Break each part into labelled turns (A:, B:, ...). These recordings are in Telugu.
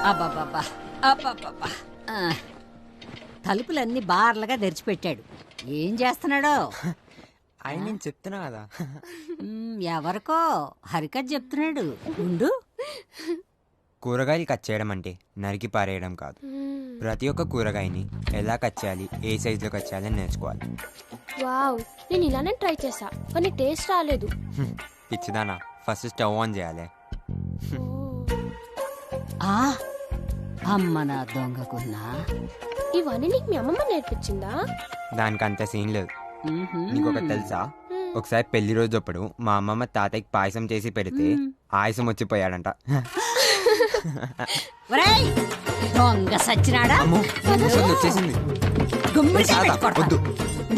A: అబ్బబ్బబ్బా అబ్బబ్బబ్బా తలుపులన్నీ బార్లుగా తెరిచిపెట్టాడు. ఏం చేస్తున్నాడో?
B: ఆయన నేను చెప్తున్నా కదా.
A: ఎవరికో హరికథ చెప్తున్నాడు. ఉండు.
B: కూరగాయలు కట్ చేయడం అంటే నరికి పారేయడం కాదు. ప్రతి ఒక్క కూరగాయని ఎలా కట్ చేయాలి, ఏ సైజులో కట్ చేయాలి అని నేర్చుకోవాలి.
C: వావ్, నేను ఇలానే ట్రై చేసా కానీ టేస్ట్ రాలేదు.
B: పిచ్చిదానా, ఫస్ట్ స్టవ్ ఆన్ చేయాలి.
A: అమ్మ నా దొంగకున్నా.
C: ఇవన్నీ నీకు మీ అమ్మమ్మ నేర్పించిందా?
B: దానికి అంత సీన్ లేదు. నీకొకటి తెలుసా? ఒకసారి పెళ్లి రోజు అప్పుడు మా అమ్మమ్మ తాతయ్యకి పాయసం చేసి పెడితే ఆయాసం వచ్చిపోయాడంట.
A: దొంగ సచ్చినాడా?
B: వచ్చేసింది.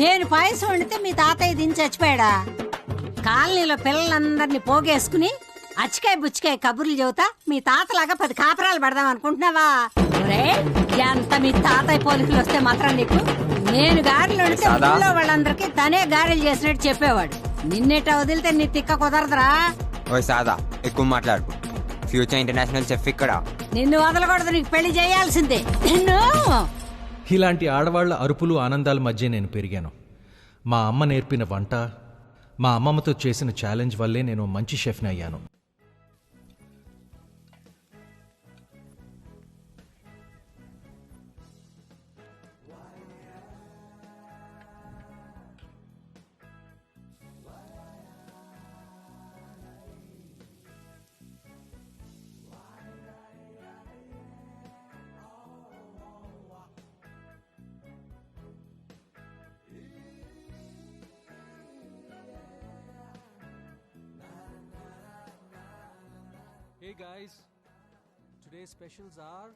A: నేను పాయసం వండితే మీ తాతయ్య దించి చచ్చిపోయాడా? కాలనీలో పిల్లలందరినీ పోగేసుకుని అచ్చికాయ బుచ్చికాయ కబుర్లు చెబుతా మీ తాతలాగా 10 కాపరాలు పెడదాం అనుకుంటున్నావా? ఎంత మీ తాతయ్య పోలికలు వస్తే మాత్రం నీకు నేను గారెలు వండితే ఊళ్ళో వాళ్ళందరికీ తనే గారెలు చేసినట్టు చెప్పేవాడు. నిన్నేట వదిలితే నీ తిక్క కుదరదురా.
B: ఓ సాదా, ఎక్కువ మాట్లాడు. ఫ్యూచర్ ఇంటర్నేషనల్ చెఫ్ ఇక్కడ.
A: నిన్ను వదలకూడదు, నీకు పెళ్లి చేయాల్సిందే. నిన్ను
D: ఇలాంటి ఆడవాళ్ల అరుపులు ఆనందాల మధ్య నేను పెరిగాను. మా అమ్మ నేర్పిన వంట, మా అమ్మమ్మతో చేసిన ఛాలెంజ్ వల్లే నేను మంచి షెఫ్ని అయ్యాను.
E: Hey guys, today's specials are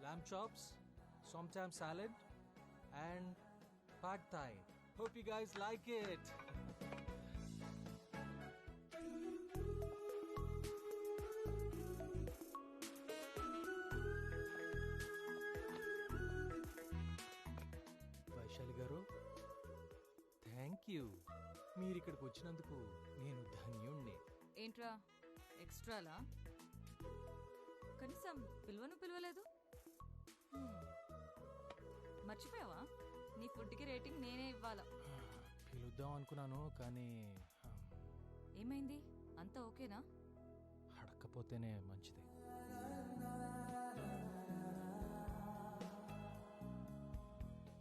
E: lamb chops, somtam salad and pad thai. Hope you guys like it. Vaishali గారు, థ్యాంక్ యూ. మీరు ఇక్కడికి వచ్చినందుకు నేను ధన్యుణ్ణి.
F: ఏంట్రా ఎక్స్ట్రాలా? కనీసం పిలవలేదు. మర్చిపోయావా? నీ ఫుడ్కి రేటింగ్ నేనే ఇవ్వాలా?
E: పిలుద్దాం అనుకున్నాను కానీ
F: ఏమైంది? అంతా ఓకేనా?
E: అడక్కపోతేనే మంచిది.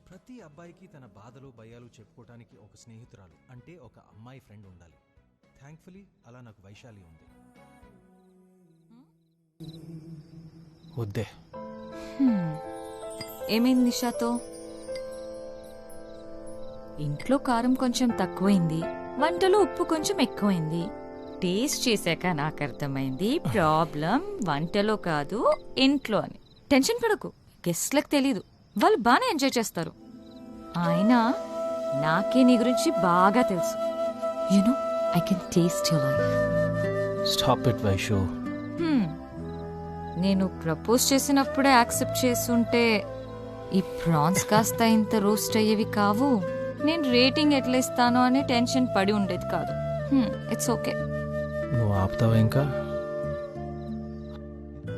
E: ప్రతి అబ్బాయికి తన బాధలు భయాలు చెప్పుకోవటానికి ఒక స్నేహితురాలు అంటే ఒక అమ్మాయి ఫ్రెండ్ ఉండాలి. థ్యాంక్ఫుల్లీ అలా నాకు వైశాలి ఉంది. వద్దే.
F: ఏమైంది నిషాతో? ఇంట్లో కారం కొంచెం తక్కువైంది, వంటలో ఉప్పు కొంచెం ఎక్కువైంది. టేస్ట్ చేశాక నాకు అర్థమైంది ప్రాబ్లం వంటలో కాదు ఇంట్లో అని. టెన్షన్ పడకు, గెస్ట్లకు తెలీదు, వాళ్ళు బాగానే ఎంజాయ్ చేస్తారు. అయినా నాకే నీ గురించి బాగా తెలుసు. You know I can taste your life.
E: Stop it Vaishu.
F: నేను ప్రపోజ్ చేసినప్పుడే యాక్సెప్ట్ చేస్తుంటే ఈ ప్రాన్స్ కాస్త ఇంత రోస్ట్ అయ్యేవి కావు. నేను రేటింగ్ ఎట్లా ఇస్తానో అని టెన్షన్ పడి ఉండేది కాదు. It's okay.
E: నువ్వు ఆపుతావా ఇంకా?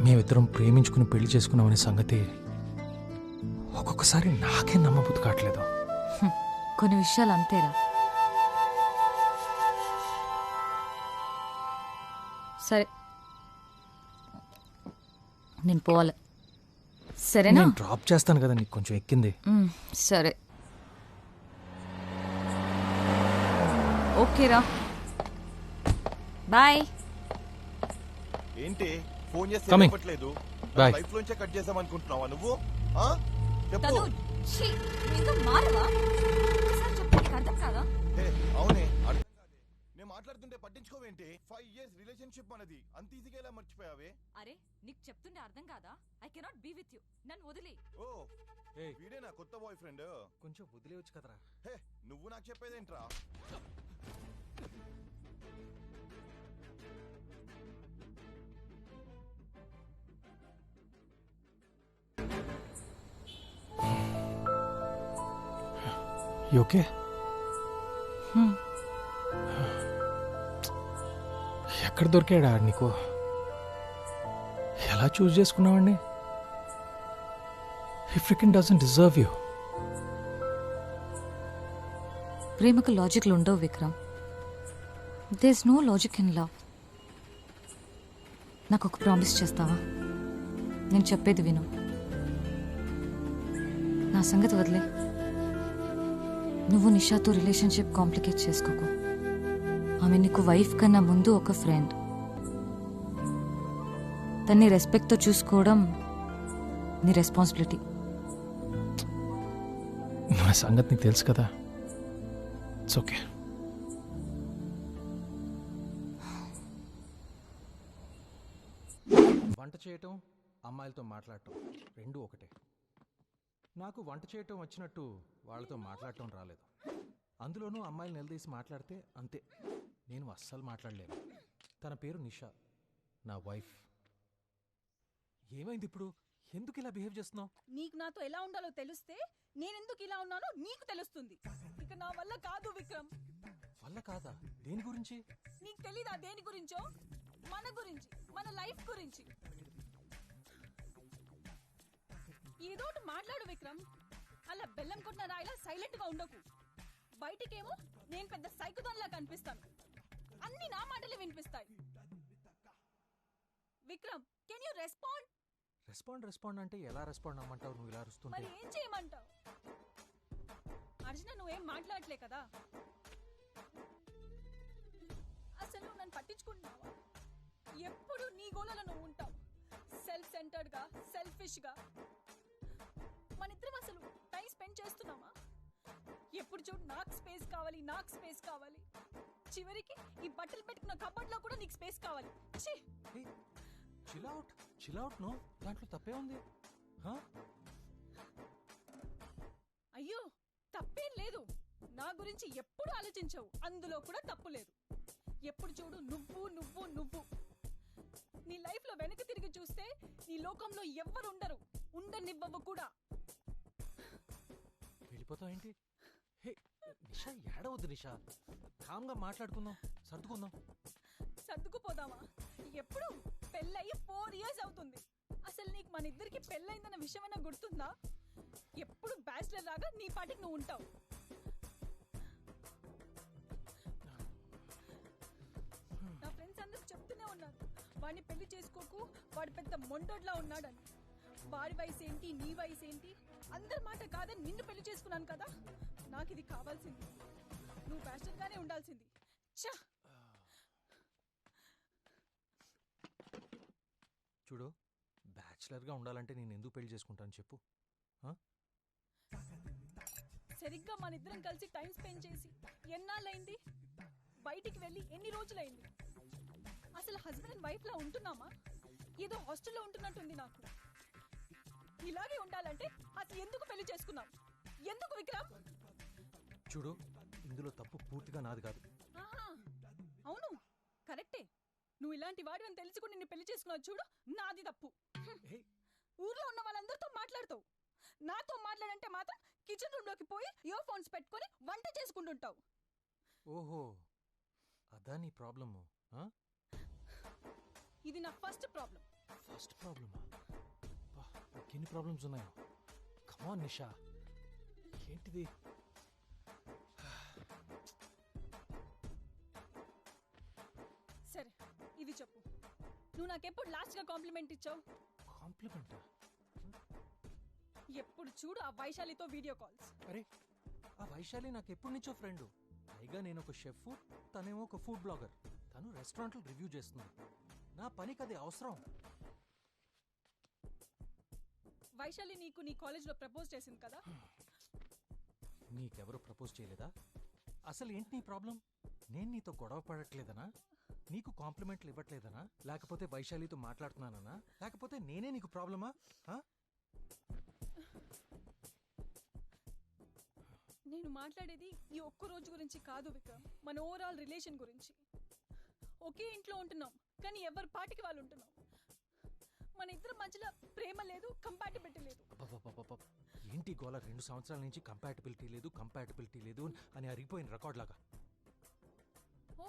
E: మేమిద్దరం ప్రేమించుకుని పెళ్లి చేసుకున్నామనే సంగతి ఒక్కొక్కసారి నాకే నమ్మబుద్ధి కావట్లేదు.
F: కొన్ని విషయాలు అంతేరా. సరే నేను పోవాలి. సరేనా?
E: నేను డ్రాప్ చేస్తాను కదా, నీకు కొంచెం ఎక్కింది.
F: సరే ఓకేరా, బాయ్.
G: ఏంటి ఫోన్ చేస్తే చెప్పట్లేదు?
E: బాయ్.
G: లైఫ్ లోంచే కట్ చేద్దాం అనుకుంటున్నావా నువ్వు? అవునే, నేను మాట్లాడుతుంటే పట్టించుకోవేంటి? 5 years రిలేషన్షిప్ అనేది అంత ఈజీగా ఎలా మర్చిపోయావే?
F: అరే నీకు చెప్తుంటే అర్థం కాదా? I cannot be with you. నన్ను వదిలే.
G: ఓ వీడే నా కొత్త బాయ్ ఫ్రెండ్.
E: కొంచెం వదిలేవచ్చు కదరా.
G: హే నువ్వు నాకు చెప్పేదేంట్రా?
E: ఓకే. ఎక్కడ దొరికాడా నీకు? ఎలా చూస్ చేసుకున్నావండి? He freaking doesn't deserve you.
F: ప్రేమకు లాజిక్లు ఉండవు Vikram. There is no logic in love. నాకు ఒక ప్రామిస్ చేస్తావా? నేను చెప్పేది విను. నా సంగతి వదిలే. నువ్వు నిషాతో రిలేషన్షిప్ కాంప్లికేట్ చేసుకోకు. ఆమె నీకు వైఫ్ కన్నా ముందు ఒక ఫ్రెండ్. తన్ని రెస్పెక్ట్తో చూసుకోవడం నీ రెస్పాన్సిబిలిటీ.
E: నా సంగతి నీకు తెలుసు కదా. It's okay.
D: వంట చేయటం, అమ్మాయిలతో మాట్లాడటం రెండూ ఒకటే. నాకు వంట చేయటం వచ్చినట్టు వాళ్ళతో మాట్లాడటం రాలేదు. అందులోనూ అమ్మాయిలు నిలదీసి మాట్లాడితే అంతే, నేను అస్సలు మాట్లాడలేను. తన పేరు నిషా, నా వైఫ్. ఏమైంది ఇప్పుడు? ఎందుకు ఇలా బిహేవ్ చేస్తున్నావు?
H: నీకు నాతో ఎలా ఉండాలో తెలిస్తే నేనెందుకు ఇలా ఉన్నానో నీకు తెలుస్తుంది. ఇక నా వల్ల కాదు విక్రమ్.
D: వల్ల కాదా? దేని గురించి?
H: నీకు తెలీదా దేని గురించో? మన గురించి, మన లైఫ్ గురించి. ఏదోటి మాట్లాడు విక్రమ్. అలా బెల్లం కొట్టిన రాయిలా సైలెంట్ గా ఉండకు. బయటికేమో నేను పెద్ద సైకుదాన్లా కనిపిస్తాను. అన్ని నా మాటలే వినిపిస్తాయి. Vikram, can you respond?
D: Respond అంటే ఎలా రెస్పాండ్ అమ్మంటావు నువ్వు ఇలా అరుస్తుంటే?
H: మరి ఏం చేయమంటావు? అర్జున, నువ్వేం మాట్లాడలే కదా. అసలు నన్ను పట్టించుకుంటున్నావా? ఎప్పుడు నీ గోలలో నువ్వు ఉంటావు. సెల్ఫ్ సెంటర్డ్ గా, సెల్ఫిష్ గా. మనిద్దరం అసలు టైం స్పెండ్ చేస్తున్నామా? ఎప్పుడు చూడు నాకు స్పేస్ కావాలి, నాకు స్పేస్ కావాలి. చివరికి ఈ బట్టలు పెట్టుకున్న కబోర్డ్ లో కూడా నీకు స్పేస్ కావాలి. ఛీ!
D: చిల్ అవుట్ నో, దాంట్లో తప్పే ఉంది.
H: అయ్యో, తప్పేం లేదు. నా గురించి ఎప్పుడు ఆలోచించవు, అందులో కూడా తప్పు లేదు. ఎప్పుడు చూడు నువ్వు నువ్వు నువ్వు. నీ లైఫ్ లో వెనక తిరిగి చూస్తే నీ లోకంలో ఎవ్వరు ఉండరు, ఉండనివ్వవు కూడా.
D: వెళ్ళిపోతావు ఏంటి? హే నిషా, ఏడవద్దు నిషా. కామ్గా మాట్లాడుకుందాం, సర్దుకుందాం.
H: సర్దుకుపోదామా? ఎప్పుడు పెళ్ళయి 4 years అవుతుంది. అసలు నీకు మన ఇద్దరికి పెళ్ళైందన్న విషయమైనా గుర్తుందా? ఎప్పుడు బ్యాచిలర్ లాగా నీ పాటికి నువ్వు ఉంటావు. నా ఫ్రెండ్స్ అందరూ చెప్తూనే ఉన్నారు, వాడిని పెళ్లి చేసుకోకు, వాడు పెద్ద మొండోడ్లా ఉన్నాడని. వాడి వయసు ఏంటి, నీ వయసు ఏంటి? అందరి మాట కాదని నిన్ను పెళ్లి చేసుకున్నాను కదా. నాకు ఇది కావాల్సింది. నువ్వు బ్యాచిలర్ గానే ఉండాల్సింది. ఛా!
D: చూడు, బ్యాచిలర్గా ఉండాలంటే నేను ఎందుకు పెళ్లి చేసుకుంటాను చెప్పు?
H: సరిగ్గా మన ఇద్దరం కలిసి టైం స్పెండ్ చేసి ఎన్నాళ్ళైంది? బయటికి వెళ్ళి ఎన్ని రోజులైంది? అసలు హస్బెండ్ అండ్ వైఫ్ లా ఉంటున్నామా? ఏదో హాస్టల్లో ఉంటున్నట్టుంది నాకు. ఇలాగే ఉండాలంటే అసలు ఎందుకు పెళ్లి చేసుకున్నాం? ఎందుకు విక్రమ్?
D: చూడు, ఇందులో తప్పు పూర్తిగా నాది కాదు.
H: అవును, కరెక్టే. నువ్వు ఇలాంటి వాడివి అని తెలుసుకుని నిన్ను పెళ్లి చేసుకున్నావు చూడు, నాది తప్పు. ఊర్లో ఉన్న వాళ్ళందరితో మాట్లాడతావు, నాతో మాట్లాడంటే మాత్రం కిచెన్ రూమ్ లోకి పోయి ఇయర్ ఫోన్స్ పెట్టుకుని వంట చేసుకుంటుంటావు.
D: ఓహో, అదా నీ ప్రాబ్లము?
H: ఇది నా ఫస్ట్ ప్రాబ్లం.
D: ఫస్ట్ ప్రాబ్లమా? ఎన్ని ప్రాబ్లమ్స్ ఉన్నాయో. కమాన్ నిషా, ఏంటిది?
H: సరే, ఇది చెప్పు. నువ్వు నాకెప్పుడు లాస్ట్ గా కాంప్లిమెంట్ ఇచ్చావు?
D: కాంప్లిమెంటా?
H: ఎప్పుడు చూడు ఆ వైశాలితో వీడియో కాల్స్.
D: అరే, ఆ వైశాలి నాకు ఎప్పటి నుంచో ఫ్రెండ్. పైగా నేను ఒక షెఫ్, తనేమో ఒక ఫుడ్ బ్లాగర్. తను రెస్టారెంట్లు రివ్యూ చేస్తుంది. నా పనికి అది అవసరం.
H: వైశాలి నీకు నీ కాలేజ్ లో ప్రపోజ్ చేసింది కదా?
D: నీకెవరు ప్రపోజ్ చేయలేదా? అసలు ఏంటి నీ ప్రాబ్లం? నేను నీతో గొడవ పడట్లేదనా? నీకు కాంప్లిమెంట్లు ఇవ్వట్లేదనా? లేకపోతే వైశాలితో మాట్లాడుతున్నానా? లేకపోతే నేనే నీకు ప్రాబ్లమా?
H: నేను మాట్లాడేది ఈ ఒక్క రోజు గురించి కాదు విక్రమ్, మన ఓవరాల్ రిలేషన్ గురించి. ఒకే ఇంట్లో ఉంటున్నాం, కానీ ఎవరి పాటికి వాళ్ళు ఉంటున్నాం. మన ఇద్దరి మధ్యలో ప్రేమ లేదు, కంపాటిబిలిటీ లేదు.
D: ఏంటి గోల? 2 సంవత్సరాల నుంచి కంపాటిబిలిటీ లేదు అని అరిగిపోయిన రికార్డ్ లాగా.
H: ఓ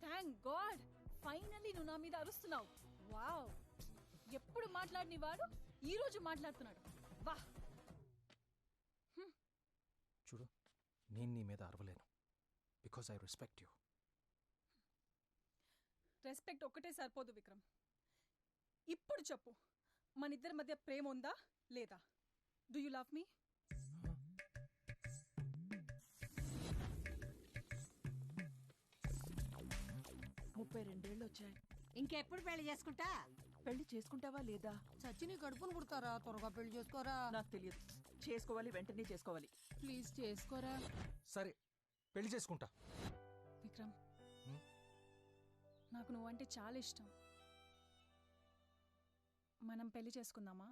H: థ్యాంక్ గాడ్, ఫైనల్లీ నువ్వు నా మీద అరుస్తున్నావు. వావ్, ఎప్పుడు మాట్లాడిన వాడు ఈ రోజు మాట్లాడుతున్నాడు.
D: చూడు, నేను నీ మీద అరవలేను. Because I respect you.
H: Respect ఒక్కటే సరిపోదు విక్రమ్. ఇప్పుడు చెప్పు, మన ఇద్దరి మధ్య ప్రేమ ఉందా లేదా? డూ యు లవ్ మీ?
I: వచ్చాయి.
A: ఇంకెప్పుడు పెళ్లి చేసుకుంటా?
I: పెళ్లి చేసుకుంటావా లేదా?
A: చచ్చిని గడుపును పుడతారా? త్వరగా పెళ్లి చేసుకోరా.
I: నాకు తెలియదు. చేసుకోవాలి, వెంటనే చేసుకోవాలి.
H: ప్లీజ్ చేసుకోరా.
D: సరే, పెళ్లి చేసుకుంటా.
H: విక్రమ్, నాకు నువ్వంటే చాలా ఇష్టం. మనం పెళ్లి చేసుకుందామా?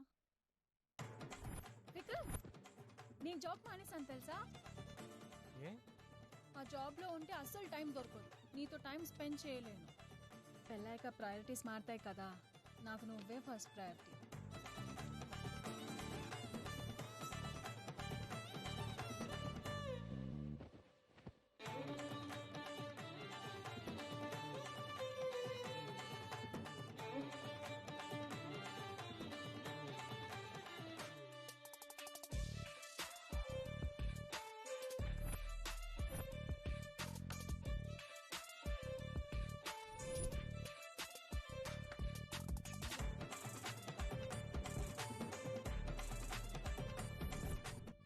H: విక్రమ్, నేను జాబ్ మానేసాను తెలుసా?
D: ఏ?
H: ఆ జాబ్లో ఉంటే అస్సలు టైం దొరకదు. నీతో టైం స్పెండ్ చేయలేను. పెళ్ళాక ప్రయారిటీస్ మారుతాయి కదా, నాకు నువ్వే ఫస్ట్ ప్రయారిటీ.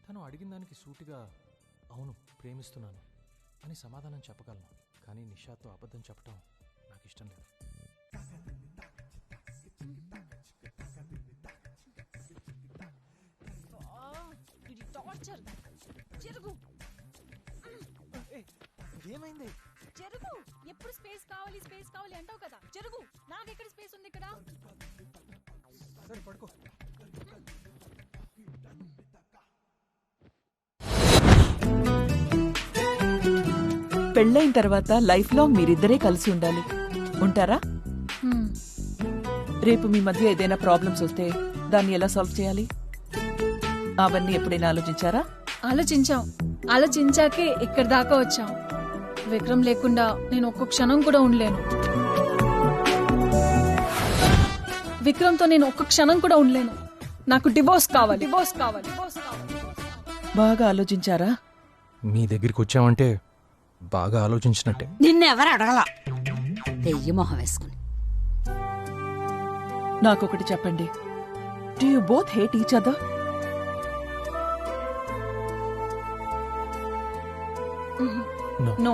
D: తను అడిగిన దానికి సూటిగా అవును ప్రేమిస్తున్నాను అని సమాధానం చెప్పగలను, కానీ నిషాతో అబద్ధం చెప్పడం నాకు ఇష్టం లేదు.
H: జరుగు.
D: ఏమైంది?
H: జరుగు. ఎప్పుడు స్పేస్ కావాలి స్పేస్ కావాలి అంటావు కదా, జరుగు. నాకెక్కడ స్పేస్ ఉంది ఇక్కడ?
D: సరే పడుకో.
I: పెళ్ళైన తర్వాత లైఫ్ లాంగ్ మీరిద్దరే కలిసి ఉండాలి. ఉంటారా? రేపు మీ మధ్య ఏదైనా ప్రాబ్లమ్స్ వస్తే దాన్ని ఎలా సాల్వ్ చేయాలి? అవన్నీ ఎప్పుడైనా ఆలోచించారా?
H: ఆలోచించాకే ఇక్కడ దాకా వచ్చాం. విక్రమ్ లేకుండా నేను ఒక్క క్షణం కూడా ఉండలేను. విక్రమ్తో నేను ఒక్క క్షణం కూడా ఉండలేను. నాకు డివోర్స్ కావాలి.
I: బాగా ఆలోచించారా?
D: మీ దగ్గరికి వచ్చామంటే బాగా ఆలోచించినట్టే.
A: నిన్నెవరు అడగల, దెయ్య మొహం వేసుకుని.
I: నాకొకటి చెప్పండి, do you both hate each other?
H: No.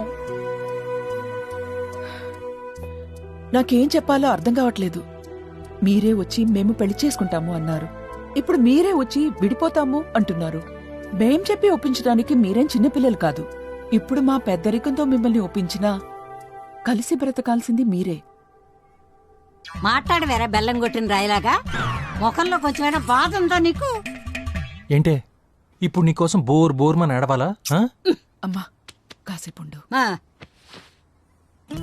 I: నాకేం చెప్పాలో అర్థం కావట్లేదు. మీరే వచ్చి మేము పెళ్లి చేసుకుంటాము అన్నారు, ఇప్పుడు మీరే వచ్చి విడిపోతాము అంటున్నారు. మేం చెప్పి ఒప్పించడానికి మీరేం చిన్నపిల్లలు కాదు. ఇప్పుడు మా పెద్దరికంతో మిమ్మల్ని ఒప్పించినా కలిసి బ్రతకాల్సింది మీరే.
A: మాట్లాడు వేరే బెల్లం కొట్టిన రాయిలాగా. ముఖంలో కొంచెమైనా బాధ ఉందా నీకు?
D: ఏంటే ఇప్పుడు నీకోసం బోర్మని ఏడవాలా?
I: అమ్మా కాసేపుండు.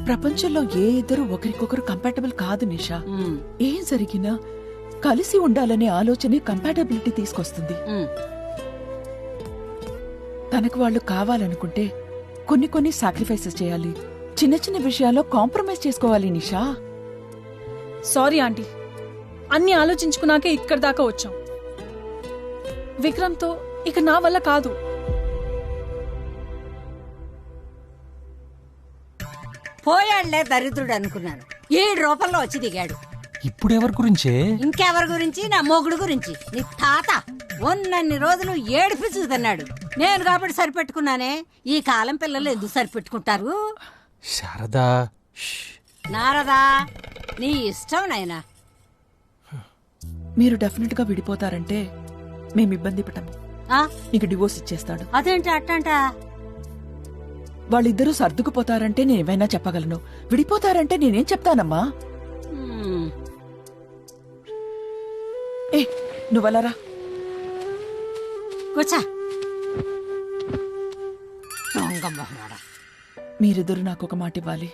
I: ప్రపంచంలో ఏ ఇద్దరు ఒకరికొకరు కంపాటబుల్ కాదు నిషా. ఏం జరిగినా కలిసి ఉండాలనే ఆలోచనే కంపాటబిలిటీ తీసుకొస్తుంది. తనకు వాళ్ళు కావాలనుకుంటే కొన్ని సాక్రిఫైసెస్ చేయాలి. చిన్న చిన్న విషయాల్లో కాంప్రమైజ్ చేసుకోవాలి నిషా.
H: సారీ ఆంటీ, అన్ని ఆలోచించుకున్నాకే ఇక్కడ దాకా వచ్చాం. విక్రమ్తో ఇక నా వల్ల కాదు.
A: పోయాళ్లే దరిద్రుడు అనుకున్నాను, 7 రూపాయల్లో వచ్చి దిగాడు.
D: ఇప్పుడు ఎవరి గురించే?
A: ఇంకెవరి గురించి? నా మొగుడు గురించి. నీ తాత ఉన్నన్ని రోజులు ఏడిపించుకుతున్నాడు. నేను కాబట్టి సరిపెట్టుకున్నానే. ఈ కాలం పిల్లలు ఎందుకు సరిపెట్టుకుంటారు?
D: శారదా,
A: నారదా, నీ ఇష్టం నాయనా.
I: మీరు డెఫినెట్ గా విడిపోతారంటే మేము ఇబ్బంది పడము. నీకు డివోర్స్ ఇచ్చేస్తాడు.
A: అదేంటి అట్టంట?
I: వాళ్ళిద్దరూ సర్దుకుపోతారంటే నేనేమైనా చెప్పగలను. విడిపోతారంటే నేనేం చెప్తానమ్మా? ఏ నువ్వలరా
A: కూర్చో.
I: మీరిద్దరు నాకు ఒక మాట ఇవ్వాలి.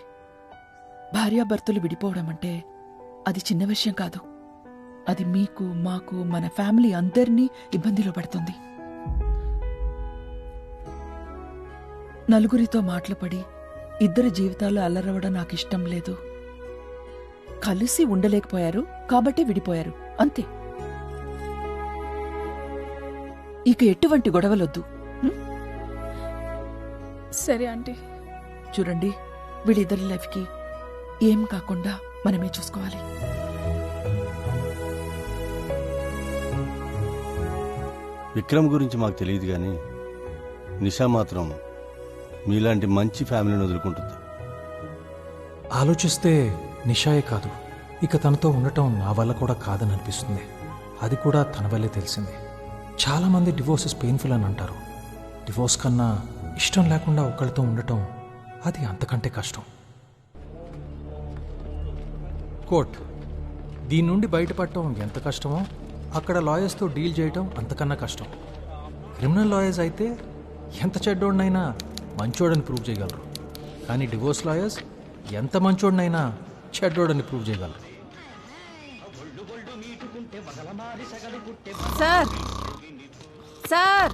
I: భార్యాభర్తలు విడిపోవడం అంటే అది చిన్న విషయం కాదు. అది మీకు, మాకు, మన ఫ్యామిలీ అందరినీ ఇబ్బందిలో పడుతుంది. నలుగురితో మాటలు పడి ఇద్దరి జీవితాలు అల్లరవడం నాకు ఇష్టం లేదు. కలిసి ఉండలేకపోయారు కాబట్టి విడిపోయారు, అంతే. ఇక ఎటువంటి గొడవలొద్దు.
H: సరే ఆంటీ.
I: చూడండి, వీళ్ళిద్దరి లైఫ్కి ఏం కాకుండా మనమే చూసుకోవాలి.
J: విక్రమ్ గురించి మాకు తెలియదు కానీ నిషా మాత్రం మీలాంటి మంచి ఫ్యామిలీని వదులుకుంటుంది.
D: ఆలోచిస్తే నిషాయే కాదు, ఇక తనతో ఉండటం నా వల్ల కూడా కాదని అనిపిస్తుంది. అది కూడా తన వల్లే తెలిసింది. చాలామంది డివోర్సెస్ పెయిన్ఫుల్ అని అంటారు. డివోర్స్ కన్నా ఇష్టం లేకుండా ఒకళ్ళతో ఉండటం అది అంతకంటే కష్టం. కోర్ట్, దీని నుండి బయటపడటం ఎంత కష్టమో అక్కడ లాయర్స్తో డీల్ చేయటం అంతకన్నా కష్టం. క్రిమినల్ లాయర్స్ అయితే ఎంత చెడ్డోడినైనా మంచోడని ప్రూవ్ చేయగలరు, కానీ డివోర్స్ లాయర్స్ ఎంత మంచోడినైనా చెడ్డోడని ప్రూవ్ చేయగలరు.
A: సార్ సార్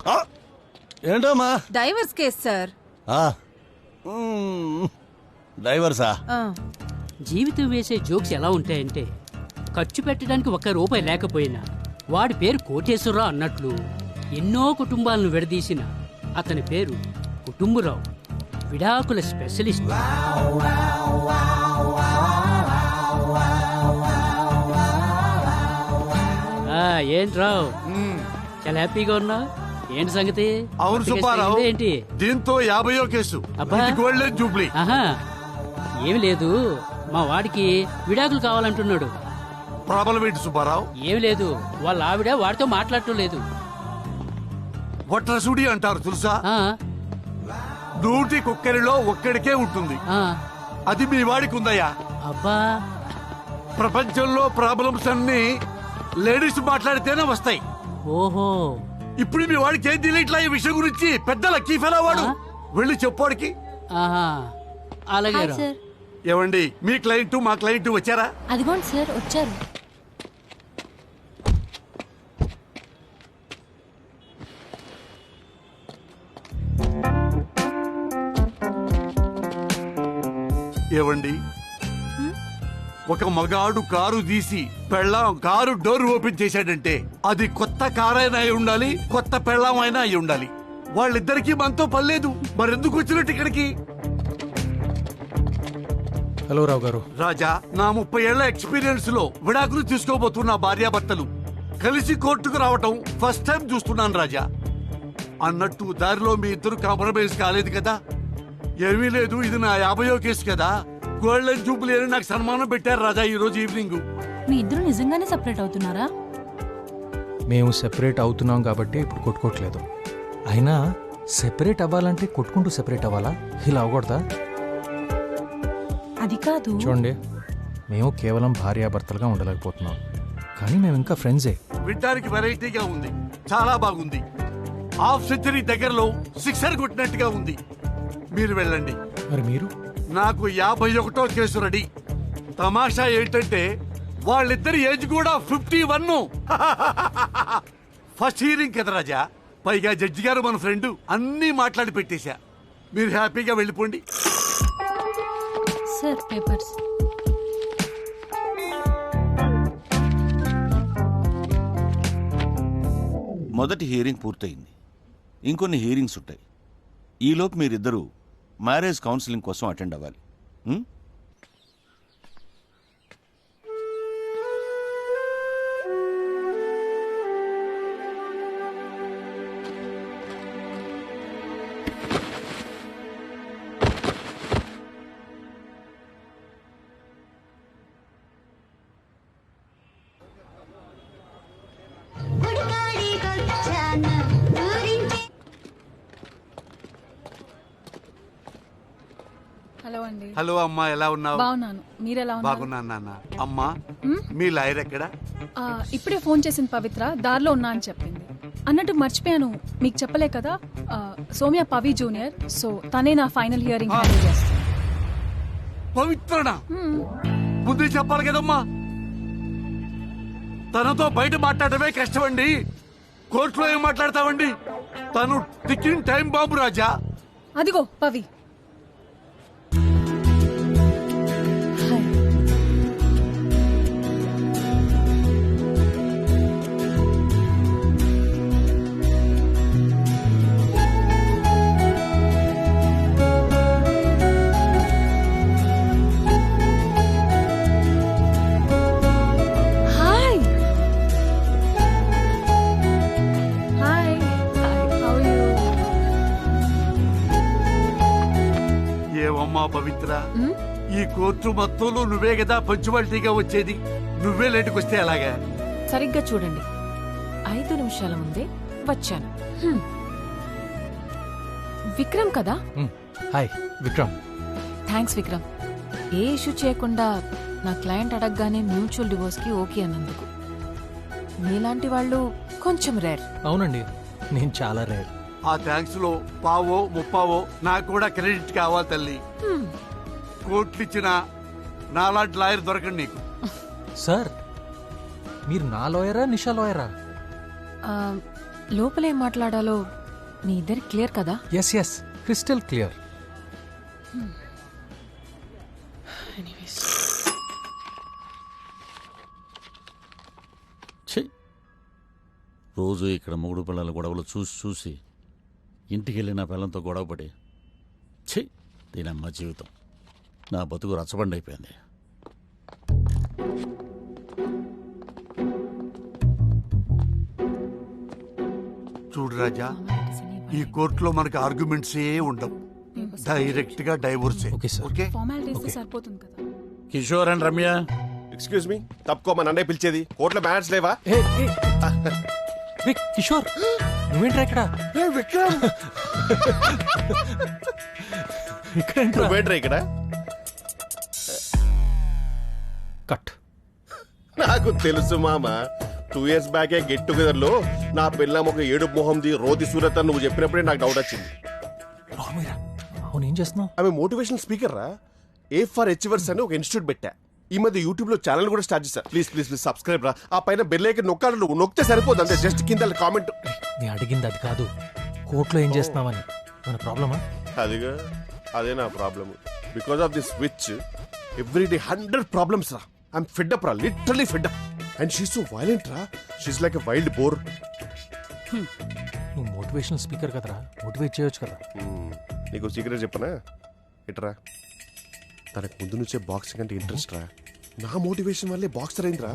J: ఏంటమ్మా?
A: Divorce case sir.
J: డ్రైవర్సా?
K: జీవితం వేసే జోక్స్ ఎలా ఉంటాయంటే, ఖర్చు పెట్టడానికి ₹1 లేకపోయినా వాడి పేరు కోటేశ్వరరావు అన్నట్లు ఎన్నో కుటుంబాలను విడదీసిన అతని పేరు కుటుంబరావు. విడాకుల స్పెషలిస్ట్. ఏంట్రావు, చాలా హ్యాపీగా ఉన్నా? ఏంటి సంగతి?
L: అవును సుబ్బారావు,
K: ఏంటి
L: దీంతో 50వ కేసు. Golden Jubilee.
K: ఆహా, ఏమి లేదు, మా వాడికి విడాకులు కావాలంటున్నాడు.
L: ప్రాబ్లం ఏంటి సుబ్బారావు?
K: ఏమి లేదు, వాళ్ళ ఆవిడ వాడితో మాట్లాడటం లేదు.
L: వట్రసుడి అంటారు తెలుసా? 100 కుక్కరిలో ఒక్కడికే ఉంటుంది. అది మీ వాడికి ఉందయ్యా.
K: అబ్బా,
L: ప్రపంచంలో ప్రాబ్లమ్స్ అన్ని లేడీస్ మాట్లాడితేనే వస్తాయి.
K: ఓహో,
L: ఇప్పుడు మీ వాడికి ఏం తెలియట్లా ఈ విషయం గురించి? పెద్ద లక్కీ ఫెలో వాడు. వెళ్ళి చెప్పోడికి.
K: అలాగే.
L: ఏవండి, మీ క్లయింట్ మా క్లయింట్ వచ్చారా?
C: అదిగోండి సార్, వచ్చారు.
L: ఏవండి, ఒక మగాడు కారు తీసి పెళ్ళాం కారు డోర్ ఓపెన్ చేశాడంటే అది కొత్త కారైనా అయి ఉండాలి, కొత్త పెళ్ళాం అయినా అయి ఉండాలి. వాళ్ళిద్దరికీ మనతో పర్లేదు, మరెందుకు వచ్చినట్టు ఇక్కడికి?
D: హలో రావు గారు.
L: రాజా, నా 30 ఏళ్ల ఎక్స్పీరియన్స్ లో విడాకులు తీసుకోబోతున్న భార్యాభర్తలు కలిసి కోర్టుకు రావటం ఫస్ట్ టైం చూస్తున్నాను రాజా. అన్నట్టు దారిలో మీ ఇద్దరు కాంప్రమైజ్ కాలేదు కదా? ఏమీ లేదు, ఇది నా 50వ కేసు కదా. గోల్డెన్ జూబ్లీ అని నాకు సన్మానం పెట్టారు రాజా ఈ రోజు ఈవినింగ్.
H: మీ ఇద్దరు నిజంగానే సెపరేట్ అవుతున్నారా?
D: మేము సెపరేట్ అవుతున్నాం కాబట్టి ఇప్పుడు కొట్టుకోవట్లేదు. అయినా సెపరేట్ అవ్వాలంటే కొట్టుకుంటూ సెపరేట్ అవ్వాలా? ఇలా అవ్వకూడదా?
H: అది కాదు.
D: చూడండి, మేము కేవలం భార్యాభర్తలుగా ఉండలేకపోతున్నాం, కానీ మేము ఇంకా ఫ్రెండ్సే.
L: వినడానికి వెరైటీగా ఉంది, చాలా బాగుంది. హాఫ్ సెంచరీ దగ్గరలో 6 కొట్టినట్టుగా ఉంది. మీరు వెళ్ళండి.
D: మరి మీరు?
L: నాకు 51వ కేసు రెడీ. తమాషా ఏంటంటే వాళ్ళిద్దరి ఏజ్ కూడా 51. ఫస్ట్ హియరింగ్ కదా రాజా, పైగా జడ్జి గారు మన ఫ్రెండ్, అన్నీ మాట్లాడి పెట్టేశా. మీరు హ్యాపీగా వెళ్ళిపోండి.
C: Sir, papers.
J: మొదటి హియరింగ్ పూర్తయింది, ఇంకొన్ని హియరింగ్స్ ఉంటాయి. ఈలోపు మీరిద్దరూ మ్యారేజ్ కౌన్సిలింగ్ కోసం అటెండ్ అవ్వాలి.
H: హలో అండి.
L: హలో అమ్మా, ఎలా ఉన్నావు?
H: బాగున్నాను, మీరెలా ఉన్నారు?
L: బాగున్నాను నాన్న. అమ్మా, మీ లాయర్ ఎక్కడా?
H: ఇప్పుడే ఫోన్ చేసిన పవిత్ర దారిలో ఉన్నా అని చెప్పింది. అన్నట్టు మర్చిపోయాను, మీకు చెప్పలే కదా, సౌమ్య పవి జూనియర్, సో తనే నా ఫైనల్ హియరింగ్ హ్యాండిల్ చేస్తుంది.
L: పవిత్రనా? ముందు చెప్పాలి కదమ్మా. తనతో బయట మాట్లాడమే కష్టమండి, కోర్టులో ఏం మాట్లాడతామండి? తను టికింగ్ టైం బాంబు రాజా.
H: అదిగో పవి.
L: అమ్మా పవిత్ర, ఈ కోర్టు మొత్తంలో నువ్వే కదా పంచువాలిటీగా వచ్చేది. నువ్వే లేటుకు వస్తే ఎలాగా?
M: సరిగ్గా చూడండి, 5 నిమిషాల ముందే వచ్చాను. విక్రమ్ కదా?
D: హాయ్ విక్రమ్.
M: థ్యాంక్స్ విక్రమ్. ఏ ఇష్యూ చేయకుండా నా క్లయింట్ అడగగానే మ్యూచువల్ డివోర్స్ కి ఓకే అన్నందుకు. మీలాంటి వాళ్ళు కొంచెం రేర్.
D: అవునండి, నేను చాలా రేర్.
L: ఆ థ్యాంక్స్ లో పావో ముప్పావో నాకు కూడా క్రెడిట్ కావాలి తల్లి. కోర్టులు ఇచ్చిన నాలాంటి లాయర్ దొరకండి నీకు.
D: సార్, మీరు నా లాయరా నిషా లాయరా?
M: లోపలేం మాట్లాడాలో మీ ఇద్దరి క్లియర్ కదా?
D: Yes crystal clear.
J: రోజు ఇక్కడ మొగుడు పిల్లల గొడవలు చూసి ఇంటికి వెళ్ళి నా పిల్లలతో గొడవపడి దీనమ్మ జీవితం, నా బతుకు రచ్చబండి అయిపోయింది.
L: చూడు రాజా, ఈ కోర్టులో మనకి ఆర్గ్యుమెంట్స్ ఏ ఉండవు. డైరెక్ట్ గా డైవోర్స్. ఓకే,
H: సరిపోతుంది కదా.
J: Kishore and Ramya.
G: Excuse me, తప్పుకోమని అన్నయ్య పిలిచేది. కోర్టులో మ్యాచ్ లేవా?
D: కిషోర్, నువ్వేంట్రా ఇక్కడ?
G: విక్రమ్, నువ్వేంట్రా ఇక్కడ?
D: కట్.
G: నాకు తెలుసు మామ, 2 years బ్యాకే గెట్ టుగెదర్ లో నా పిల్లం ఒక ఏడు మొహంది రోది సూరత్ అని నువ్వు చెప్పినప్పుడే నాకు డౌట్ వచ్చింది.
D: అవును, ఏం చేస్తున్నావు?
G: ఆమె మోటివేషనల్ స్పీకర్ రా. ఏ ఫర్ హెచ్వర్స్ అని ఒక ఇన్స్టిట్యూట్ పెట్టా. ఈ మధ్య యూట్యూబ్ లో ఛానల్ కూడా స్టార్ట్ చేశా. ప్లీజ్ సబ్స్క్రైబ్ రా. ఆ పైన బెల్ ఐకాన్ నొక్కాలి. నువ్వు నొక్కితే సరిపోదు, అంతే. జస్ట్ కింద కామెంట్.
D: నేను అడిగింది అది కాదు, కోర్టులో ఏం చేస్తున్నావని. మన ప్రాబ్లమా?
G: అదిగా, అదే నా problem. Because of this which every day 100 problems రా. ఐఎమ్ ఫెడ్ అప్ రా, literally fed up. And she so violent రా. She's like a wild boar.
D: నువ్వు మోటివేషనల్ స్పీకర్ కదరా, మోటివేట్ చేయొచ్చు కదా.
G: నీకు సీక్రెట్ చెప్పనా? ఇట్రా, తనకు ముందు నుంచే బాక్సింగ్ అంటే ఇంట్రెస్ట్ రా. నా మోటివేషన్ వల్లే బాక్సర్ అయిందిరా.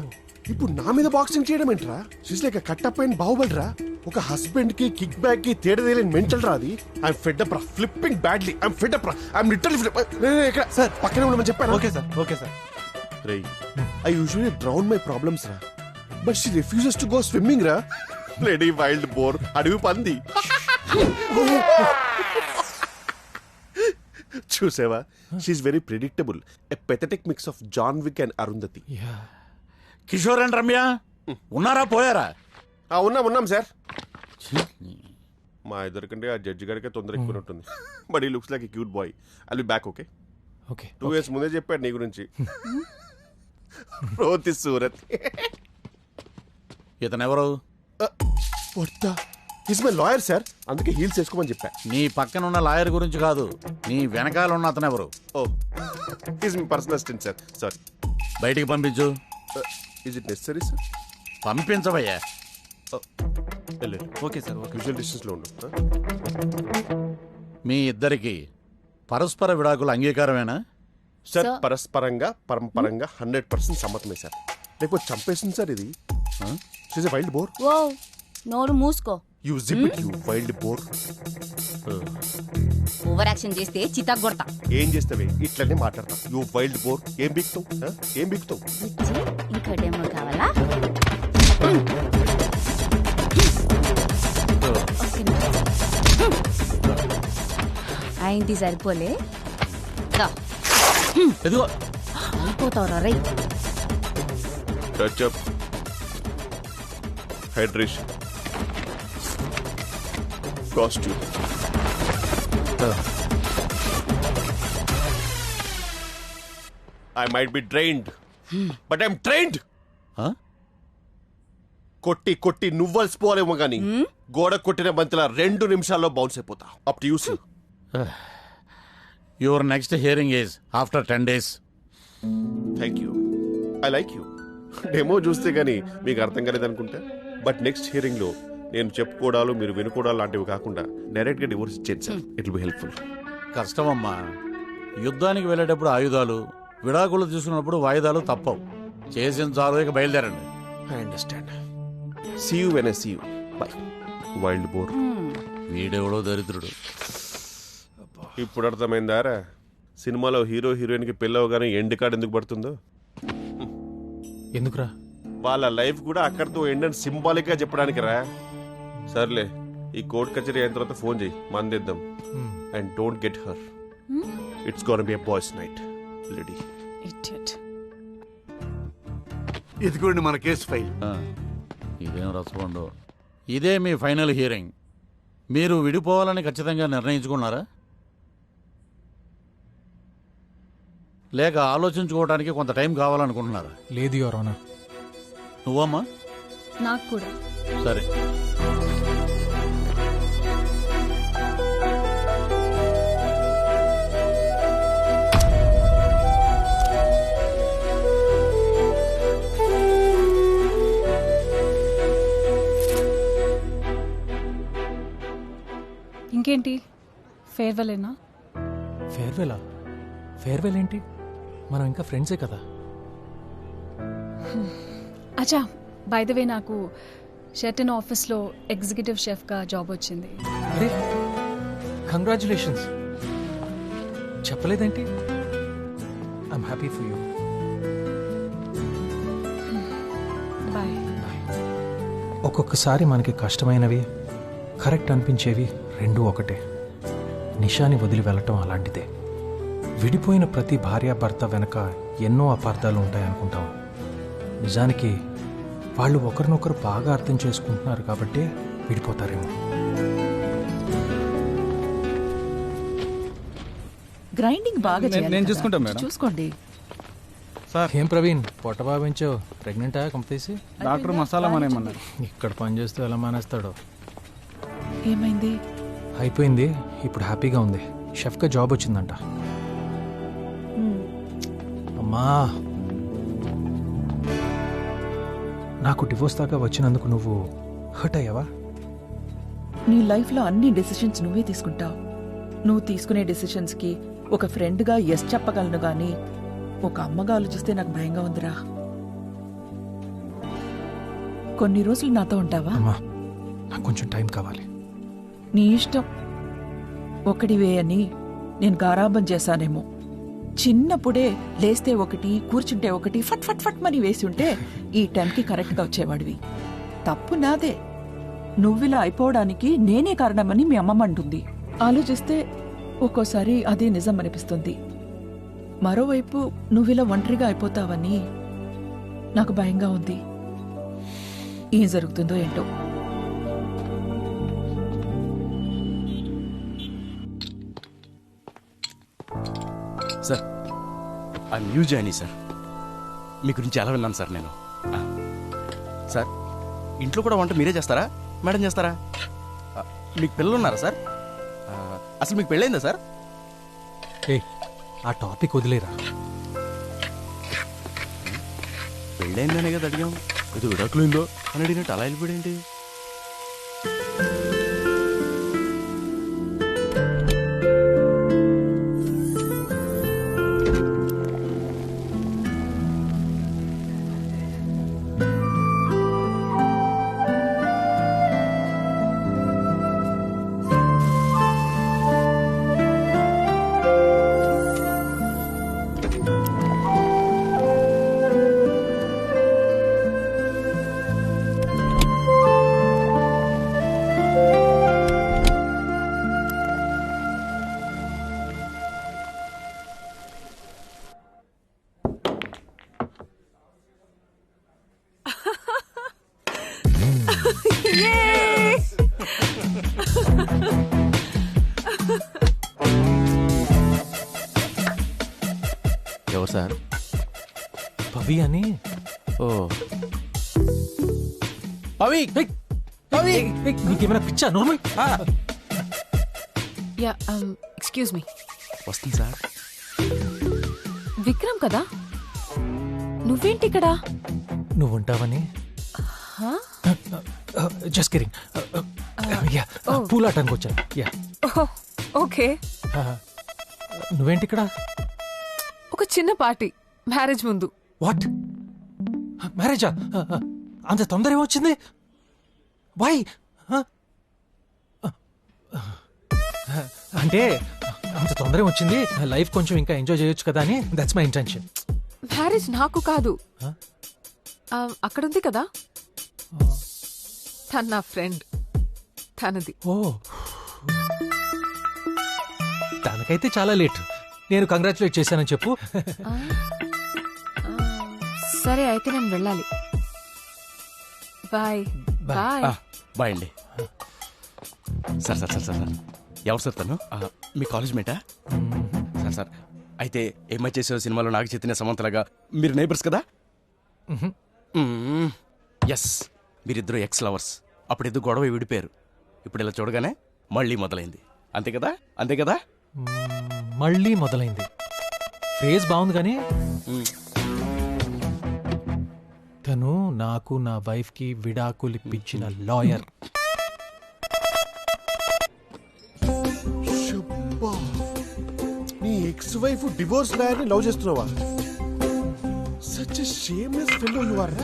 G: ఇప్పుడు నా మీద బాక్సింగ్ చేయడం ఏంట్రా? షీస్ లైక్ కట్టప్ అండ్ బాహుబలి రా. ఒక హస్బెండ్ కి కిక్ బ్యాక్ కి తేడా తెలియని మెంటల్ రా అది. ఐఎమ్ ఫెడ్ అప్ రా, flipping badly. I'm fed up రా, ఐఎమ్ లిటరలీ ఫ్లిప్. ఇక్కడ సార్ పక్కనే ఉండమని చెప్పాను. Okay sir. రేయ్, I usually drown my problems రా, but she refuses to go swimming రా. లేడీ వైల్డ్ బోర్, అడవి పంది. చూసావా? She's very predictable. A pathetic mix of John Wick and Arundhati.
J: Kishore and Ramya ఉన్నారా పోయారా?
G: ఉన్నాం సార్. మా ఇద్దరికంటే ఆ జడ్జి గారికి తొందర ఎక్కువ ఉంటుంది. బట్ ఈ looks like a cute boy. I'll be back. Okay 2 years ముందే చెప్పాడు నీ గురించి. రోతి సూరత్.
J: ఇతను ఎవరు?
G: ఈజ్ మై లాయర్ సార్, అందుకే హీల్స్ వేసుకోమని చెప్పా.
J: నీ పక్కన ఉన్న లాయర్ గురించి కాదు, నీ వెనకాల ఉన్న అతను ఎవరు?
G: ఓ, is my personal assistant sir. Sorry.
J: బయటికి పంపించు.
G: Is it necessary sir?
J: పంపించవయ్యా.
G: Okay sir. విజువల్ డిస్టెన్స్ లో ఉండు.
J: మీ ఇద్దరికి పరస్పర విడాకుల అంగీకారమేనా?
G: Sir పరస్పరంగా పరంపరంగా 100% సమ్మతమే sir. లేకపోతే చంపేసింది సార్ ఇది. She's a wild boar.
N: ఓ, నోరు మూసుకో.
G: You zip it, you wild boar.
N: Over action చేస్తే చితాకు కొడతా.
G: ఏం చేస్తావే? ఇట్లనే మాట్లాడతావు. You wild boar. ఏం బిక్తావు?
N: ఇంకా డెమో కావాలా? అయింది, సరిపోలే. అయిపోతావురా రై.
G: Touch up, hydration, costume. I might be drained, but I'm trained. కొట్టి నువ్వల్సిపోలేమో గానీ గోడ కొట్టిన బంతిలా 2 నిమిషాల్లో బౌన్స్ అయిపోతా. Up to you sir.
J: Your next hearing is after 10 days.
G: Thank you. I like you. Demo చూస్తే గానీ మీకు అర్థం కాలేదనుకుంటా. బట్ నెక్స్ట్ హియరింగ్ లో నేను చెప్పుకోవడాలు మీరు వినుకోవడాలు లాంటివి కాకుండా డైరెక్ట్ గా డివోర్స్ ఇచ్చేది sir. It will be helpful.
J: కష్టమమ్మా. యుద్ధానికి వెళ్ళేటప్పుడు ఆయుధాలు, విడాకులు తీసుకున్నప్పుడు వాయిదాలు తప్పవు. చేసిన చాలు, ఇక బయలుదేరండి.
G: I understand. See you when I see you. Bye. Wild boar.
J: వీడెవడో దరిద్రుడు.
G: ఇప్పుడు అర్థమైందారా? సినిమాలో హీరో హీరోయిన్కి పెళ్ళవగానే ఎండ్ కార్డ్ ఎందుకు పడుతుందో?
D: ఎందుకురా?
G: వాళ్ళ లైఫ్ కూడా అక్కడితో ఎండ్ అని సింబాలిక్గా చెప్పడానికి రా. సర్లే, ఈ కోర్ట్ కచేరీ అయిన తర్వాత ఫోన్ చేయి, మందిద్దాం. And don't get her. It's gonna be a boys night. Lady
L: ఇదిగోండి మన కేసు ఫైల్.
J: ఇదేం రసపండు. ఇదే మీ ఫైనల్ హియరింగ్. మీరు విడిపోవాలని ఖచ్చితంగా నిర్ణయించుకున్నారా, లేక ఆలోచించుకోవడానికి కొంత టైం కావాలనుకుంటున్నారా?
D: లేదు యువర్ ఆనర్.
J: నువ్వమ్మా?
H: నాకు కూడా.
J: సరే,
H: ఇంకేంటి, ఫేర్వెలేనా?
D: ఫేర్వెలా? ఫేర్వెల్ ఏంటి? మనం ఇంకా ఫ్రెండ్సే కదా.
H: అచ్చా, బై ద వే నాకు షెర్టన్ ఆఫీస్లో ఎగ్జిక్యూటివ్ షెఫ్గా జాబ్ వచ్చింది.
D: అరే, కంగ్రాచులేషన్స్. చెప్పలేదేంటి? I'm happy for you.
H: Bye.
D: ఒక్కొక్కసారి మనకి కష్టమైనవి, కరెక్ట్ అనిపించేవి రెండూ ఒకటే. నిషాని వదిలి వెళ్ళటం అలాంటిదే. విడిపోయిన ప్రతి భార్యాభర్త వెనక ఎన్నో అపార్థాలు ఉంటాయనుకుంటాం. నిజానికి వాళ్ళు ఒకరినొకరు బాగా అర్థం చేసుకుంటున్నారు కాబట్టే విడిపోతారేమో.
I: గ్రైండింగ్ బాగా చేయాలి
O: నేను
I: కదా.
O: చూసుకుంటాను మేడం.
I: చూసుకోండి.
D: ఏం ప్రవీణ్, పొట్ట బావించావు? ప్రెగ్నెంటా కంపేసి?
O: డాక్టర్ మసాలా మానేమన్నారు.
D: ఇక్కడ పని చేస్తూ ఎలా మానేస్తాడో.
I: ఏమైంది?
D: అయిపోయింది, ఇప్పుడు హ్యాపీగా ఉంది. షెఫ్గా జాబ్ వచ్చిందంట. అమ్మా, నాకు డివోర్స్ దాకా వచ్చినందుకు నువ్వు హర్ట్ అయ్యావా?
I: నీ లైఫ్లో అన్ని డెసిషన్స్ నువ్వే తీసుకుంటావు. నువ్వు తీసుకునే డెసిషన్స్కి ఒక ఫ్రెండ్గా ఎస్ చెప్పగలను గానీ ఒక అమ్మగా ఆలోచిస్తే నాకు భయంగా ఉందిరా. కొన్ని రోజులు నాతో ఉంటావా?
D: అమ్మా, నాకు కొంచెం టైం కావాలి.
I: నీ ఇష్టం. ఒకడివే అని నేను గారాబం చేశానేమో. చిన్నప్పుడే లేస్తే ఒకటి, కూర్చుంటే ఒకటి, ఫట్ ఫట్ ఫట్ మని వేసి ఉంటే ఈ టైంకి కరెక్ట్గా వచ్చేవాడివి. తప్పు నాదే. నువ్విలా అయిపోవడానికి నేనే కారణమని మీ అమ్మమ్మ అంటుంది. ఆలోచిస్తే ఒక్కోసారి అదే నిజం అనిపిస్తుంది. మరోవైపు నువ్విలా ఒంటరిగా అయిపోతావని నాకు భయంగా ఉంది. ఏం జరుగుతుందో ఏంటో.
O: సార్, ఆ న్యూ జర్నీ సార్. మీ గురించి ఎలా విన్నాను సార్ నేను. సార్, ఇంట్లో కూడా వంట మీరే చేస్తారా, మేడం చేస్తారా? మీకు పిల్లలు ఉన్నారా సార్? అసలు మీకు పెళ్ళైందా సార్?
D: ఏ, ఆ టాపిక్ వదిలేరా.
O: పెళ్ళైందనే కదా అడిగాం. ఏదో విడాకులైందో అని అడిగినట్టు అలా వెళ్ళిపోయాడేంటి? ఎవరు సార్?
D: పవి అని.
O: ఓ పవి, పవి,
D: నీకేమైనా పిచ్చా? నార్మల్.
M: Yeah, excuse me.
O: వస్తుంది సార్.
M: విక్రమ్ కదా? నువ్వేంటి ఇక్కడ?
D: నువ్వు ఉంటావని. Just kidding. యా, పూలాటానికి వచ్చాను. యా.
M: ఓకే.
D: నువ్వేంటి ఇక్కడ?
M: ఒక చిన్న పార్టీ, మ్యారేజ్ ముందు.
D: వాట్? మ్యారేజా? అంత తొందర ఏమొచ్చింది? వై? అంటే
E: అంత తొందరగా వచ్చింది, లైఫ్ కొంచెం ఇంకా ఎంజాయ్ చేయొచ్చు కదా అని, దట్స్ మై ఇంటెన్షన్.
M: మ్యారేజ్ నాకు కాదు, అక్కడుంది కదా తన నా ఫ్రెండ్, తనది.
E: ఓ, తనకైతే చాలా లేట్. నేను కంగ్రాచులేట్ చేశానని చెప్పు.
M: సరే అయితే నేను వెళ్ళాలి. బాయ్. బాయ్.
O: బాయ్ అండి. సార్ సార్ సార్ సార్ ఎవరు సార్ తను? మీ కాలేజ్ మేటా? సార్ సార్ అయితే ఏమై చేసే సినిమాలో నాగ చైతన్య సమంతలాగా మీరు నైబర్స్ కదా? ఎస్, మీరిద్దరు ఎక్స్ లవర్స్. అప్పుడు ఎదురు గొడవ విడిపోయారు. ఇప్పుడు ఇలా చూడగానే మళ్ళీ మొదలైంది. అంతే కదా? అంతే కదా?
E: మళ్ళీ మొదలైంది ఫ్రేజ్ బాగుంది, కానీ తను నాకు నా వైఫ్ కి విడాకులిప్పించిన లాయర్.
G: నీ ఎక్స్ వైఫ్ డివోర్స్ లాయర్ ని లవ్ చేస్తున్నావా? Such a shameless fellow you are.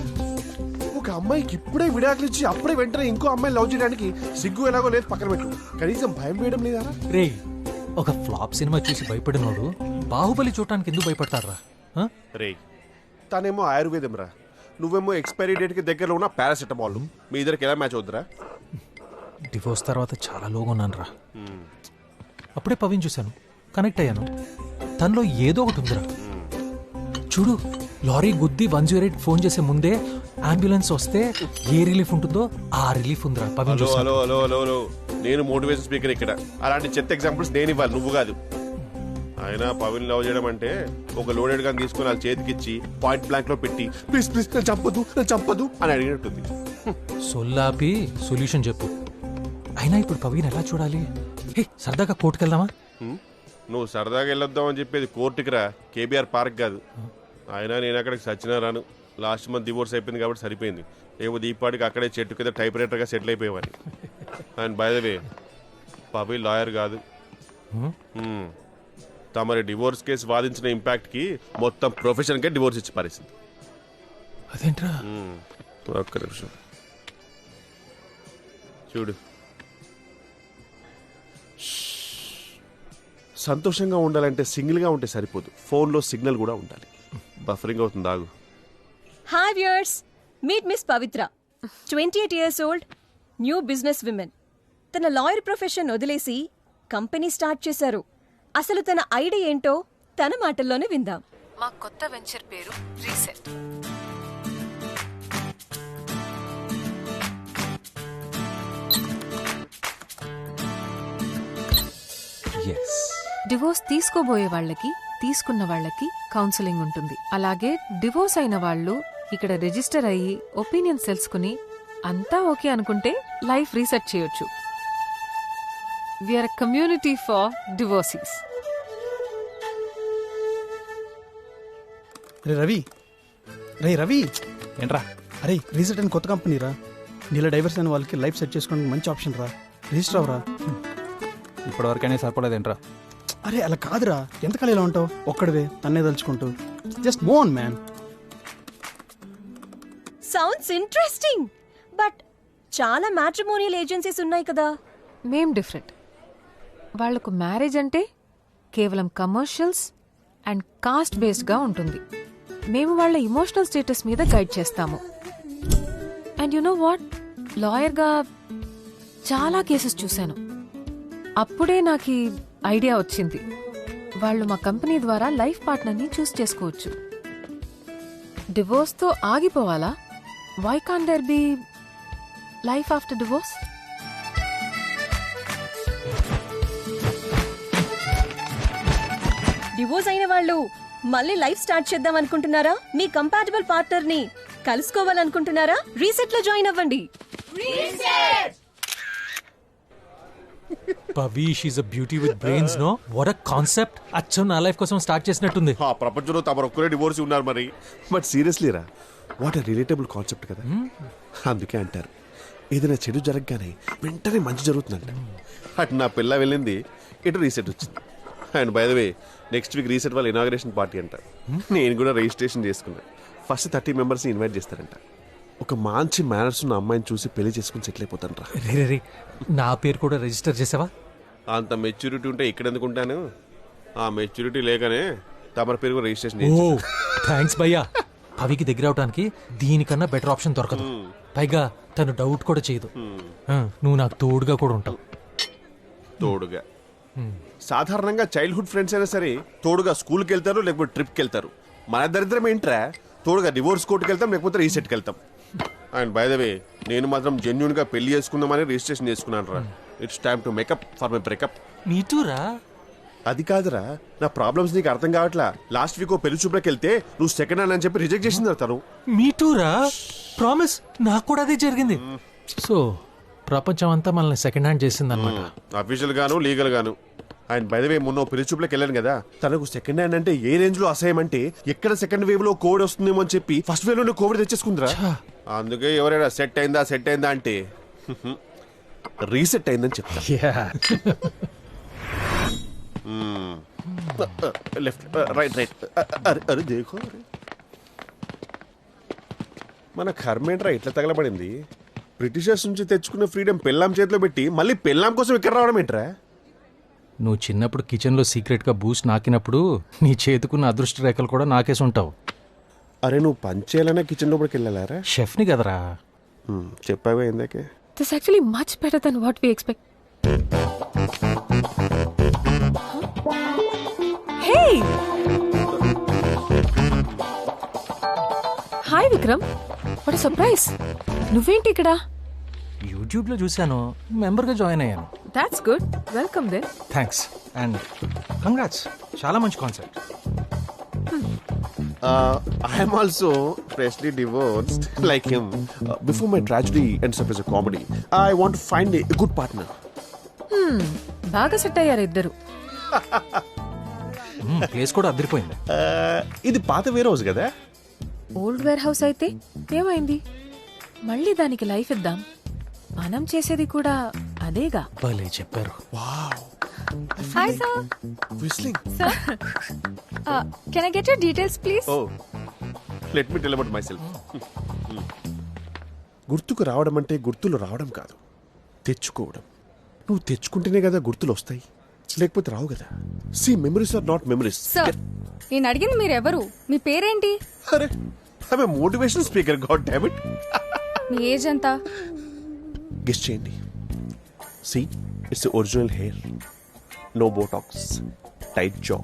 G: ఒక అమ్మాయికి ఇప్పుడే విడాకులు ఇచ్చి అప్పుడే వెంటనే ఇంకో అమ్మాయిని లవ్ చేయడానికి సిగ్గు ఎలాగో లేదు, పక్కన పెట్టు. కనీసం భయం వేయడం లేదా?
E: రే, ఒక ఫ్లాప్ సినిమా చూసి భయపడినోడు బాహుబలి చూడటానికి ఎందుకు భయపడతారా?
G: రే, తనేమో ఆయుర్వేదం రా, నువ్వేమో ఎక్స్పైరీ డేట్ కి దగ్గరలో ఉన్న పారాసెటమాల్. మీ ఇద్దరికి ఎలా మ్యాచ్ అవుతురా?
E: డివోర్స్ తర్వాత చాలా లోగా ఉన్నాను రా. అప్పుడే పవిని చూశాను, కనెక్ట్ అయ్యాను. తనలో ఏదో ఒకటి ఉందిరా. చూడు, లారీ గుద్ది 108 ఫోన్ చేసే ముందే అంబులెన్స్ వస్తే ఏ రిలీఫ్ ఉంటుందో ఆ రిలీఫ్ ఉందిరా పవిని చూశాను.
G: హలో హలో హలో, నేను మోటివేషన్ స్పీకర్ ఇక్కడ. అలాంటి చెత్త ఎగ్జాంపుల్స్ నేను ఇవ్వాలి, నువ్వు కాదు. అయినా పవిన్ లవ్ చేయడం అంటే ఒక లోడెడ్ గన్ తీసుకుని వాళ్ళ చేతికిచ్చి పాయింట్ బ్లాంక్ లో పెట్టి ప్లీజ్ ప్లీజ్ నన్ను చంపదు అని అడిగినట్టుంది.
E: సొల్లాపి సొల్యూషన్ చెప్పు. అయినా ఇప్పుడు పవిన్ ఎలా చూడాలి? సరదాగా కోర్టుకెళ్దామా?
G: నువ్వు సరదాగా వెళ్ళొద్దాం అని చెప్పేది కోర్టుకి రా, కేబీఆర్ పార్క్ కాదు. అయినా నేను అక్కడికి సచ్చినా రాను. లాస్ట్ మంత్ డివోర్స్ అయిపోయింది కాబట్టి సరిపోయింది. ఏమో దీపాటికి అక్కడే చెట్టు కింద టైప్ రైటర్గా సెటిల్ అయిపోయేవాడిని. And by the way, Pavi lawyer కాదు. తమరి డివోర్స్ కేసు వాదించిన ఇంపాక్ట్ కి మొత్తం ప్రొఫెషన్ కే డివోర్స్ ఇచ్చి పరిస్థితి.
E: అదేంట్రా?
G: ఒక్క నిమిషం చూడు. సంతోషంగా ఉండాలంటే సింగిల్ గా ఉంటే సరిపోదు, ఫోన్ లో సిగ్నల్ కూడా ఉండాలి. బఫరింగ్ అవుతుంది, ఆగు.
P: హాయ్ వ్యూయర్స్, మీట్ మిస్ పవిత్ర, 28 years old, new business women. తన లాయర్ ప్రొఫెషన్ వదిలేసి కంపెనీ స్టార్ట్ చేశారు. అసలు తన ఐడియా ఏంటో తన మాటల్లోనే విందాం.
M: మా కొత్త వెంచర్ పేరు రీసెట్. డివోర్స్ తీసుకోబోయే వాళ్ళకి, తీసుకున్న వాళ్ళకి కౌన్సిలింగ్ ఉంటుంది. అలాగే డివోర్స్ అయిన వాళ్ళు ఇక్కడ రిజిస్టర్ అయ్యి ఒపీనియన్స్ తెలుసుకుని అంతా ఓకే అనుకుంటే లైఫ్ రీసెట్ చేయొచ్చు. We're community for divorcees.
Q: రే రవి, ఏంట్రా? అరే, రీసెట్ అని కొత్త కంపెనీ రా. నీళ్ళ డైవర్స్ అయిన వాళ్ళకి లైఫ్ సెట్ చేసుకోవడానికి మంచి ఆప్షన్ రా. రిజిస్టర్ అవరా.
R: ఇప్పటివరకైనా సరిపడదేంట్రా?
Q: అరే అలా కాదురా, ఎంతకాలం ఇలా ఉంటావు ఒక్కడివే తన్నే తలుచుకుంటూ? Just move on man.
P: Sounds interesting, but చాలా మ్యాట్రిమోనియల్ ఏజెన్సీస్ ఉన్నాయి కదా.
M: మేం డిఫరెంట్. వాళ్లకు మ్యారేజ్ అంటే కేవలం కమర్షియల్స్ అండ్ కాస్ట్ బేస్డ్గా ఉంటుంది. మేము వాళ్ళ ఇమోషనల్ స్టేటస్ మీద గైడ్ చేస్తాము. అండ్ యు నో వాట్, లాయర్గా చాలా కేసెస్ చూశాను. అప్పుడే నాకు ఈ ఐడియా వచ్చింది. వాళ్ళు మా కంపెనీ ద్వారా లైఫ్ పార్ట్నర్ని చూస్ చేసుకోవచ్చు. డివోర్స్తో ఆగిపోవాలా? Why can't there be life after divorce?
P: Divorce అయిన వాళ్ళు మళ్ళీ లైఫ్ స్టార్ట్ చేద్దాం అనుకుంటున్నారా? మీ కంపాటబుల్ పార్ట్నర్ ని కలుసుకోవాలనుకుంటున్నారా? రీసెట్ లో జాయిన్ అవ్వండి.
E: Pavi, she's a beauty with brains. No, what a concept. అచ్చం నా లైఫ్ కోసం స్టార్ట్ చేసినట్టుంది.
G: ప్రపంచంలో తమరు ఒక్కరే డివోర్స్ ఉన్నారు మరి. బట్ సీరియస్లీ రా, వాట్ ఎ రిలేటబుల్ కాన్సెప్ట్ కదా. అందుకే అంటారు ఏదైనా చెడు జరగగానే వెంటనే మంచి జరుగుతుందంట. అటు నా పిల్ల వెళ్ళింది, ఇటు రీసెట్ వచ్చింది. And by the way, next week reset వాళ్ళ ఇనాగ్రేషన్ పార్టీ అంట. నేను కూడా రిజిస్ట్రేషన్ చేసుకున్నా. ఫస్ట్ 30 మెంబర్స్ని ఇన్వైట్ చేస్తారంట. ఒక మంచి మేనర్స్ ఉన్న అమ్మాయిని చూసి పెళ్లి చేసుకుని సెటిల్ అయిపోతాను రా.
E: రే, నా పేరు కూడా రిజిస్టర్ చేసావా?
G: అంత మెచ్యూరిటీ ఉంటే ఇక్కడ ఎందుకుంటాను? ఆ మెచ్యూరిటీ లేకనే తమరి పేరు రిజిస్ట్రేషన్
E: ఓ థ్యాంక్స్ భయ్యా. అవికి దగ్గర అవడానికి దీనికన్నా బెటర్ ఆప్షన్ దొరకదు. పైగా తను డౌట్ కూడా చేయదు. నువ్వు నాకు తోడుగా కూడా ఉంటావు.
G: తోడుగా సాధారణంగా చైల్డ్హుడ్ ఫ్రెండ్స్ అయినా సరే తోడుగా స్కూల్కి వెళ్తారు, లేకపోతే ట్రిప్కి వెళ్తారు. మన దరిద్రం ఏంట్రా, తోడుగా డివోర్స్ కోర్టుకి వెళ్తాం, లేకపోతే రీసెట్కి వెళ్తాం. అండ్ బై ద వే నేను మాత్రం జెన్యున్ గా పెళ్లి చేసుకుందామని రిజిస్ట్రేషన్ చేసుకున్నాను రా. It's time to make up for my breakup.
E: మీటూరా?
G: అది కాదురా, నా ప్రాబ్లమ్స్ నీకు అర్థం కావట్లా. లాస్ట్ వీక్ పెళ్లి చూపులకు వెళ్తే నువ్వు సెకండ్ హ్యాండ్ అని చెప్పి రిజెక్ట్ చేసింది తను.
E: మీటూరా? ప్రామిస్, నాకు కూడా అదే జరిగింది. సో ప్రపంచం అంతా మనల్ని సెకండ్ హ్యాండ్ చేసింది అనమాట.
G: అఫీషియల్ గాను లీగల్ గాను. అండ్ బై ద వే మొన్న పెళ్లి చూపులకు వెళ్ళాను కదా, తనకు సెకండ్ హ్యాండ్ అంటే ఏ రేంజ్ లో అసహ్యం అంటే ఎక్కడ సెకండ్ వేవ్ లో కోవిడ్ వస్తుందేమో అని చెప్పి ఫస్ట్ వేవ్ లో కోవిడ్ తెచ్చేసుకుందిరా. అందుకే ఎవరైనా సెట్ అయిందా అంటే రీసెట్ అయిందని చెప్తా. లెఫ్ట్ రైట్ అరే దేఖో. మన కర్మేంట్రా ఇట్లా తగలబడింది. బ్రిటిషర్స్ నుంచి తెచ్చుకున్న ఫ్రీడమ్ పెళ్ళాం చేతిలో పెట్టి మళ్ళీ పెళ్ళాం కోసం ఇక్కడ రావడం ఏంట్రా?
E: నువ్వు చిన్నప్పుడు కిచెన్లో సీక్రెట్గా బూస్ట్ నాకినప్పుడు నీ చేతుకున్న అదృష్ట రేఖలు కూడా నాకేసి ఉంటావు.
G: అరే నువ్వు పంచేయాలనే కిచెన్ లోపలికి వెళ్ళారా?
E: షెఫ్ని కదరా.
G: చెప్పావా ఇందాకే?
M: This is actually much better than what we expect. Hey! Hi Vikram. What a surprise. నువ్వేంటి ఇక్కడ?
E: యూట్యూబ్లో చూశాను, మెంబర్గా జాయిన్ అయ్యాను.
M: That's good. Welcome then.
E: Thanks and congrats. చాలా మంచి concept.
G: I am also freshly divorced like him. Before my tragedy ends up as a comedy, I want to find a good partner.
M: బాగా సెట్ అయ్యారు ఇద్దరు.
E: ప్లేస్ కూడా అదిరిపోయింది.
G: ఇది పాత వేర్ హౌస్ కదా?
M: ఓల్డ్ వేర్ హౌస్ అయితే ఏమైంది? మళ్ళీ దానికి లైఫ్ ఇద్దాం. మనం చేసేది కూడా అదేగా.
E: భలే చెప్పారు.
C: Hi sir.
G: Whistling.
C: Sir. Can I get your details please?
G: Oh. Let me tell about myself. గుర్తుకు రావడం అంటే గుర్తులు రావడం కాదు, తెచ్చుకోవడం. నువ్వు తెచ్చుకుంటేనే కదా గుర్తులు వస్తాయి, లేకపోతే రావు కదా. See memories are not memories.
C: Sir, నేను అడిగింది మీరు ఎవరు? మీ పేరేంటి?
G: అరే I am motivational speaker. God damn it.
C: మీ ఏజ్ ఎంత?
G: గెస్ చేయండి. See it's original hair, no botox, tight jaw.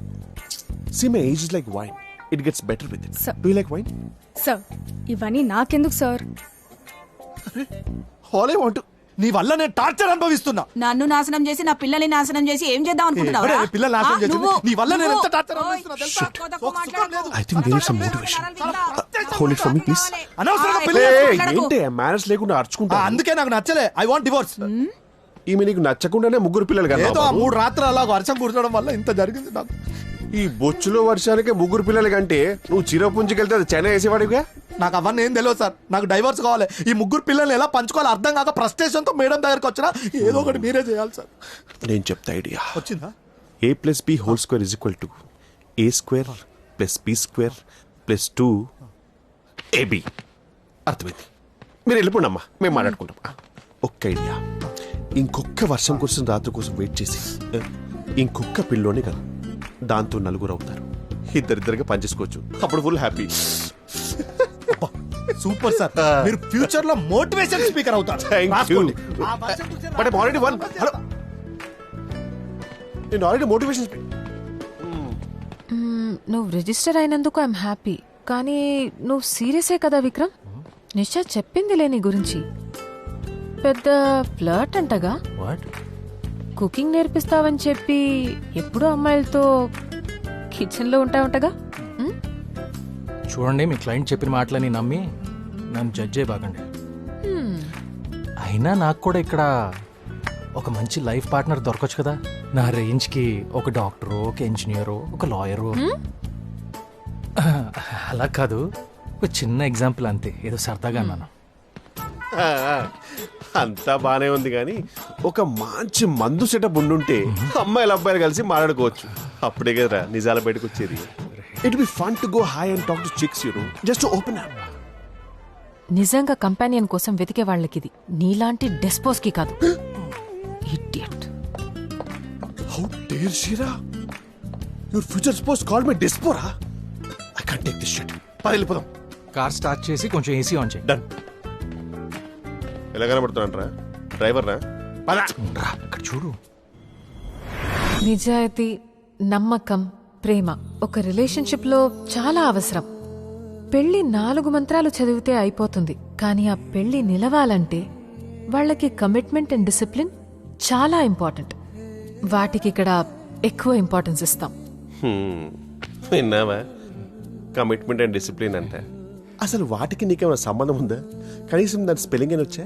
G: See, my age is like wine. It gets better with it.
C: Sir.
G: Do you like wine?
C: Sir, ఇవన్నీ నాకెందుకు sir?
G: All I want to.
S: నీ వల్ల నేను టార్చర్ అనుభవిస్తున్నా.
I: నన్ను నాశనం చేసి నా పిల్లల్ని నాశనం చేసి ఏం చేద్దాం అనుకుంటున్నావు?
S: పిల్లలు నాశనం చేసి నీ వల్ల నేను ఎంత టార్చర్ అనుభవిస్తున్నా తెలుసా?
G: I think there is some motivation. Hold it for me, please.
S: అనవసరంగా
G: ఏంటి మ్యారేజ్ లేకుండా అర్చుకుంటా?
S: అందుకే నాకు నచ్చలే. I want divorce.
G: ఈమె నీకు నచ్చకుండానే ముగ్గురు పిల్లలు కదా?
S: ఏదో 3 రాత్రులు అలా వర్షం కురచడం వల్ల ఇంత జరిగింది నాకు.
G: ఈ బొచ్చులో వర్షానికి ముగ్గురు పిల్లలు కంటే నువ్వు చిరపుంజుకెళ్తే అది చైనా వేసేవాడిగా.
S: నాకు అవన్నీ ఏం తెలియదు సార్. నాకు డైవర్స్ కావాలి. ఈ ముగ్గురు పిల్లల్ని ఎలా పంచుకోవాలో అర్థం కాక ఫ్రస్ట్రేషన్ తో మేడం దగ్గరకు వచ్చినా ఏదో ఒకటి మీరే చేయాలి సార్.
G: నేను చెప్తా ఐడియా.
S: వచ్చిందా?
G: a + b² = a² + b² + 2ab. అర్థమైంది. మీరు వెళ్ళిపోండి అమ్మా, మేము మాట్లాడుకుంటాం. ఒక్క ఐడియా. ఇంకొక వర్షం కురిసిన రాత్రి కోసం వెయిట్ చేసి ఇంకొక పిల్లోని కదా, దాంతో 4 అవుతారు. ఇద్దరిద్దరిగా పనిచేసుకోవచ్చు. అప్పుడు ఫుల్ హ్యాపీ.
S: Super sir. మీరు ఫ్యూచర్ లో మోటివేషన్ స్పీకర్ అవుతారు.
G: But I'm already one. Hello, నేను ఆల్రెడీ మోటివేషన్
M: నువ్వు రిజిస్టర్ అయినందుకు ఐఎమ్ హ్యాపీ. కానీ నువ్వు సీరియసే కదా విక్రమ్? నిషా చెప్పిందిలే నీ గురించి. పెద్ద ఫ్లర్ట్ అంటగా. కుకింగ్ నేర్పిస్తావని చెప్పి ఎప్పుడూ అమ్మాయిలతో కిచెన్ లో ఉంటావుంటగా.
E: చూడండి, మీ క్లయింట్ చెప్పిన మాటలని నమ్మి నన్ను జడ్జ్ చేయబాకండి. అయినా నాకు కూడా ఇక్కడ ఒక మంచి లైఫ్ పార్ట్నర్ దొరకచ్చు కదా. నా రేంజ్కి ఒక డాక్టరు, ఒక ఇంజనీరు, ఒక లాయరు. అలా కాదు, ఒక చిన్న ఎగ్జాంపుల్ అంతే, ఏదో సరదాగా అన్నాను.
G: అంతా బానే ఉంది కానీ ఒక మంచి మందు సెటప్ ఉండుంటే అమ్మాయిలు అబ్బాయిలు కలిసి మాట్లాడుకోవచ్చు. అప్పుడే కదా నిజాలు బయటకు వచ్చేది. It be fun to go high and talk to chicks, you know, just open up.
M: నిజంగా కంపానియన్ కోసం వెతికే వాళ్ళకిది, నీలాంటి డెస్పోస్ కి కాదు. Idiot.
G: Dear Shira, your future spouse called me Despora. I can't take this shit. పద వెళ్ళిపోదాం.
E: కార్ స్టార్ట్ చేసి కొంచెం ఏసీ ఆన్ చేయి.
G: డన్. ఎలా కనబడుతున్నాంట్రా డ్రైవర్ రా?
E: అక్కడ చూడు.
M: నిజాయితీ, నమ్మకం, ప్రేమ ఒక రిలేషన్షిప్లో చాలా అవసరం. పెళ్లి 4 మంత్రాలు చదివితే అయిపోతుంది, కానీ ఆ పెళ్లి నిలవాలంటే వాళ్ళకి కమిట్మెంట్ అండ్ డిసిప్లిన్ చాలా ఇంపార్టెంట్. వాటికి ఇక్కడ ఎక్కువ ఇంపార్టెన్స్ ఇస్తాం.
G: విన్నావా? కమిట్మెంట్ అండ్ డిసిప్లిన్ అంటే అసలు వాటికి నీకేమైనా సంబంధం ఉందా? కనీసం దాని స్పెల్లింగ్ అని వచ్చా?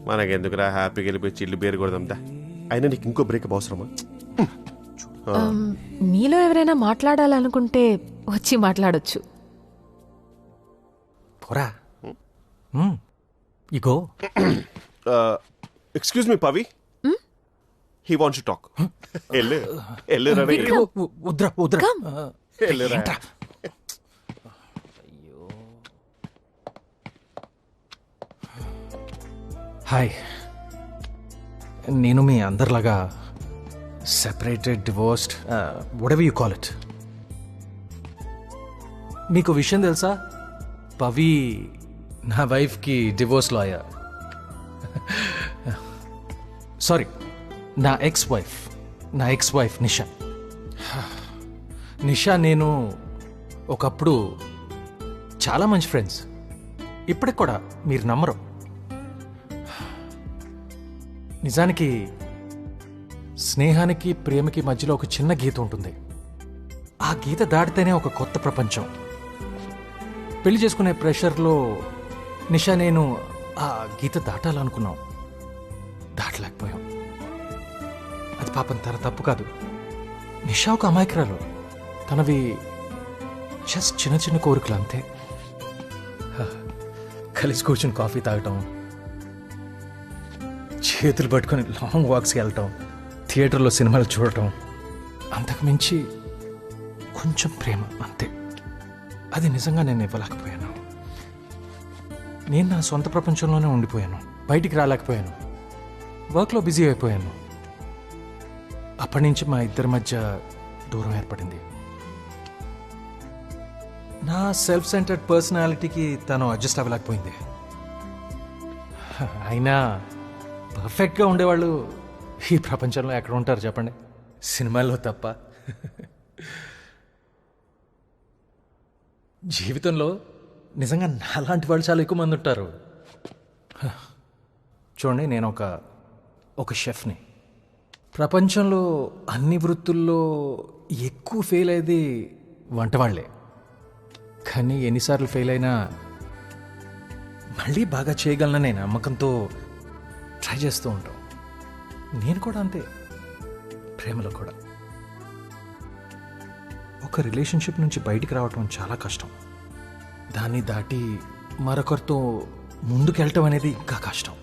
G: మనకెందుకురా, హ్యాపీగా వెళ్ళిపోయి చిల్లు బేరు కొడదాందా? అయినా నీకు ఇంకో బ్రేకప్ అవసరమా?
M: మీలో ఎవరైనా మాట్లాడాలనుకుంటే వచ్చి మాట్లాడొచ్చు.
E: పోరా. ఇగో.
G: Excuse me Pavi, he wants to talk.
E: Hi, నేను మీ అందరిలాగా separated, divorced, whatever you call it. మీకు విషయం తెలుసా? పవి నా వైఫ్కి డివోర్స్ లాయర్. సారీ, నా ఎక్స్ వైఫ్ నిషా. నేను ఒకప్పుడు చాలా మంచి ఫ్రెండ్స్. ఇప్పటికి కూడా మీరు నమ్మరు. నిజానికి స్నేహానికి ప్రేమకి మధ్యలో ఒక చిన్న గీత ఉంటుంది. ఆ గీత దాటితేనే ఒక కొత్త ప్రపంచం. పెళ్లి చేసుకునే ప్రెషర్లో నిషా నేను ఆ గీత దాటాలనుకున్నాం, దాటలేకపోయాం. అది పాపం తన తప్పు కాదు. నిషా ఒక అమాయకురాలు. తనవి జస్ట్ చిన్న చిన్న కోరికలు అంతే. కలిసి కూర్చుని కాఫీ తాగటం, చేతులు పట్టుకొని లాంగ్ వాక్స్కి వెళ్ళటం, థియేటర్లో సినిమాలు చూడటం, అంతకుమించి కొంచెం ప్రేమ అంతే. అది నిజంగా నేను ఇవ్వలేకపోయాను. నేను నా సొంత ప్రపంచంలోనే ఉండిపోయాను, బయటికి రాలేకపోయాను, వర్క్లో బిజీ అయిపోయాను. అప్పటి నుంచి మా ఇద్దరి మధ్య దూరం ఏర్పడింది. నా సెల్ఫ్ సెంటర్డ్ పర్సనాలిటీకి తను అడ్జస్ట్ అవ్వలేకపోయింది. అయినా పర్ఫెక్ట్గా ఉండేవాళ్ళు ఈ ప్రపంచంలో ఎక్కడ ఉంటారు చెప్పండి? సినిమాల్లో తప్ప. జీవితంలో నిజంగా నాలాంటి వాళ్ళు చాలా ఎక్కువ మంది ఉంటారు. చూడండి, నేను ఒక షెఫ్ని. ప్రపంచంలో అన్ని వృత్తుల్లో ఎక్కువ ఫెయిల్ అయ్యేది వంటవాళ్లే. కానీ ఎన్నిసార్లు ఫెయిల్ అయినా మళ్ళీ బాగా చేయగలననే నమ్మకంతో ట్రై చేస్తూ ఉంటాం. నేను కూడా అంతే, ప్రేమలో కూడా. ఒక రిలేషన్షిప్ నుంచి బయటికి రావటం చాలా కష్టం. దాన్ని దాటి మరొకరితో ముందుకెళ్ళటం అనేది ఇంకా కష్టం.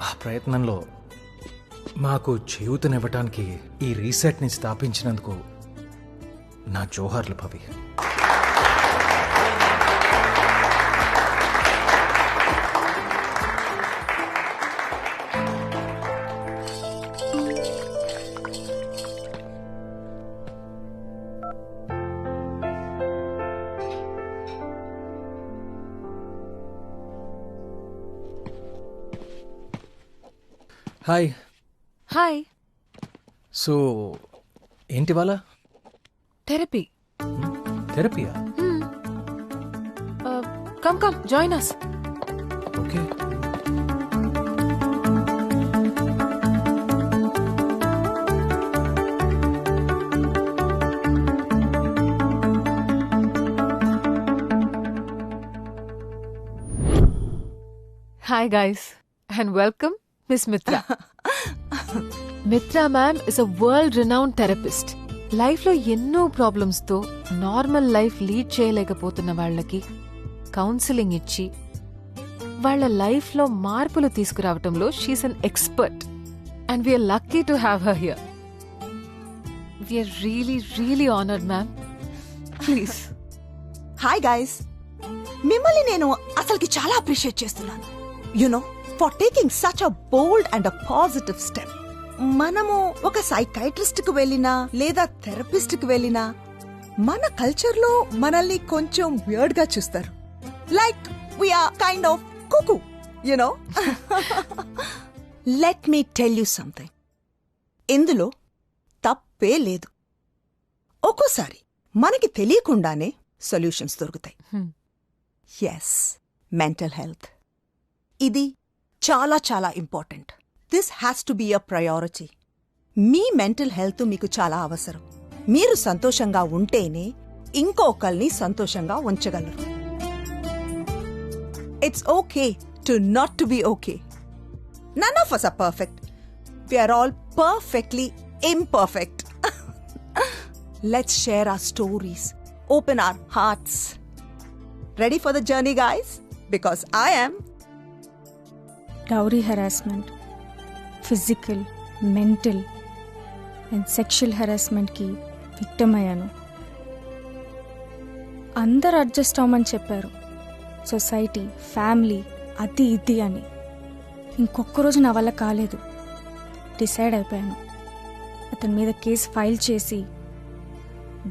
E: ఆ ప్రయత్నంలో మాకు చేయూతనివ్వటానికి ఈ రీసెట్ని స్థాపించినందుకు నా జోహార్లు పవి. హాయ్.
M: హాయ్.
E: సో ఏంటి వాళ్ళ
M: థెరపీ?
E: థెరపీయా?
M: Come join us.
E: Okay.
M: Hi guys and welcome Miss Mitra. Mitra ma'am is a world-renowned therapist. లైఫ్లో ఎన్నో ప్రాబ్లమ్స్తో నార్మల్ లైఫ్ లీడ్ చేయలేకపోతున్న వాళ్ళకి కౌన్సిలింగ్ ఇచ్చి వాళ్ళ లైఫ్లో మార్పులు తీసుకురావటంలో she's an expert and we're lucky to have her here. We're really really honoured ma'am. Please.
T: Hi guys, మిమ్మల్ని నేను అసలుకి చాలా అప్రిషియేట్ చేస్తున్నాను. You know for taking such a bold and a positive step. మనము ఒక సైకాట్రిస్ట్ కు వెళ్ళినా లేదా థెరపిస్ట్ కు వెళ్ళినా మన కల్చర్ లో మనల్ని కొంచెం వియర్డ్ గా చూస్తారు. Like we're kind of cuckoo, you know. Let me tell you something. ఇందులో తప్పే లేదు. ఒక్కోసారి మనకి తెలియకుండానే సొల్యూషన్స్ దొరుకుతాయి. ఎస్, మెంటల్ హెల్త్ ఇది చాలా చాలా important. This has to be a priority. మీ మెంటల్ హెల్త్ మీకు చాలా అవసరం. మీరు సంతోషంగా ఉంటేనే ఇంకొకరిని సంతోషంగా ఉంచగలరు. It's okay to not to be okay. None of us are perfect. We are all perfectly imperfect. Let's share our stories. Open our hearts. Ready for the journey, guys? Because I am.
U: Dowry harassment, physical, mental and sexual harassment ki victim అయ్యాను. అందరు అడ్జస్ట్ అవ్వమని చెప్పారు. సొసైటీ, ఫ్యామిలీ, అది ఇది అని. ఇంకొక రోజు నా వల్ల కాలేదు. డిసైడ్ అయిపోయాను. అతని మీద కేసు ఫైల్ చేసి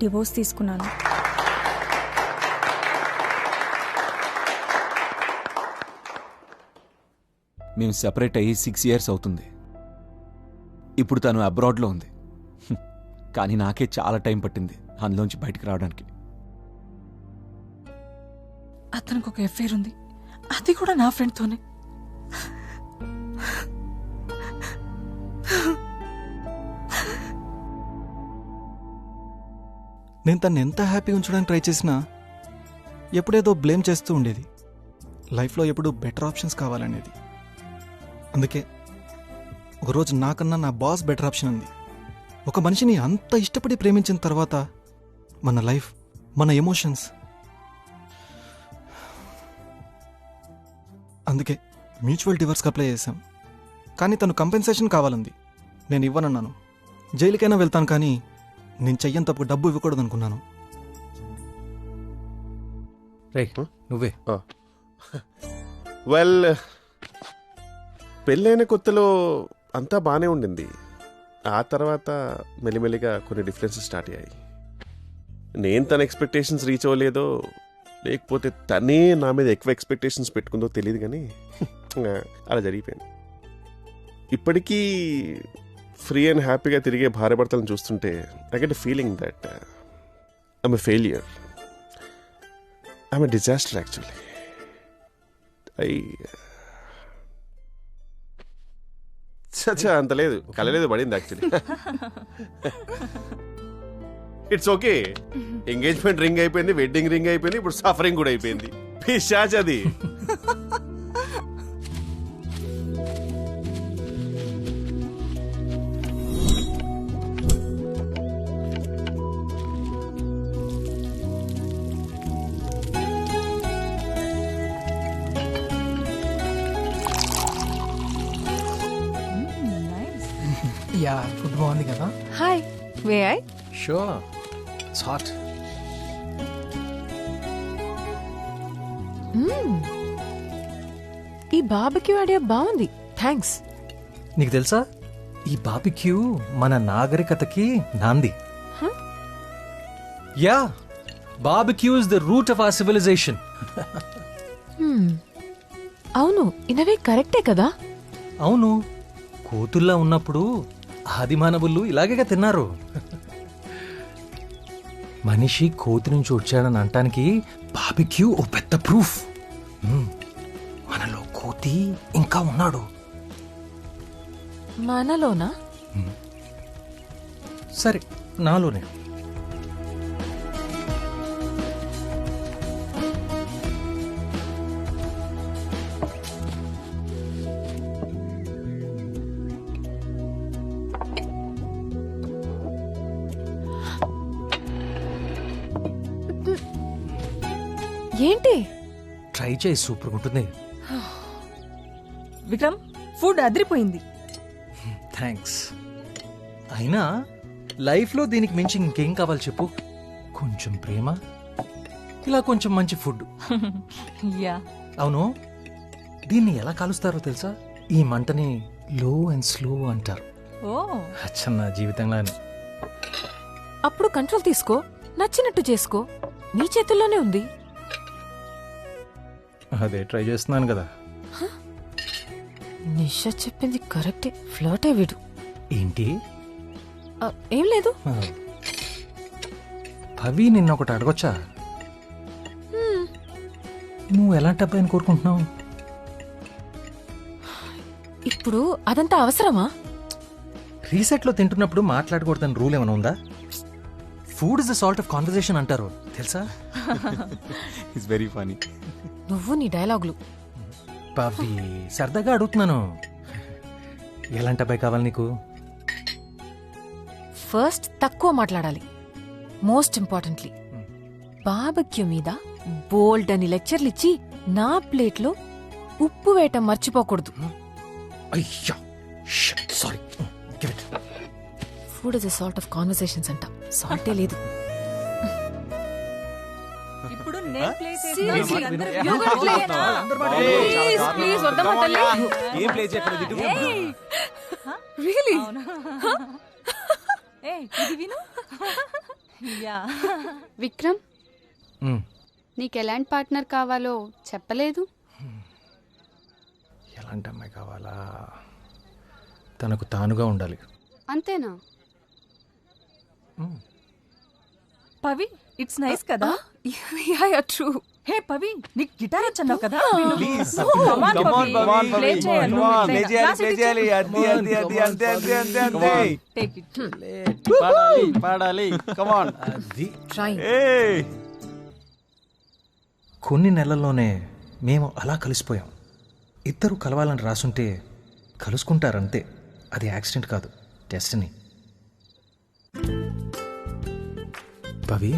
U: డివోర్స్ తీసుకున్నాను.
R: మేము సెపరేట్ అయ్యి 6 years అవుతుంది. ఇప్పుడు తను అబ్రాడ్లో ఉంది. కానీ నాకే చాలా టైం పట్టింది అందులోంచి బయటకు రావడానికి.
I: అతనికి ఒక ఎఫైర్ ఉంది, అది కూడా నా ఫ్రెండ్తోనే.
Q: నేను తను ఎంత హ్యాపీగా ఉంచడానికి ట్రై చేసినా ఎప్పుడేదో బ్లేమ్ చేస్తూ ఉండేది. లైఫ్లో ఎప్పుడు బెటర్ ఆప్షన్స్ కావాలనేది. అందుకే ఒకరోజు నాకన్నా నా బాస్ బెటర్ ఆప్షన్ ఉంది. ఒక మనిషిని అంత ఇష్టపడి ప్రేమించిన తర్వాత మన లైఫ్, మన ఎమోషన్స్, అందుకే మ్యూచువల్ డివోర్స్కి అప్లై చేశాం. కానీ తను కంపెన్సేషన్ కావాలంది. నేను ఇవ్వనన్నాను. జైలుకైనా వెళ్తాను, కానీ నేను చెయ్యని తప్పు డబ్బు ఇవ్వకూడదు అనుకున్నాను.
E: నువ్వే.
G: వెల్, పెళ్ళైన కొత్తలో అంతా బాగానే ఉండింది. ఆ తర్వాత మెల్లిమెల్లిగా కొన్ని డిఫరెన్సెస్ స్టార్ట్ అయ్యాయి. నేను తన ఎక్స్పెక్టేషన్స్ రీచ్ అవ్వలేదో, లేకపోతే తనే నా మీద ఎక్కువ ఎక్స్పెక్టేషన్స్ పెట్టుకుందో తెలియదు, కానీ అలా జరిగిపోయింది. ఇప్పటికీ ఫ్రీ అండ్ హ్యాపీగా తిరిగే భార్య భర్తలను చూస్తుంటే I get a feeling that I'm a failure, I'm a disaster actually. అంత లేదు, కలలేదు పడింది actually. It's okay. Engagement ring అయిపోయింది, వెడ్డింగ్ రింగ్ అయిపోయింది, ఇప్పుడు సఫరింగ్ కూడా అయిపోయింది. పిశాచ్ అది.
E: యా, ఫుడ్ బాగుంది కదా.
M: Hi, may I?
E: Sure, it's hot.
M: ఈ బార్బిక్యూ ఐడియా బాగుంది, థ్యాంక్స్.
E: నీకు తెలుసా, ఈ బార్బిక్యూ మన నాగరికతకి నాంది. Yeah, barbecue is the root of our civilization.
M: అవును, ఇనవే కరెక్టే కదా.
E: అవును, కోతుల్లా ఉన్నప్పుడు ఆది మానవులు ఇలాగేగా తిన్నారు. మనిషి కోతి నుంచి వచ్చాడని అంటానికి బార్బిక్యూ ఓ పెద్ద ప్రూఫ్. మనలో కోతి ఇంకా ఉన్నాడు.
M: మనలోనా?
E: సరే, నాలోనే.
M: ఏంటి?
E: ట్రై చేయి, సూపర్ ఉంటుంది.
I: విక్రమ్, ఫుడ్ అదిరిపోయింది.
E: థ్యాంక్స్. అయినా లైఫ్లో దీనికి మించి ఇంకేం కావాలి చెప్పు? కొంచెం ప్రేమ, ఇలా కొంచెం మంచి ఫుడ్.
M: యా.
E: అవును, దీన్ని ఎలా కాలుస్తారో తెలుసా? ఈ మంటని లో అండ్ స్లో అంటారు. అచ్చన్న జీవితంలోనే.
M: అప్పుడు కంట్రోల్ తీసుకో, నచ్చినట్టు చేసుకో, నీ చేతుల్లోనే ఉంది.
E: అదే ట్రై చేస్తున్నాను కదా.
M: నిషా చెప్పింది కరెక్టే, ఫ్లర్టే వీడు.
E: ఏంటి?
M: ఏం లేదు.
E: పవి నిన్న ఒకటి అడగొచ్చా? నువ్వు ఎలాంటి అబ్బాయిని కోరుకుంటున్నావు?
M: ఇప్పుడు అదంతా అవసరమా?
E: రీసెట్లో తింటున్నప్పుడు మాట్లాడకూడదని రూల్ ఏమైనా ఉందా? Food is the salt of conversation అంటారు తెలుసా?
R: It's very funny.
M: నువ్వు నీ డైలాగులు.
E: పవి సరదాగా అడుగుతున్నాను. ఎలాంటి అబ్బాయి కావాలి నీకు?
M: ఫస్ట్ తక్కువ మాట్లాడాలి. మోస్ట్ ఇంపార్టెంట్లీ బార్బెక్యూ మీద బోల్డ్ అని లెక్చర్లు ఇచ్చి నా ప్లేట్లో ఉప్పు వేయటం మర్చిపోకూడదు.
E: అయ్యా sorry.
M: Food is a salt of conversations అంట, సాల్టే లేదు.
I: ఇప్పుడు
B: విక్రమ్, నీకు ఎలాంటి పార్ట్నర్ కావాలో చెప్పలేదు.
E: ఎలాంటి అమ్మాయి కావాలా? తనకు తానుగా ఉండాలి.
B: అంతేనా?
I: పవి, ఇట్స్ నైస్ కదా?
M: Yeah true.
I: హే పవి, నీకు గిటార్ వచ్చన్నావు కదా?
R: Please.
I: Come on,
R: Come on,
I: Pavi.
R: Pavi.
I: Play చేయాలి.
R: Come on, play చేయాలి,
I: Classic
R: play చేయాలి.
I: teacher.
R: అంతే.
I: Take it.
O: పాడాలి. Come on.
E: అది
R: Hey.
E: కొన్ని నెలల్లోనే మేము అలా కలిసిపోయాం. ఇద్దరు కలవాలని రాసుంటే కలుసుకుంటారంతే. అది యాక్సిడెంట్ కాదు, డెస్టినీ. పవి,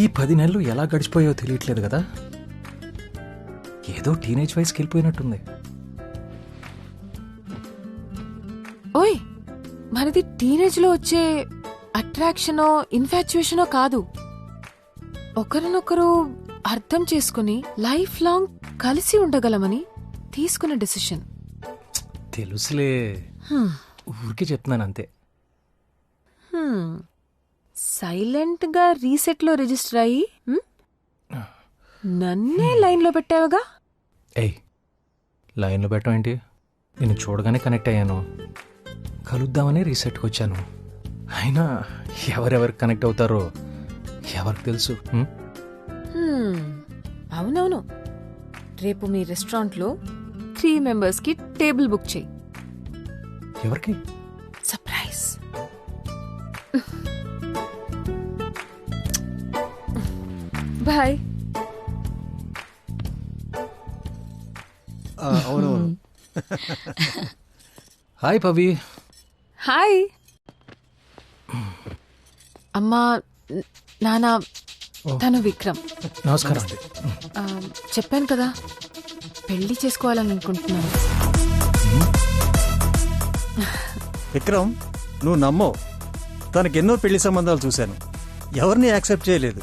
E: ఈ 10 నెలలు ఎలా గడిచిపోయాయో తెలియట్లేదు కదా. ఏదో టీనేజ్ వయసుకి వెళ్ళిపోయినట్టుంది.
M: ఓయ్, మనది టీనేజ్ లో వచ్చే అట్రాక్షనో ఇన్ఫాచ్యుయేషనో కాదు. ఒకరినొకరు అర్థం చేసుకుని లైఫ్ లాంగ్ కలిసి ఉండగలమని తీసుకున్న డెసిషన్.
E: తెలుసులే, ఊరికే చెప్తున్నాను అంతే.
M: సైలెంట్ గా రీసెట్ లో రిజిస్టర్ అయ్యి నన్నే లైన్ లో పెట్టావుగా.
E: ఏయ్, లైన్లో పెట్టడం ఏంటి? నేను చూడగానే కనెక్ట్ అయ్యాను. కలుద్దామని రీసెట్కి వచ్చాను. అయినా ఎవరెవరికి కనెక్ట్ అవుతారో ఎవరికి తెలుసు.
M: అవునవును, రేపు మీ రెస్టారెంట్లో 3 members కి టేబుల్ బుక్ చేయి.
E: ఎవరికి?
M: సర్ప్రైజ్. బాయ్.
S: అవునవును.
E: హాయ్ పవి.
M: హాయ్. అమ్మా, నాన్న, తను విక్రమ్.
E: నమస్కారం అండి.
M: చెప్పాను కదా, పెళ్లి చేసుకోవాలని అనుకుంటున్నాను.
V: విక్రమ్, నువ్వు నమ్మో, తనకెన్నో పెళ్లి సంబంధాలు చూశాను, ఎవరిని యాక్సెప్ట్ చేయలేదు.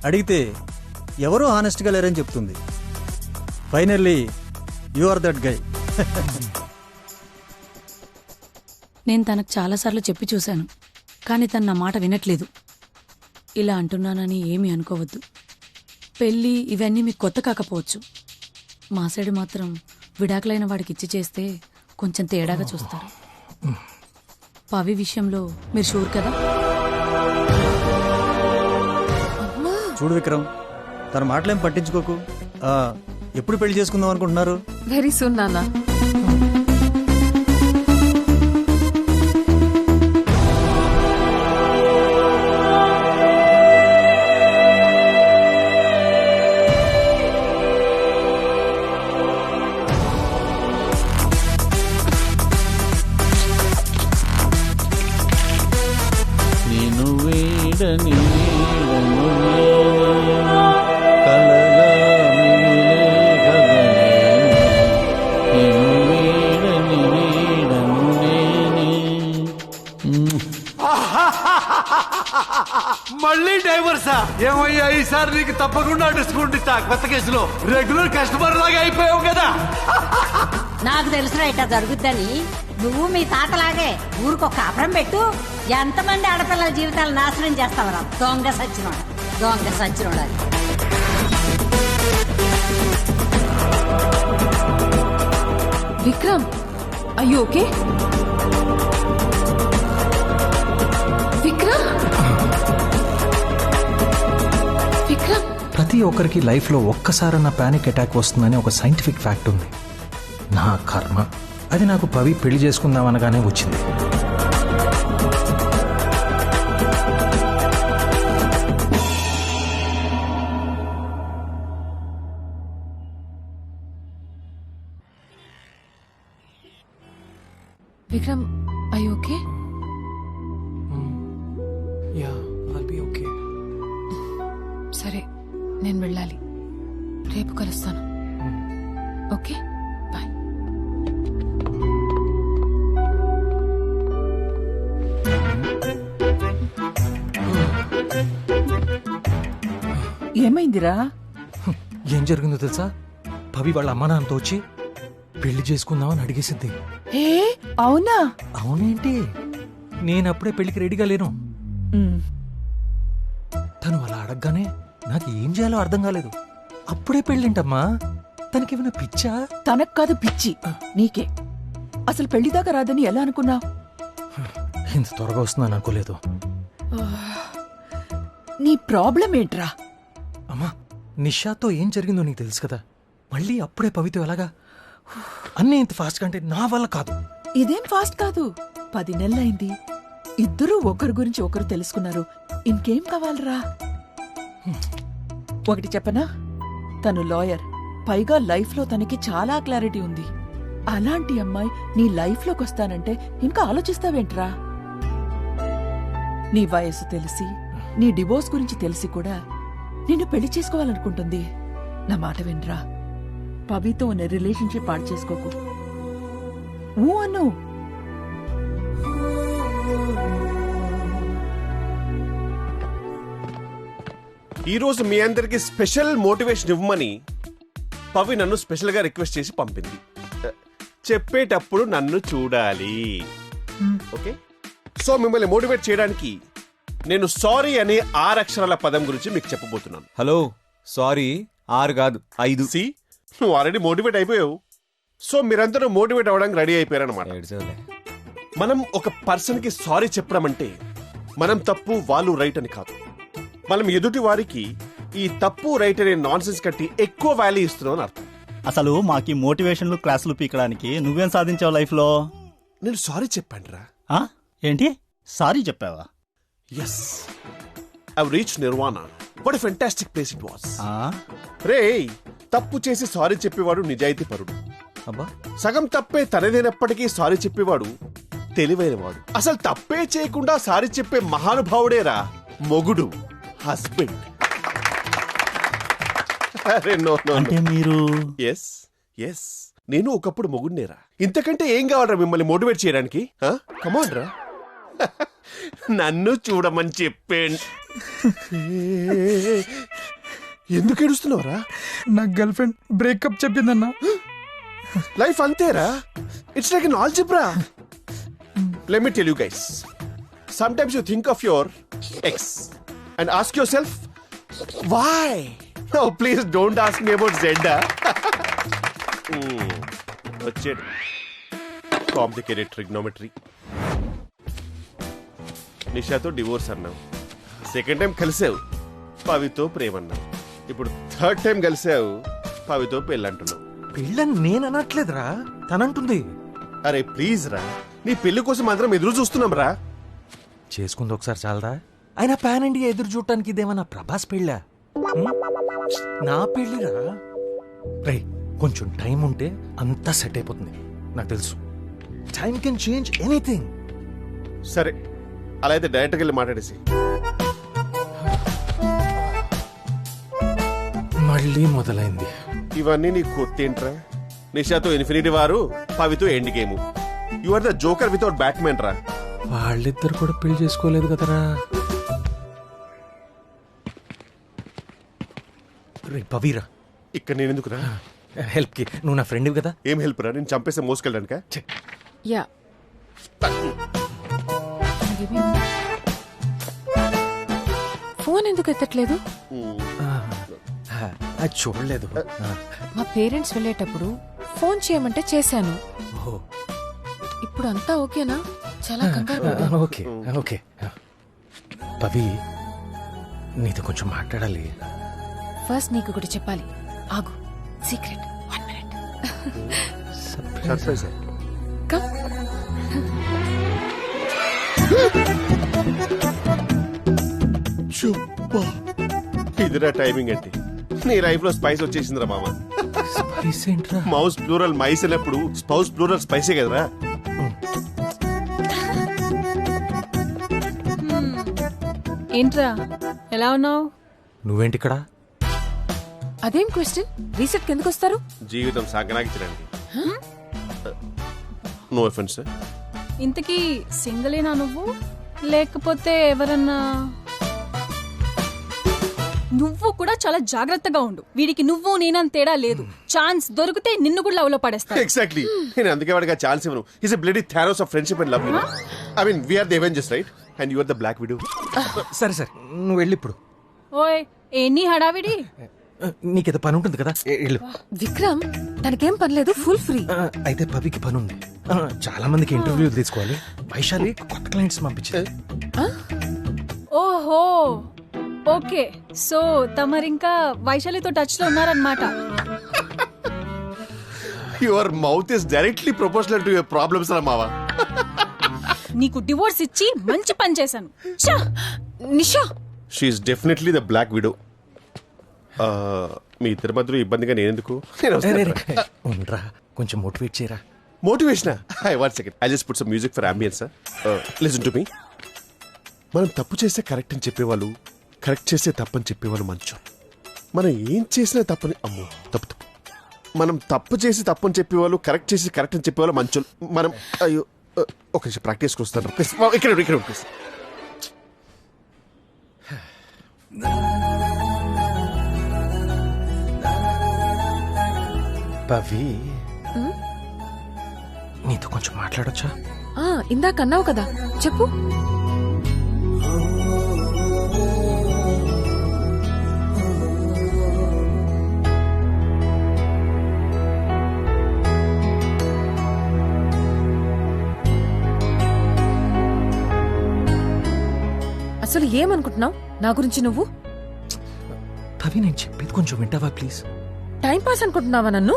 V: అడిగితే ఎవరూ హానెస్ట్గా లేరని చెప్తుంది. Finally you are that guy.
W: నేను తనకు చాలాసార్లు చెప్పి చూశాను, కానీ తను నా మాట వినట్లేదు. ఇలా అంటున్నానని ఏమీ అనుకోవద్దు. పెళ్ళి ఇవన్నీ మీకు కొత్త కాకపోవచ్చు. మా సైడ్ మాత్రం విడాకులైన వాడికి ఇచ్చి చేస్తే కొంచెం తేడాగా చూస్తారు. పవి విషయంలో మీరు షూర్ కదా?
V: చూడు విక్రమ్, తన మాటలేం పట్టించుకోకు. ఎప్పుడు పెళ్లి చేసుకుందాం అనుకుంటున్నారు?
M: వెరీ సూన్ నాన్న.
J: నేను వేడని వేడను కలగా మిగిలే గగనే
L: తెలుసా? ఏమయ్యా ఈసారి నీకు తప్పకుండా డిస్కౌంట్ ఇస్తా. కొత్త కేసులో రెగ్యులర్ కస్టమర్ లాగా అయిపోయావు కదా.
N: నాకు తెలుసురా ఇట్లా జరుగుద్దని. నువ్వు మీ తాతలాగే ఊరికొక కాపురం పెట్టు. ఎంతమంది ఆడపిల్లల జీవితాలు నాశనం చేస్తావరా దొంగ సచ్చినోడా, దొంగ సచ్చినోడా.
M: విక్రమ్, అయ్యో ఓకే? విక్రమ్, విక్రమ్.
E: ప్రతి ఒక్కరికి లైఫ్లో ఒక్కసారన్న పానిక్ అటాక్ వస్తుందని ఒక సైంటిఫిక్ ఫ్యాక్ట్ ఉంది. నా కర్మ అది నాకు పవి పెళ్లి చేసుకుందామనగానే వచ్చింది.
M: విక్రమ్, అయ్యో okay?
E: Yeah, I'll be okay.
M: సరే, నేను వెళ్ళాలి. రేపు కలుస్తాను. Okay, bye.
I: ఏమైందిరా?
E: ఏం జరిగిందో తెలుసా? పవి వాళ్ళ అమ్మ నాన్నతో వచ్చి పెళ్లి చేసుకుందామని అడిగేసింది.
I: ఏ అవునా?
E: అవునేంటి, నేనప్పుడే పెళ్లికి రెడీగా లేను. తను అలా అడగగానే నాకు ఏం చేయాలో అర్థం కాలేదు. అప్పుడే పెళ్ళింటమ్మా, తనకేమైనా పిచ్చా?
I: తనకు కాదు పిచ్చి, నీకే. అసలు పెళ్లిదాకా రాదని ఎలా అనుకున్నావు?
E: ఇంత త్వరగా వస్తుందని అనుకోలేదు.
I: నీ ప్రాబ్లం ఏంట్రా?
E: అమ్మా, నిషాతో ఏం జరిగిందో నీకు తెలుసు కదా. మళ్ళీ అప్పుడే పవితో ఎలాగా? అన్నీ ఇంత ఫాస్ట్గా అంటే నా వల్ల కాదు.
I: ఇదేం ఫాస్ట్ కాదు. 10 నెలలైంది. ఇద్దరూ ఒకరి గురించి ఒకరు తెలుసుకున్నారు. ఇంకేం కావాలరా? ఒకటి చెప్పనా, తను లాయర్, పైగా లైఫ్లో తనకి చాలా క్లారిటీ ఉంది. అలాంటి అమ్మాయి నీ లైఫ్లోకి వస్తానంటే ఇంకా ఆలోచిస్తావేంట్రా? నీ వయసు తెలిసి, నీ డివోర్స్ గురించి తెలిసి కూడా నిన్ను పెళ్లి చేసుకోవాలనుకుంటుంది. నా మాట వినరా, పవితో ఉన్న రిలేషన్షిప్ పాడు చేసుకోకు. ఊ అను.
G: ఈరోజు మీ అందరికి స్పెషల్ మోటివేషన్ ఇవ్వమని పవి నన్ను స్పెషల్ గా రిక్వెస్ట్ చేసి పంపింది. చెప్పేటప్పుడు నన్ను చూడాలి, ఓకే? సో మిమ్మల్ని మోటివేట్ చేయడానికి నేను సారీ అనే 6 అక్షరాల పదం గురించి మీకు చెప్పబోతున్నాను.
R: హలో, సారీ 6 కాదు 5.
G: సి, నువ్వు ఆల్రెడీ మోటివేట్ అయిపోయావు. సో మీరందరూ మోటివేట్ అవ్వడానికి రెడీ అయిపోయారన్నమాట. మనం ఒక పర్సన్ కి సారీ చెప్పడం అంటే మనం తప్పు వాళ్ళు రైట్ అని కాదు. మనం ఎదుటి వారికి ఈ తప్పు రైట్ అనే నాన్ సెన్స్ కట్టి ఎక్కువ వాల్యూ ఇస్తున్నావు అని అర్థం.
V: అసలు మాకి మోటివేషన్లు క్లాసులు పీకడానికి నువ్వేం సాధించావు లైఫ్ లో?
G: నేను సారీ చెప్పాను రా.
V: ఏంటి సారీ చెప్పావా?
G: Yes, I reach Nirvana. What a fantastic place it was. రే, తప్పు చేసి సారీ చెప్పేవాడు నిజాయితీ పరుడు.
R: అబ్బా,
G: సగం తప్పే తనదైనప్పటికీ సారీ చెప్పేవాడు తెలివైనవాడు. అసలు తప్పే చేయకుండా సారీ చెప్పే మహానుభావుడేరా మొగుడు, హస్బెండ్.
V: అంటే మీరు?
G: ఎస్ ఎస్, నేను ఒకప్పుడు మొగుడినేరా. ఇంతకంటే ఏం కావాలరా మిమ్మల్ని మోటివేట్ చేయడానికి? కమాన్ రా, నన్ను చూడమని చెప్పాను. ఎందుకు ఏడుస్తున్నావురా?
V: నా గర్ల్ ఫ్రెండ్ బ్రేకప్ చెప్పిందన్నా.
G: లైఫ్ అంతేరా, it's like an algebra. Let me tell you guys, sometimes you think of your ex and ask yourself why. Oh, please don't ask me about Zenda. వచ్చేడు కాంప్లికేటెడ్ ట్రిగ్నోమెట్రీ. నిషాతో డివోర్స్ అన్నావు, సెకండ్ టైం కలిసావు పవితో ప్రేమన్నావు, ఇప్పుడు థర్డ్ టైం కలిసావు పవితో పెళ్ళంటున్నావు.
E: పెళ్ళని నేను అనట్లేదురా, తనంటుంది.
G: అరే ప్లీజ్ రా, నీ పెళ్లి కోసం మాత్రం ఎదురు చూస్తున్నాం రా.
E: చేసుకుంది ఒకసారి చాలదా? ఆయన పాన్ ఇండియా ఎదురు చూడటానికి ఇదేమన్నా ప్రభాస్ పెళ్ళా? నా పెళ్ళిరా. రే, కొంచెం టైం ఉంటే అంతా సెట్ అయిపోతుంది. నాకు తెలుసు, టైం కెన్ చేంజ్ ఎనీథింగ్.
G: సరే, అలా అయితే డైరెక్ట్గా వెళ్ళి మాట్లాడేసి.
E: మళ్ళీ మొదలైంది.
G: ఇవన్నీ నీ కొత్తేంట్రా? నిషాతో ఇన్ఫినిటీ వారు, పవితో end game. You are the joker without batman రా.
E: వాళ్ళిద్దరు కూడా పెళ్లి చేసుకోలేదు కదరా. రే పవీరా,
G: ఇక్కడ నేను ఎందుకురా?
E: హెల్ప్కి నువ్వు నా ఫ్రెండ్ కదా.
G: ఏం హెల్ప్ రా? నేను చంపేస్తే మోసుకెళ్ళడానికా?
M: యా ఫోన్ ఎందుకు ఎత్తట్లేదు?
E: అది చూడలేదు.
M: మా పేరెంట్స్ వెళ్ళేటప్పుడు ఫోన్ చేయమంటే చేశాను. ఇప్పుడు అంతా ఓకేనా? చాలా కంగారు పడ్డాను.
E: Okay okay. పవి, నీతో కొంచెం మాట్లాడాలి.
M: ఫస్ట్ నీకు ఒకటి చెప్పాలి. ఆగు, సీక్రెట్. 1 minute.
G: సర్ప్రైజ్.
M: కమ్.
G: ఇదిరా టైమింగ్ అంటే. నీ లైఫ్ లో స్పైస్ వచ్చేసిందిరా మామ.
E: స్పైస్ ఏంట్రా?
G: మౌస్ ప్లూరల్ మైస్ అన్నప్పుడు స్పౌస్ ప్లూరల్ స్పైసే కదరా.
H: ఏంట్రా ఎలా ఉన్నావు?
E: నువ్వేంటి ఇక్కడ?
M: అదేం క్వశ్చన్? రీసెట్ ఎందుకు వస్తారు?
G: జీవితం సాగనాగించడానికి. No offence.
H: ఇంతకీ సింగిలేనా నువ్వు, లేకపోతే ఎవరన్నా? నువ్వు కూడా చాలా జాగ్రత్తగా ఉండు. వీడికి నువ్వు నేనంత తేడా లేదు. ఛాన్స్ దొరికితే నిన్ను కూడా లవ్ లో పడేస్తా.
G: ఎగ్జాక్ట్లీ. నేను అందుకే వాడికి ఛాన్స్ ఇవ్వను. Is a bloody Thanos of friendship and love. I mean we are the Avengers, right? And you are the black Widow.
E: సరే సరే, నువ్వు వెళ్ళి ఇప్పుడు.
H: ఓయ్ ఎన్ని హడావిడి.
E: నీకేదో పని ఉంటుంది కదా, వెళ్ళు.
M: విక్రమ్, తనకేం పనిలేదు, ఫుల్ ఫ్రీ.
E: అయితే పవికి పని ఉంది. చాలా మందికి ఇంటర్వ్యూలు తీసుకోవాలి. వైశాలి కొత్త క్లయింట్స్ పంపించారు.
H: ఓహో ఓకే. సో తమరింకా వైశాలితో టచ్ లో ఉన్నారన్నమాట.
G: Your mouth is directly proportional to your problems రా మావా.
H: నీకు డివోర్స్ ఇచ్చి మంచి పని చేశాను.
M: Nisha,
G: she is definitely the black widow. మీ ఇద్దరి మధ్యలో ఇబ్బందిగా నేనెందుకు?
E: ఉండరా, కొంచెం మోటివేట్ చేయరా.
G: Motivation? Hi, 1 second. I just put some music for ambience. Listen to me. మనం తప్పు చేస్తే కరెక్ట్ అని చెప్పేవాళ్ళు, కరెక్ట్ చేస్తే తప్పని చెప్పేవాళ్ళు మంచు. మనం ఏం చేసినా తప్పని, అమ్మో తప్పు తప్పు. మనం తప్పు చేసి తప్పని చెప్పేవాళ్ళు, కరెక్ట్ చేసి కరెక్ట్ అని చెప్పేవాళ్ళు మంచోళ్ళు. మనం అయ్యో ఒక నిమిషం ప్రాక్టీస్కి వస్తాను. ఇక్కడ ప్లీజ్.
E: పవి, నీతో కొంచెం మాట్లాడొచ్చా?
M: ఇందాక అన్నావు కదా, చెప్పు. అసలు ఏమనుకుంటున్నావు నా గురించి నువ్వు?
E: పవి, నేను చెప్పేది కొంచెం వింటావా ప్లీజ్?
M: టైం పాస్ అనుకుంటున్నావా నన్ను?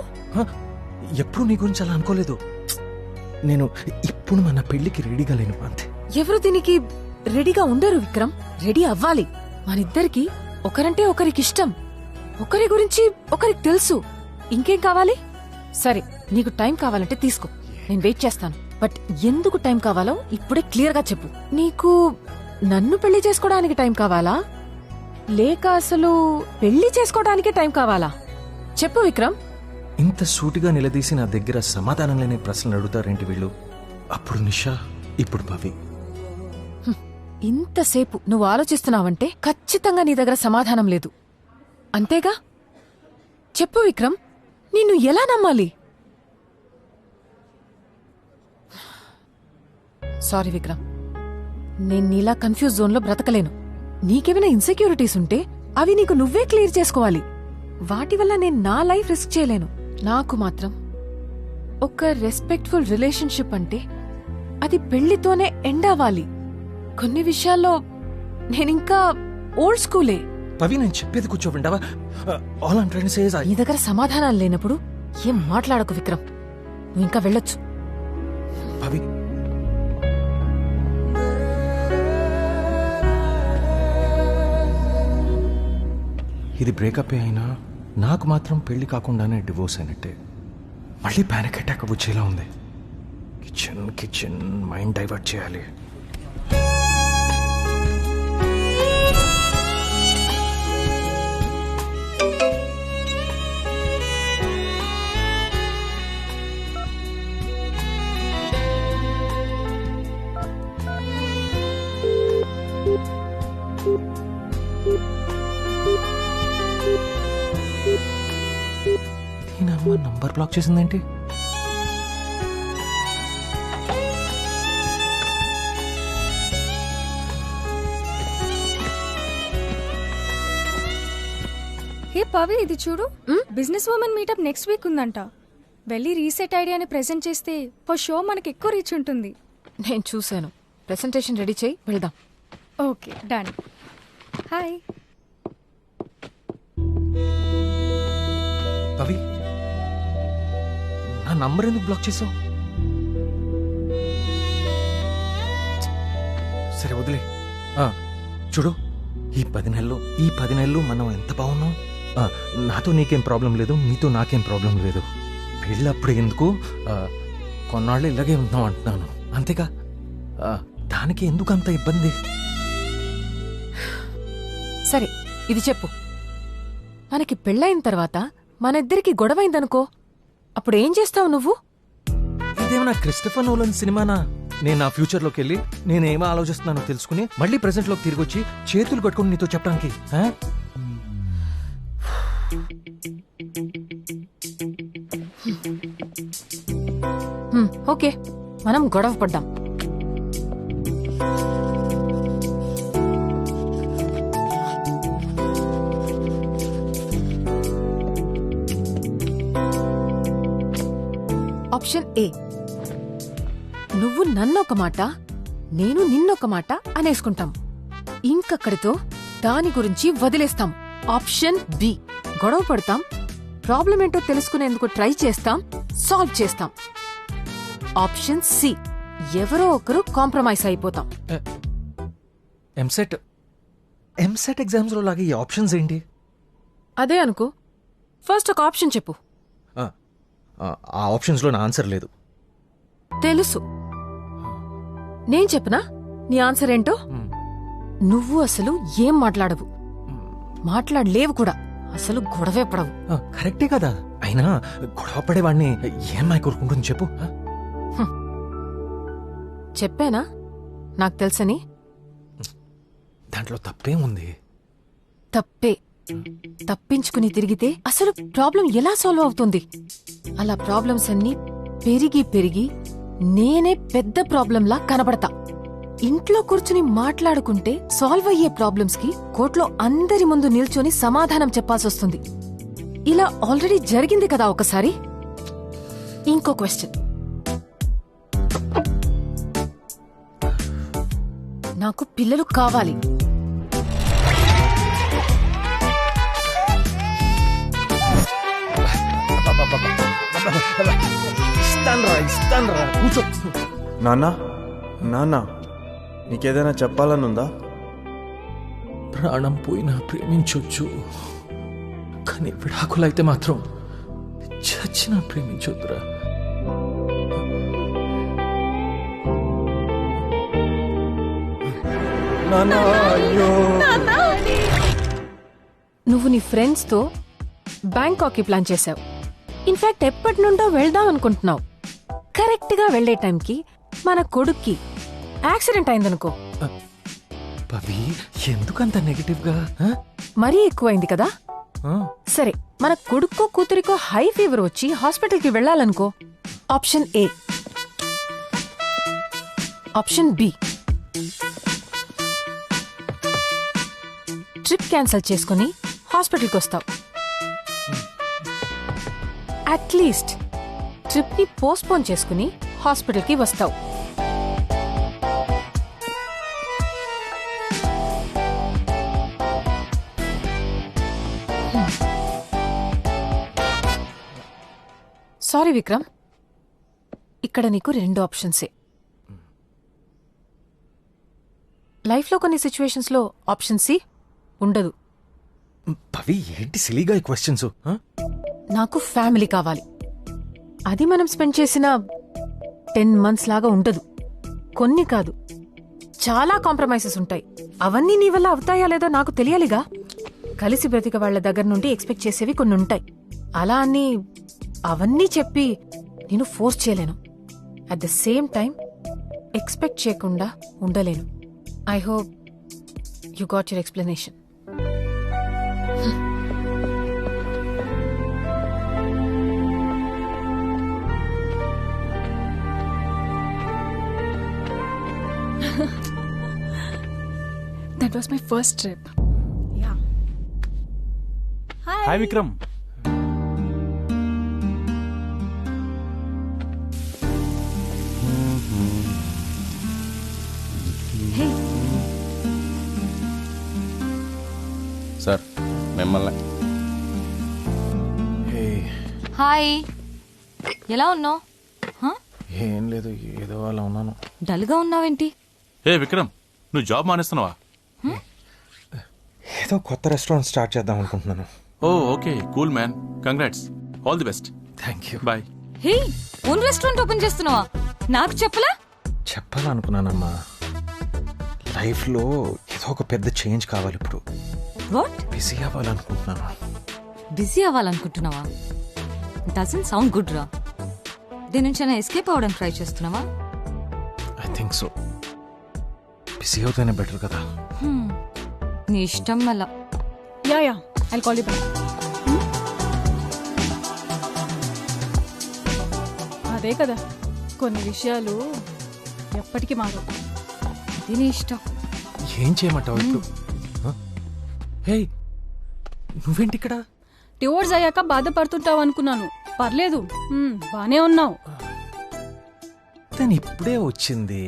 E: ఎప్పుడు నీ గురించి అలా అనుకోలేదు. నేను ఇప్పుడు మన పెళ్లికి రెడీగా లేను అంతే.
M: ఎవరు దీనికి రెడీగా ఉండరు విక్రమ్. రెడీ అవ్వాలి. మనిద్దరికి ఒకరంటే ఒకరికి ఇష్టం, ఒకరి గురించి ఒకరికి తెలుసు. ఇంకేం కావాలి? సరే, నీకు టైం కావాలంటే తీసుకో, నేను వెయిట్ చేస్తాను. బట్ ఎందుకు టైం కావాలో ఇప్పుడే క్లియర్ గా చెప్పు. నీకు నన్ను పెళ్లి చేసుకోవడానికి టైం కావాలా, లేక అసలు పెళ్లి చేసుకోవడానికి టైం కావాలా? చెప్పు విక్రమ్.
E: ఇంత సూటిగా నిలదీసి నా దగ్గర సమాధానం లేని ప్రశ్నలు అడుగుతారేంటి వీళ్ళు? అప్పుడు నిషా, ఇప్పుడు పవి.
M: ఇంతసేపు నువ్వు ఆలోచిస్తున్నావంటే ఖచ్చితంగా నీ దగ్గర సమాధానం లేదు, అంతేగా? చెప్పు విక్రమ్, నిన్ను ఎలా నమ్మాలి? సారీ విక్రమ్, నేను నీలా కన్ఫ్యూజ్ జోన్లో బ్రతకలేను. నీకేమైనా ఇన్సెక్యూరిటీస్ ఉంటే అవి నీకు నువ్వే క్లియర్ చేసుకోవాలి. వాటి వల్ల నేను నా లైఫ్ రిస్క్ చేయలేను. నాకు మాత్రం ఒక రెస్పెక్ట్ఫుల్ రిలేషన్షిప్ అంటే అది పెళ్లితోనే ఎండ్ అవ్వాలి. కొన్ని విషయాల్లో నేనింకా ఓల్డ్ స్కూలే.
E: పవి, నేను చెప్పేది కూర్చో వింటావా? All I'm trying to say is
M: నీ దగ్గర సమాధానాలు లేనప్పుడు ఏం మాట్లాడకు విక్రమ్, నువ్వు ఇంకా వెళ్ళొచ్చు.
E: పవి, ఇది బ్రేకప్ అయినా నాకు మాత్రం పెళ్లి కాకుండానే డివోర్స్ అయినట్టే. మళ్ళీ ప్యానిక్ అటాక్ వచ్చేలా ఉంది. కిచెన్ మైండ్ డైవర్ట్ చేయాలి. మా నంబర్ బ్లాక్ చేసిందేంటి?
U: హే పవి, ఇది చూడు, business women meetup next week ఉందంట. వెళ్ళి రీసెట్ ఐడియాని ప్రెజెంట్ చేస్తే ఫర్ షో మనకి ఎక్కువ రీచ్ ఉంటుంది.
M: నేను చూశాను. ప్రెసెంటేషన్ రెడీ చేయి, వెళ్దాం.
U: Okay, done. హాయ్
E: పవి, నా నంబర్ ఎందుకు బ్లాక్ చేసావు? సరే వదిలే. చూడు, ఈ 10 నెలలు మనం ఎంత బాగున్నాం. నాతో నీకేం ప్రాబ్లం లేదు, నీతో నాకేం ప్రాబ్లం లేదు. పెళ్ళప్పుడు ఎందుకు, కొన్నాళ్ళు ఇలాగే ఉందాం అంటున్నాను, అంతేగా. దానికి ఎందుకు అంత ఇబ్బంది?
M: సరే, ఇది చెప్పు. మనకి పెళ్ళైన తర్వాత మన ఇద్దరికి గొడవైందనుకో, అప్పుడు ఏం చేస్తావు నువ్వు?
E: ఇదేమన్నా క్రిస్టఫర్ నోలన్ సినిమానా? నేను నా ఫ్యూచర్లోకి వెళ్ళి నేనేమో ఆలోచిస్తున్నానో తెలుసుకుని మళ్ళీ ప్రెసెంట్లోకి తిరిగి వచ్చి చేతులు కట్టుకుని నీతో చెప్పడానికి?
M: ఓకే, మనం గొడవ పడ్డాం. ఆప్షన్ ఏ, నువ్వు నన్నొక మాట, నేను నిన్నొక మాట అనేసుకుంటాం. ఇంకక్కడితో దాని గురించి వదిలేస్తాం. ఆప్షన్ బి, గొడవ పడతాం, ప్రాబ్లం ఏంటో తెలుసుకునేందుకు ట్రై చేస్తాం, సాల్వ్ చేస్తాం. ఆప్షన్ సి, ఎవరో ఒకరు కాంప్రమైజ్ అయిపోతాం.
E: ఎంసెట్ ఎగ్జామ్స్ లో లాగా ఈ ఆప్షన్స్ ఏంటి?
M: అదే అనుకో. ఫస్ట్ ఒక ఆప్షన్ చెప్పు.
E: ఆ ఆప్షన్స్ లో నా ఆన్సర్ లేదు.
M: తెలుసు. నేను చెప్పనా నీ ఆన్సర్ ఏంటో? నువ్వు అసలు ఏం మాట్లాడవు, మాట్లాడలేవు కూడా, అసలు గొడవే పడవు.
E: కరెక్టే కదా. అయినా గొడవ పడేవాడిని ఏమై కోరుకుంటుంది చెప్పు.
M: చెప్పానా నాకు తెలుసని?
E: దాంట్లో తప్పేముంది?
M: తప్పే. తప్పించుకుని తిరిగితే అసలు ప్రాబ్లం ఎలా సాల్వ్ అవుతుంది? అలా ప్రాబ్లమ్స్ అన్నీ పెరిగి పెరిగి నేనే పెద్ద ప్రాబ్లంలా కనబడతా. ఇంట్లో కూర్చుని మాట్లాడుకుంటే సాల్వ్ అయ్యే ప్రాబ్లమ్స్ కి కోర్టులో అందరి ముందు నిల్చొని సమాధానం చెప్పాల్సొస్తుంది. ఇలా ఆల్రెడీ జరిగింది కదా ఒకసారి. ఇంకో క్వశ్చన్. నాకు పిల్లలు కావాలి.
V: నాన్న, నాన్న, నీకేదైనా చెప్పాలనుందా?
E: ప్రాణం పోయినా ప్రేమించొచ్చు, కానీ విడాకులైతే మాత్రం చచ్చినా ప్రేమించొద్దురా.
M: నువ్వు నీ ఫ్రెండ్స్ తో బ్యాంకాక్ కి ప్లాన్ చేశావు. ఇన్ఫాక్ట్ ఎప్పటి నుండో వెళ్దాం అనుకుంటున్నావు. కరెక్ట్ గా వెళ్లే టైంకి మన కొడుక్కి యాక్సిడెంట్ అయిందనుకో.
E: పవి, ఎందుకంత నెగటివ్ గా?
M: మరీ ఎక్కువైంది కదా. సరే, మన కొడుక్కో కూతురికో హై ఫీవర్ వచ్చి హాస్పిటల్ కి వెళ్లాలనుకో. Option A. Option B, trip cancel చేసుకుని హాస్పిటల్కి వస్తావు. అట్లీస్ట్ ట్రిప్ ని పోస్ట్పోన్ చేసుకుని హాస్పిటల్కి వస్తావు. సారీ విక్రమ్, ఇక్కడ నీకు 2 ఆప్షన్సే. లైఫ్లో కొన్ని సిచ్యువేషన్స్ లో ఆప్షన్ సి ఉండదు.
E: పవి, ఏంటి సిలీగా ఈ క్వశ్చన్స్?
M: నాకు ఫ్యామిలీ కావాలి. అది మనం స్పెండ్ చేసిన 10 months లాగా ఉండదు. కొన్ని కాదు, చాలా కాంప్రమైజెస్ ఉంటాయి. అవన్నీ నీ వల్ల అవుతాయా లేదో నాకు తెలియాలిగా. కలిసి బ్రతిక వాళ్ల దగ్గర నుండి ఎక్స్పెక్ట్ చేసేవి కొన్ని ఉంటాయి. అలా అని అవన్నీ చెప్పి నేను ఫోర్స్ చేయలేను. At the same time expect చేయకుండా ఉండలేను. I hope you got your explanation.
U: Was my first trip.
E: Hi Vikram.
O: Sir మిమ్మల్ని.
M: హాయ్, ఎలా ఉన్నావు?
E: ఏం లేదు, ఏదో అలా ఉన్నాను.
M: డల్గా ఉన్నావేంటి?
A: ఏ విక్రమ్, నువ్వు జాబ్ మానేస్తున్నావా?
E: ఏదో కొత్త రెస్టారెంట్ స్టార్ట్ చేద్దాం అనుకుంటున్నాను.
A: Oh okay, cool man, congrats, all the best.
E: Thank you.
A: Bye.
M: Hey, own restaurant open చేస్తున్నావా? నాకు చెప్పలా?
E: చెప్పాలనుకున్నానమ్మా, లైఫ్లో ఏదో ఒక పెద్ద చేంజ్ కావాలి ఇప్పుడు.
M: వాట్?
E: బిజీ అవ్వాలనుకుంటున్నాను.
M: బిజీ అవ్వాలనుకుంటున్నావా? డజంట్ సౌండ్ గుడ్ రా. దీని నుంచి అయినా ఎస్కేప్ అవ్వడానికి ట్రై చేస్తున్నావా?
E: I think so. బిజీ అవుతేనే బెటర్ కదా.
M: నీ ఇష్టం మళ్ళా.
U: Yeah I call you back. అదే కదా, కొన్ని విషయాలు ఎప్పటికీ మారవు.
M: ఇది నీ ఇష్టం.
E: ఏం చేయమంటావు ఇప్పుడు? హే, నువ్వేంటి ఇక్కడ?
U: డివోర్స్ అయ్యాక బాధపడుతుంటావు అనుకున్నాను. పర్లేదు, బానే ఉన్నావు.
E: తను ఇప్పుడే వచ్చింది.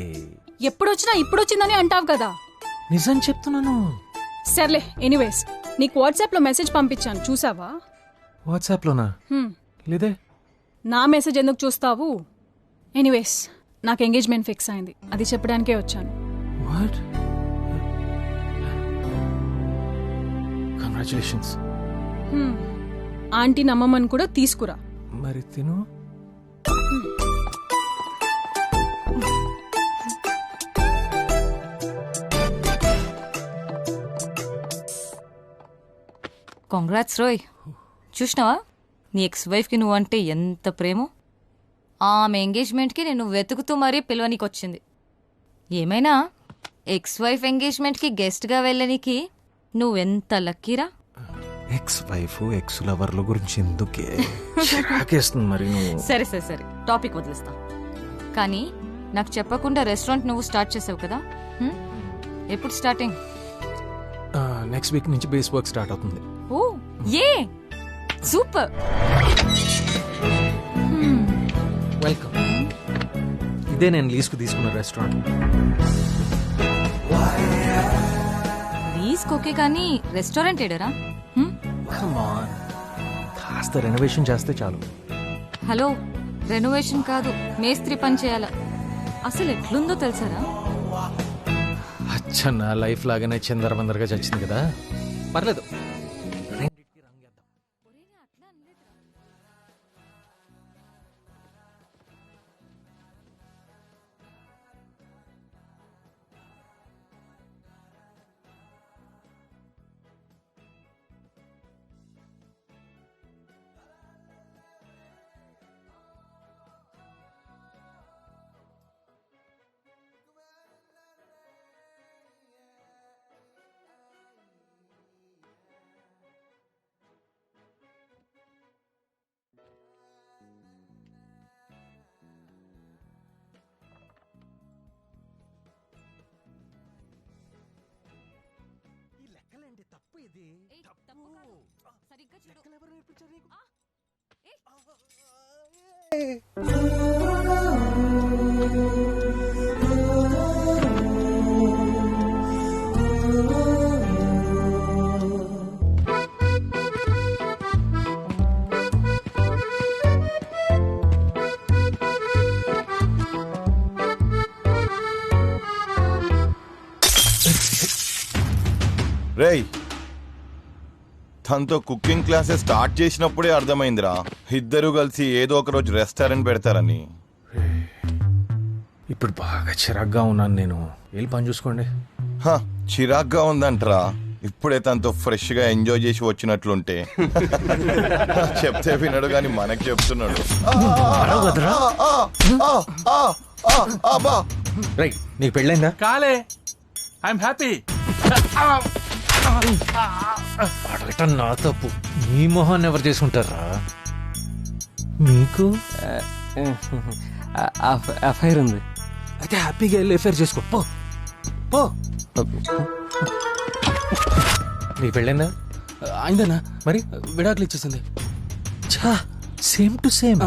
U: ఎప్పుడొచ్చినా ఇప్పుడొచ్చిందని అంటావు కదా.
E: నిజం చెప్తున్నాను.
U: సర్లే, ఎనీవేస్ నీకు వాట్సాప్ లో మెసేజ్ పంపించాను, చూసావా?
E: వాట్సాప్లోనా? లేదే.
U: నా మెసేజ్ ఎందుకు చూస్తావు? ఎనీవేస్ నాకు ఎంగేజ్మెంట్ ఫిక్స్ అయింది, అది చెప్పడానికే వచ్చాను.
E: వాట్? కంగ్రాచులేషన్స్.
U: ఆంటీ నమ్మమని కూడా తీసుకురా.
E: మరి తిను.
M: కాంగ్రాట్స్ రోయ్. చూసినావా నీ ఎక్స్ వైఫ్కి నువ్వంటే ఎంత ప్రేమో? ఆమె ఎంగేజ్మెంట్కి నేను వెతుకుతూ మరీ పిలవనికి వచ్చింది. ఏమైనా ఎక్స్ వైఫ్ ఎంగేజ్మెంట్కి గెస్ట్గా వెళ్ళనికి నువ్వెంత లక్కీరా.
E: ఎక్స్ వైఫ్ ఎక్స్ లవర్ల గురించి ఎందుకే చిరాకేస్తుంది మరి నువ్వు.
M: సరే సరే సరే, టాపిక్ వదిలేస్తా. కానీ నాకు చెప్పకుండా రెస్టారెంట్ నువ్వు స్టార్ట్ చేసావు కదా, ఎప్పుడు స్టార్టింగ్?
E: నెక్స్ట్ వీక్ నుంచి బేస్ వర్క్ స్టార్ట్ అవుతుంది.
M: ఓ ఏ సూపర్.
E: వెల్కమ్. ఇదే నేను లీజ్కు తీసుకున్న రెస్టారెంట్.
M: లీజ్కి ఓకే, కానీ రెస్టారెంట్ ఏడరా?
E: Come on. కాస్త రెనోవేషన్ చేస్తే చాలు.
M: హలో, రెనోవేషన్ కాదు, మేస్త్రి పని చేయాల. అసలు ఎట్లుందో తెలుసారా?
E: అచ్చన్న లైఫ్ లాగానే చిందరబందరగా చచ్చింది కదా. పర్లేదు. తప్పు ఇది.
M: సరిగ్గా చూడు.
F: రేయ్, తనతో కుకింగ్ క్లాసెస్ స్టార్ట్ చేసినప్పుడే అర్థమైందిరా, ఇద్దరు కలిసి ఏదో ఒక రోజు రెస్టారెంట్ పెడతారని.
E: ఇప్పుడు బాగా చిరాగ్గా ఉన్నాను నేను. వెళ్ళి పని చూసుకోండి.
F: చిరాగ్గా ఉందంటరా? ఇప్పుడే తనతో ఫ్రెష్ గా ఎంజాయ్ చేసి వచ్చినట్లుంటే. చెప్తే వినడు గాని మనకి చెప్తున్నాడు.
E: రైట్, నీకు పెళ్ళైందా?
A: కాలే, ఐఎమ్ హ్యాపీ.
E: అడగటం నా తప్పు. మీ మొహాన్ని ఎవరు చేసుకుంటారా? మీకు
K: అఫైర్ ఉంది.
E: అయితే హ్యాపీగా వెళ్ళి ఎఫైర్ చేసుకో. పో. నీ పెళ్ళైందా?
O: అయిందన్నా,
E: మరి
O: విడాకులు ఇచ్చేసింది.
E: ఛా, సేమ్ టు సేమ్.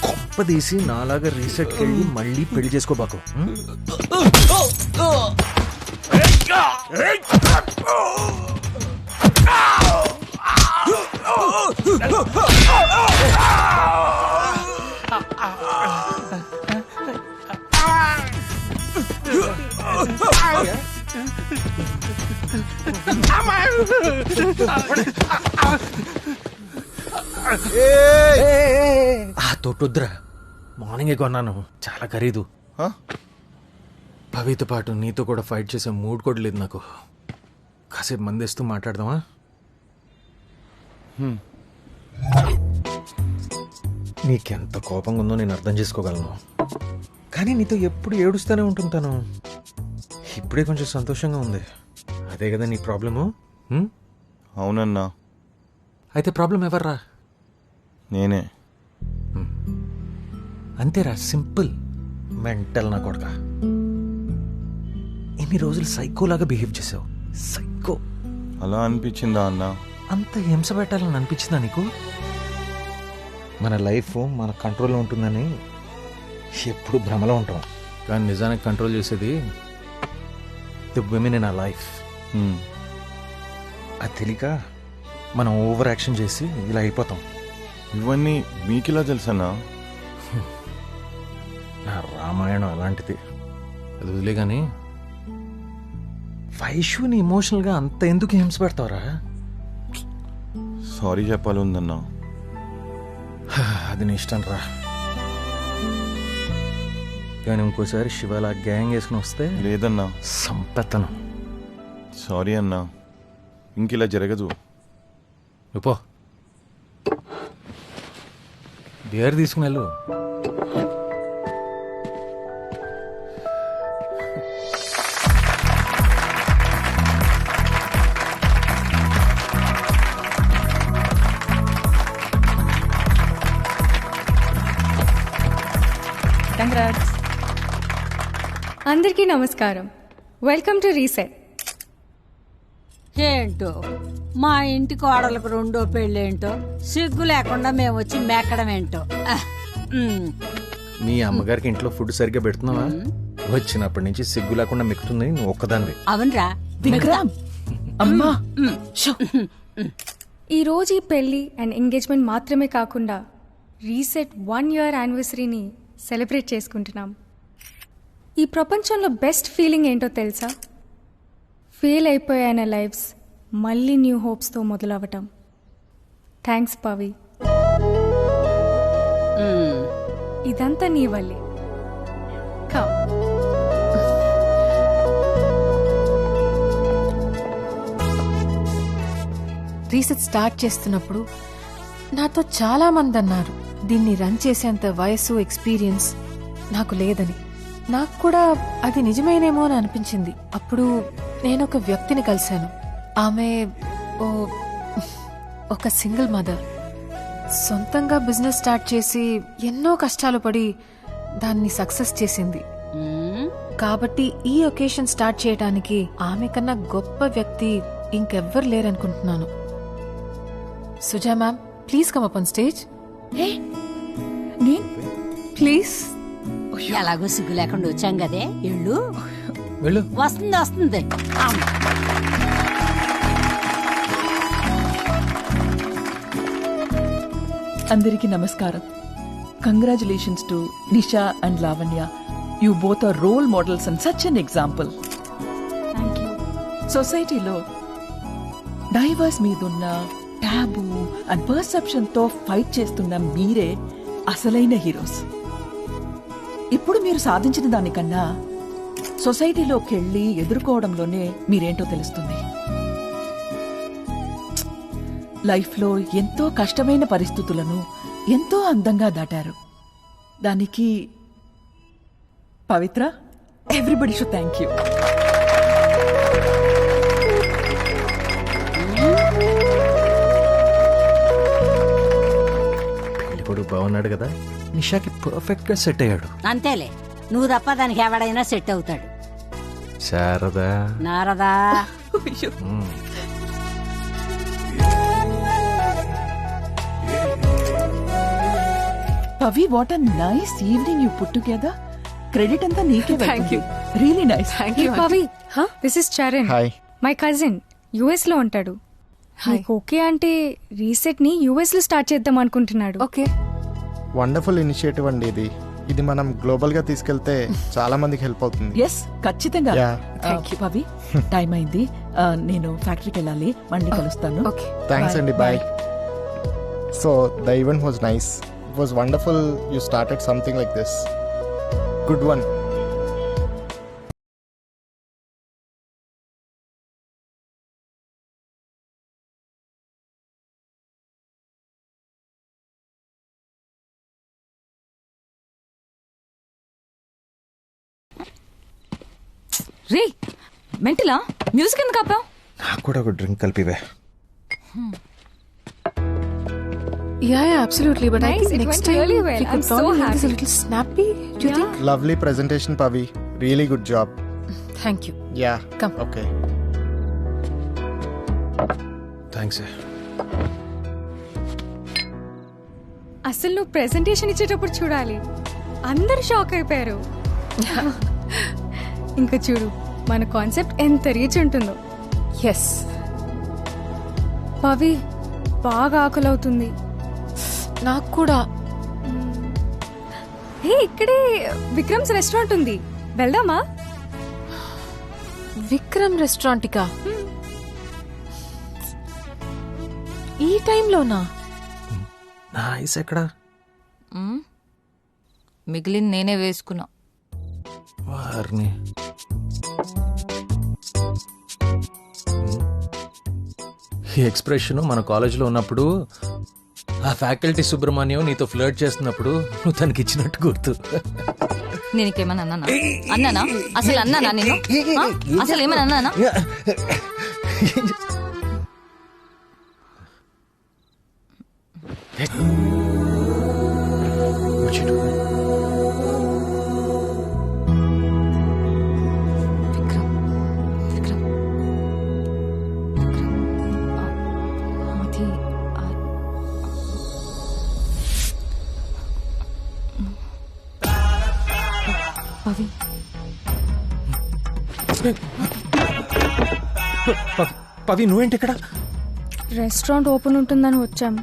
E: కొంపదీసి నాలాగా రీసెట్కి వెళ్ళి మళ్ళీ పెళ్లి చేసుకోబాకు. ఆ తోటొద్దురా, మార్నింగే కొన్నాను, చాలా ఖరీదు. పవితో పాటు నీతో కూడా ఫైట్ చేసే మూడ్ కూడా లేదు నాకు. కాసేపు మందేస్తూ మాట్లాడదామా? నీకెంత కోపంగా ఉందో నేను అర్థం చేసుకోగలను, కానీ నీతో ఎప్పుడు ఏడుస్తూనే ఉంటుంటాను. ఇప్పుడే కొంచెం సంతోషంగా ఉంది. అదే కదా నీ ప్రాబ్లము?
F: అవునన్నా.
E: అయితే ప్రాబ్లం ఎవర్రా?
F: నేనే.
E: అంతేరా, సింపుల్. మెంటల్ నా కొడక. ఇన్ని రోజులు సైకోలాగా బిహేవ్ చేసావు. సైకో.
F: అలా అనిపించిందా అన్న?
E: అంత హింస పెట్టాలని అనిపించిందా నీకు? మన లైఫ్ మన కంట్రోల్లో ఉంటుందని ఎప్పుడు భ్రమలో ఉంటాం, కానీ నిజానికి కంట్రోల్ చేసేది the women in our life. అది తెలియక మనం ఓవర్ యాక్షన్ చేసి ఇలా అయిపోతాం.
F: ఇవన్నీ మీకిలా తెలుసన్నా?
E: నా రామాయణం అలాంటిది. అది వదిలే కానీ వైష్యుని ఎమోషనల్గా అంత ఎందుకు హింస పెడతావురా?
F: సారీ చెప్పాలి ఉందన్నా.
E: అది నీ ఇష్టం రా, కానీ ఇంకోసారి శివాలా గ్యాంగ్ వేసుకుని వస్తే
F: లేదన్నా,
E: సంపెత్తను.
F: సారీ అన్నా, ఇంకిలా జరగదు.
E: పో, బియర్ తీసుకుని వెళ్ళు.
U: కంగ్రాట్స్. అందరికీ నమస్కారం. Welcome to reset.
N: ఏంటో మా ఇంటి కోడలకు రెండో పెళ్ళేంటో, సిగ్గు లేకుండా మేము వచ్చి మెక్కడం ఏంటో.
E: మీ అమ్మగారికి ఇంట్లో ఫుడ్ సరిగ్గా పెడుతున్నావా? వచ్చినప్పటి నుంచి సిగ్గు లేకుండా మెక్కుతుంది నువ్వు ఒక్కదాన్ని.
N: అవునరా
I: అమ్మా.
U: ఈ రోజు ఈ పెళ్లి అండ్ ఎంగేజ్మెంట్ మాత్రమే కాకుండా రీసెట్ 1 year యానివర్సరీని సెలబ్రేట్ చేసుకుంటున్నాం. ఈ ప్రపంచంలో బెస్ట్ ఫీలింగ్ ఏంటో తెలుసా? ఫెయిల్ అయిపోయాన లైఫ్స్ మళ్ళీ న్యూ హోప్స్తో మొదలవటం. థ్యాంక్స్ పవి. ఇదంతా నీ వల్లే. కమ్.
M: రీసెట్ స్టార్ట్ చేస్తున్నప్పుడు నాతో చాలా మంది అన్నారు, దీన్ని రన్ చేసేంత వయసు ఎక్స్పీరియన్స్ నాకు లేదని. నాకు కూడా అది నిజమేనేమో అని అనిపించింది. అప్పుడు నేను ఒక వ్యక్తిని కలిశాను. ఆమె ఒక సింగిల్ మదర్. సొంతంగా బిజినెస్ స్టార్ట్ చేసి ఎన్నో కష్టాలు పడి దాన్ని సక్సెస్ చేసింది. కాబట్టి ఈ ఒకేషన్ స్టార్ట్ చేయడానికి ఆమె కన్నా గొప్ప వ్యక్తి ఇంకెవ్వరు లేరనుకుంటున్నాను. Suja ma'am, please come up on stage. Please.
N: ఎలాగో సిగ్గు లేకుండా వచ్చాం కదే, ఇళ్ళు
E: వెళ్ళు.
N: వస్తుంది వస్తుంది.
I: అందరికీ నమస్కారం. Congratulations to Nisha and Lavanya. You both are role models and such an example. సొసైటీలో డైవర్స్ మీదున్న టాబూ అండ్ పర్సెప్షన్ తో ఫైట్ చేస్తున్న మీరే అసలైన హీరోస్. ఇప్పుడు మీరు సాధించిన దానికన్నా సొసైటీలోకి వెళ్ళి ఎదుర్కోవడంలోనే మీరేంటో తెలుస్తుంది. లైఫ్లో ఎంతో కష్టమైన పరిస్థితులను ఎంతో అందంగా దాటారు. దానికి పవిత్ర, ఎవ్రీబడి షుడ్ థ్యాంక్ యూ.
E: పెళ్ళికొడు బాగున్నాడు కదా, నిషాకి పర్ఫెక్ట్ గా సెట్ అయ్యాడు.
N: అంతేలే, నువ్వు తప్ప దానికి ఎవడైనా సెట్ అవుతాడు.
E: Sharada
N: Narada
I: Pavi what a nice evening you put together. Credit అంతా నీకే.
U: Thank you.
I: Really nice.
U: Pavi this is Charan,
S: hi.
U: My cousin, US లో ఉంటాడు. నీకు ఓకే అంటే రీసెట్ ని యుఎస్ లో స్టార్ట్ చేద్దాం అనుకుంటున్నాడు.
M: ఓకే,
S: వండర్ఫుల్ ఇనిషియేటివ్ అండి ఇది. ఇది మనం గ్లోబల్ గా తీసుకెళ్తే చాలా మందికి హెల్ప్ అవుతుంది.
I: ఎస్ ఖచ్చితంగా. పవి టైం అయింది, నేను ఫ్యాక్టరీకి వెళ్ళాలి, మళ్ళీ కలుస్తాను.
S: థ్యాంక్స్ అండి, bye. So the event was nice, it was wonderful. You started something like this. Good one.
D: రే మెంటలా, మ్యూజిక్ ఎందుకు ఆపావు?
Q: నాకు కూడా ఒక డ్రింక్ కలిపివే.
M: Yeah, absolutely. But I
U: Nice,
M: think
U: it
M: next
U: went
M: time
U: really well.
M: we could
U: I'm so
M: probably make this a
U: happy.
M: little snappy. Do you think?
S: Lovely presentation Pavi, really good job.
M: Thank you.
S: Yeah
M: Come.
S: Okay.
E: Thanks.
U: అసలు నువ్వు ప్రెజెంటేషన్ ఇచ్చేటప్పుడు చూడాలి, అందరు షాక్ అయిపోయారు. ఇంకా చూడు మన కాన్సెప్ట్ ఎంత రీచ్ ఉంటుందో.
M: ఎస్
U: పవి, బాగా ఆకలి అవుతుంది.
M: నాకు కూడా.
U: హే, ఇక్కడే విక్రమ్స్ రెస్టారెంట్ ఉంది, వెళ్దామా?
M: విక్రమ్ రెస్టారెంట్కా? ఈ టైంలోనా?
E: నా ఐస్ ఎక్కడా?
D: మిగిలింది నేనే వేసుకున్నా.
E: వారిని ఈ ఎక్స్ప్రెషన్ మన కాలేజీలో ఉన్నప్పుడు ఆ ఫ్యాకల్టీ సుబ్రహ్మణ్యం నీతో ఫ్లర్ట్ చేస్తున్నప్పుడు నువ్వు తనకి ఇచ్చినట్టు గుర్తు.
D: నేను ఇంకేమన్నా అన్నానా? అన్నానా? అసలు అన్నానా నేను? అసలు ఏమన్నా అన్నానా?
E: పవి నువ్వేంటి ఇక్కడ?
U: రెస్టారెంట్ ఓపెన్ ఉంటుందని వచ్చాం.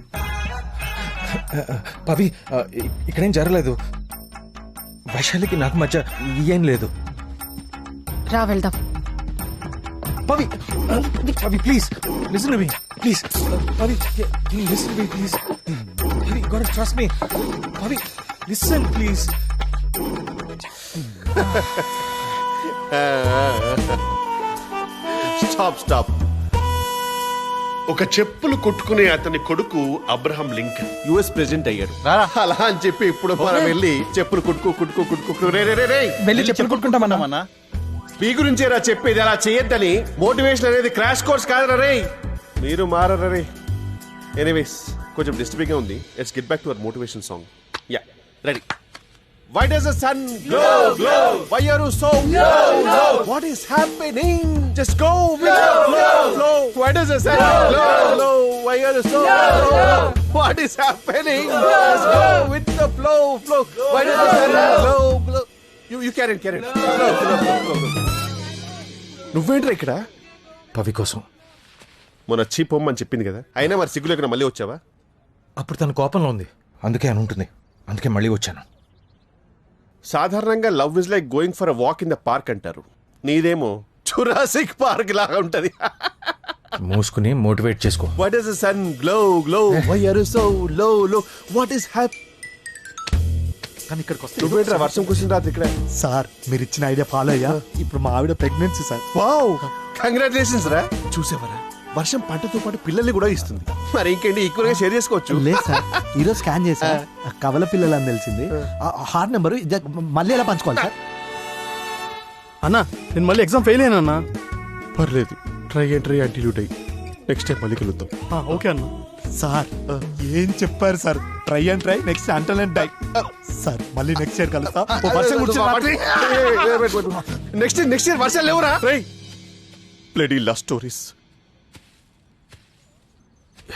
E: పవి ఇక్కడేం జరగలేదు, వైశాలికి నాకు మధ్య ఏం లేదు.
M: రా వెళ్దాం.
E: Pavi Pavi please listen to me please. Pavi listen to me please. Pavi you got to trust me. Pavi listen please.
G: Stop. ఒక చెప్పులు కొట్టుకునే అతని కొడుకు అబ్రహం లింకన్ యుఎస్ ప్రెసిడెంట్ అయ్యాడు. అలా అని చెప్పి ఇప్పుడు మనం వెళ్ళి చెప్పులు కుట్టుకో
Q: వెళ్ళి చెప్పులు కొట్టుకుంటామన్నా.
G: మీ గురించే రా చెప్పేది, అలా చేయొద్దని. మోటివేషన్ అనేది క్రాష్ కోర్స్ కాదురా రే. మీరు మారరా రే. ఎనీవేస్ కొంచెం డిస్టర్బింగ్ గా ఉంది. Let's get back to our motivation song. Yeah ready. Why does the sun glow? Why are you so low? What is happening? Just go with the flow. Why does the sun glow? Why are you so low? What is happening? Just go with the flow. Why does the sun glow? You carry it. నువ్వేంట్రా ఇక్కడ?
E: పవి కోసం.
G: మొన్న చీ పొమ్మని చెప్పింది కదా, అయినా మరి సిగ్గు లేకుండా మళ్ళీ వచ్చావా?
E: అప్పుడు తన కోపంలో ఉంది, అందుకే అని ఉంటుంది. అందుకే మళ్ళీ వచ్చాను.
G: సాధారణంగా love is like going for a walk in the park అంటారు. నీదేమో జురాసిక్ పార్క్ లాగా ఉంటది.
E: మూసుకుని మోటివేట్ చేసుకో.
G: What is the sun glow? Why are you so low? What is happy? కానీ ఇక్కడికి వస్తే నువ్వేంట్రా వర్షం కూర్చుని రాత్రి ఇక్కడ?
S: సార్ మీరు ఇచ్చిన ఐడియా ఫాలో అయ్యా. ఇప్పుడు మా ఆవిడ ప్రెగ్నెన్సీ సార్.
G: వావ్, కంగ్రాచులేషన్స్ రా. చూసేవరా, వర్షం పంటతో పాటు పిల్లల్ని కూడా ఇస్తుంది. మరి ఇంకేంటి, ఈక్వల్ గా షేర్ చేసుకోవచ్చు.
S: లేదు సార్, ఈరోజు స్కాన్ చేసా, కవల పిల్లలు అని తెలిసింది. హార్ట్ నెంబర్ మళ్ళీ ఎలా పంచుకోవాలి సార్?
V: అన్నా నేను మళ్ళీ ఎగ్జామ్ ఫెయిల్ అయ్యానన్నా.
G: పర్లేదు, try until you die. Next time మళ్ళీ కలుద్దాం.
V: ఓకే అన్న.
S: సార్ ఏం చెప్పారు sir? Try and try next until and die. Sir మళ్ళీ నెక్స్ట్ ఇయర్ కలుస్తా.
G: నెక్స్ట్ ఇయర్ వర్షాలు లేవురా. Bloody love stories.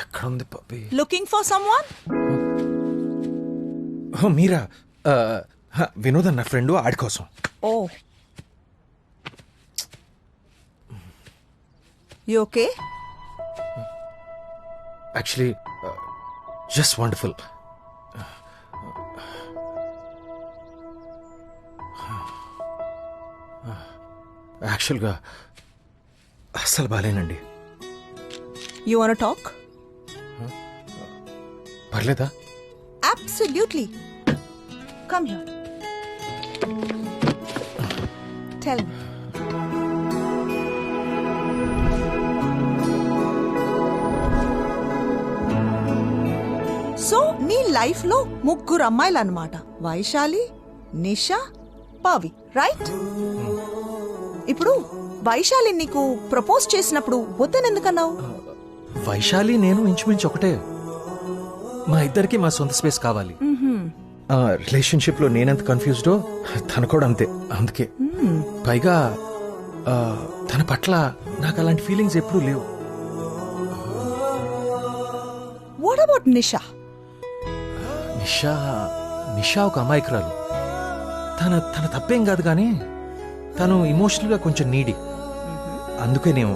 E: ఎక్కడ ఉంది పప్పి?
T: Looking for someone?
E: మీరా? వినోద్ అన్న ఫ్రెండ్, ఆడి కోసం.
T: Oh you okay?
E: Actually just wonderful. యాక్చువల్గా అస్సలు బాలేనండి.
T: You want talk?
E: పర్లేదా?
T: Absolutely. Come here. Tell me. So నీ లైఫ్ లో ముగ్గురు అమ్మాయిలు అన్నమాట. వైశాలి, నిషా, పవి, రైట్? ఇప్పుడు వైశాలి నీకు ప్రపోజ్ చేసినప్పుడు వద్దని ఎందుకన్నావు?
E: వైశాలి నేను ఇంచుమించు ఒకటే. మా ఇద్దరికి మా సొంత స్పేస్ కావాలి. రిలేషన్షిప్ లో నేనెంత కన్ఫ్యూజ్డో తను కూడా అంతే. అందుకే పైగా తన పట్ల నాకు అలాంటి ఫీలింగ్స్ ఎప్పుడూ లేవు.
T: వాట్ అబౌట్ నిషా?
E: నిషా ఒక అమాయకురాలు. తన తప్పేం కాదు, కానీ తను ఇమోషనల్ గా కొంచెం నీడి. అందుకే నేను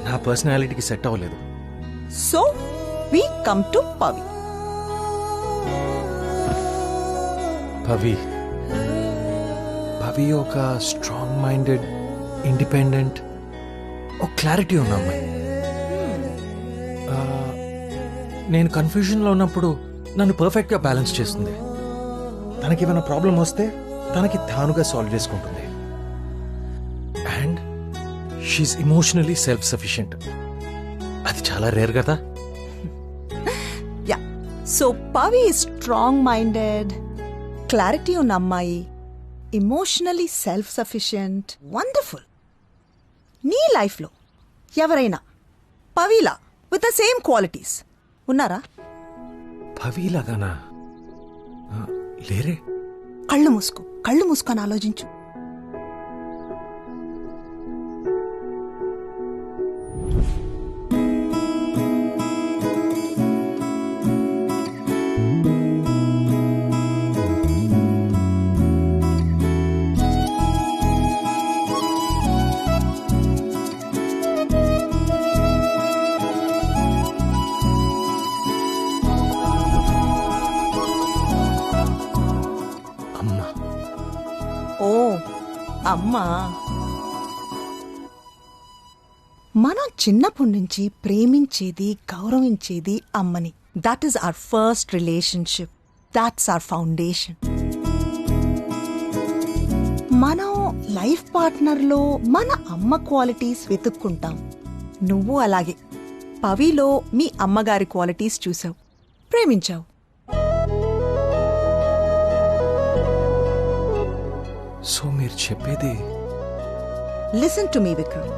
E: నా పర్సనాలిటీకి సెట్ అవ్వలేదు.
T: So we come to Pavi.
E: Pavi ఒక స్ట్రాంగ్ మైండెడ్, ఇండిపెండెంట్, ఒక క్లారిటీ ఉన్న అమ్మాయి. నేను కన్ఫ్యూజన్లో ఉన్నప్పుడు నన్ను పర్ఫెక్ట్గా బ్యాలెన్స్ చేస్తుంది. తనకి ఏమైనా ప్రాబ్లం వస్తే తనకి తానుగా సాల్వ్ చేసుకుంటుంది. And she's emotionally self sufficient. అది చాలా రేర్ కదా.
T: Yeah, so Pavi strong minded, clarity ఉన్న అమ్మాయి, ఇమోషనలీ సెల్ఫ్ సఫిషియెంట్. వండర్ఫుల్. నీ లైఫ్లో ఎవరైనా పవిలా విత్ ద సేమ్ క్వాలిటీస్ ఉన్నారా?
E: పవిలాగానా? లేరే.
T: కళ్ళు మూసుకొని ఆలోచించు. అమ్మా, మనం చిన్నప్పటి నుంచి ప్రేమించేది, గౌరవించేది అమ్మని. That is our first relationship. That's our foundation. మనం లైఫ్ పార్ట్నర్లో మన అమ్మ క్వాలిటీస్ వెతుక్కుంటాం. నువ్వు అలాగే పవిలో మీ అమ్మగారి క్వాలిటీస్ చూసావు, ప్రేమించావు.
E: సో మీరు చెప్పేది?
T: లిసన్ టు మీ విక్రమ్.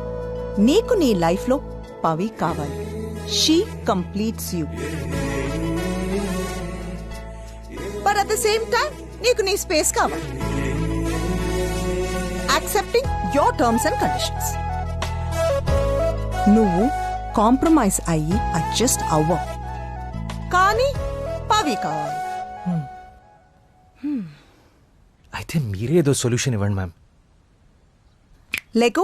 T: నీకు నీ లైఫ్ లో పవి కావాలి. She completes you. But at the same time నీకు నీ స్పేస్ కావాలి. Accepting your terms and conditions. నువ్వు కాంప్రమైజ్ అయ్యి అడ్జస్ట్ అవ్వవు, కానీ పవి కావాలి.
E: అయితే మీరే ఏదో సొల్యూషన్ ఇవ్వండి మ్యామ్.
T: లేకు,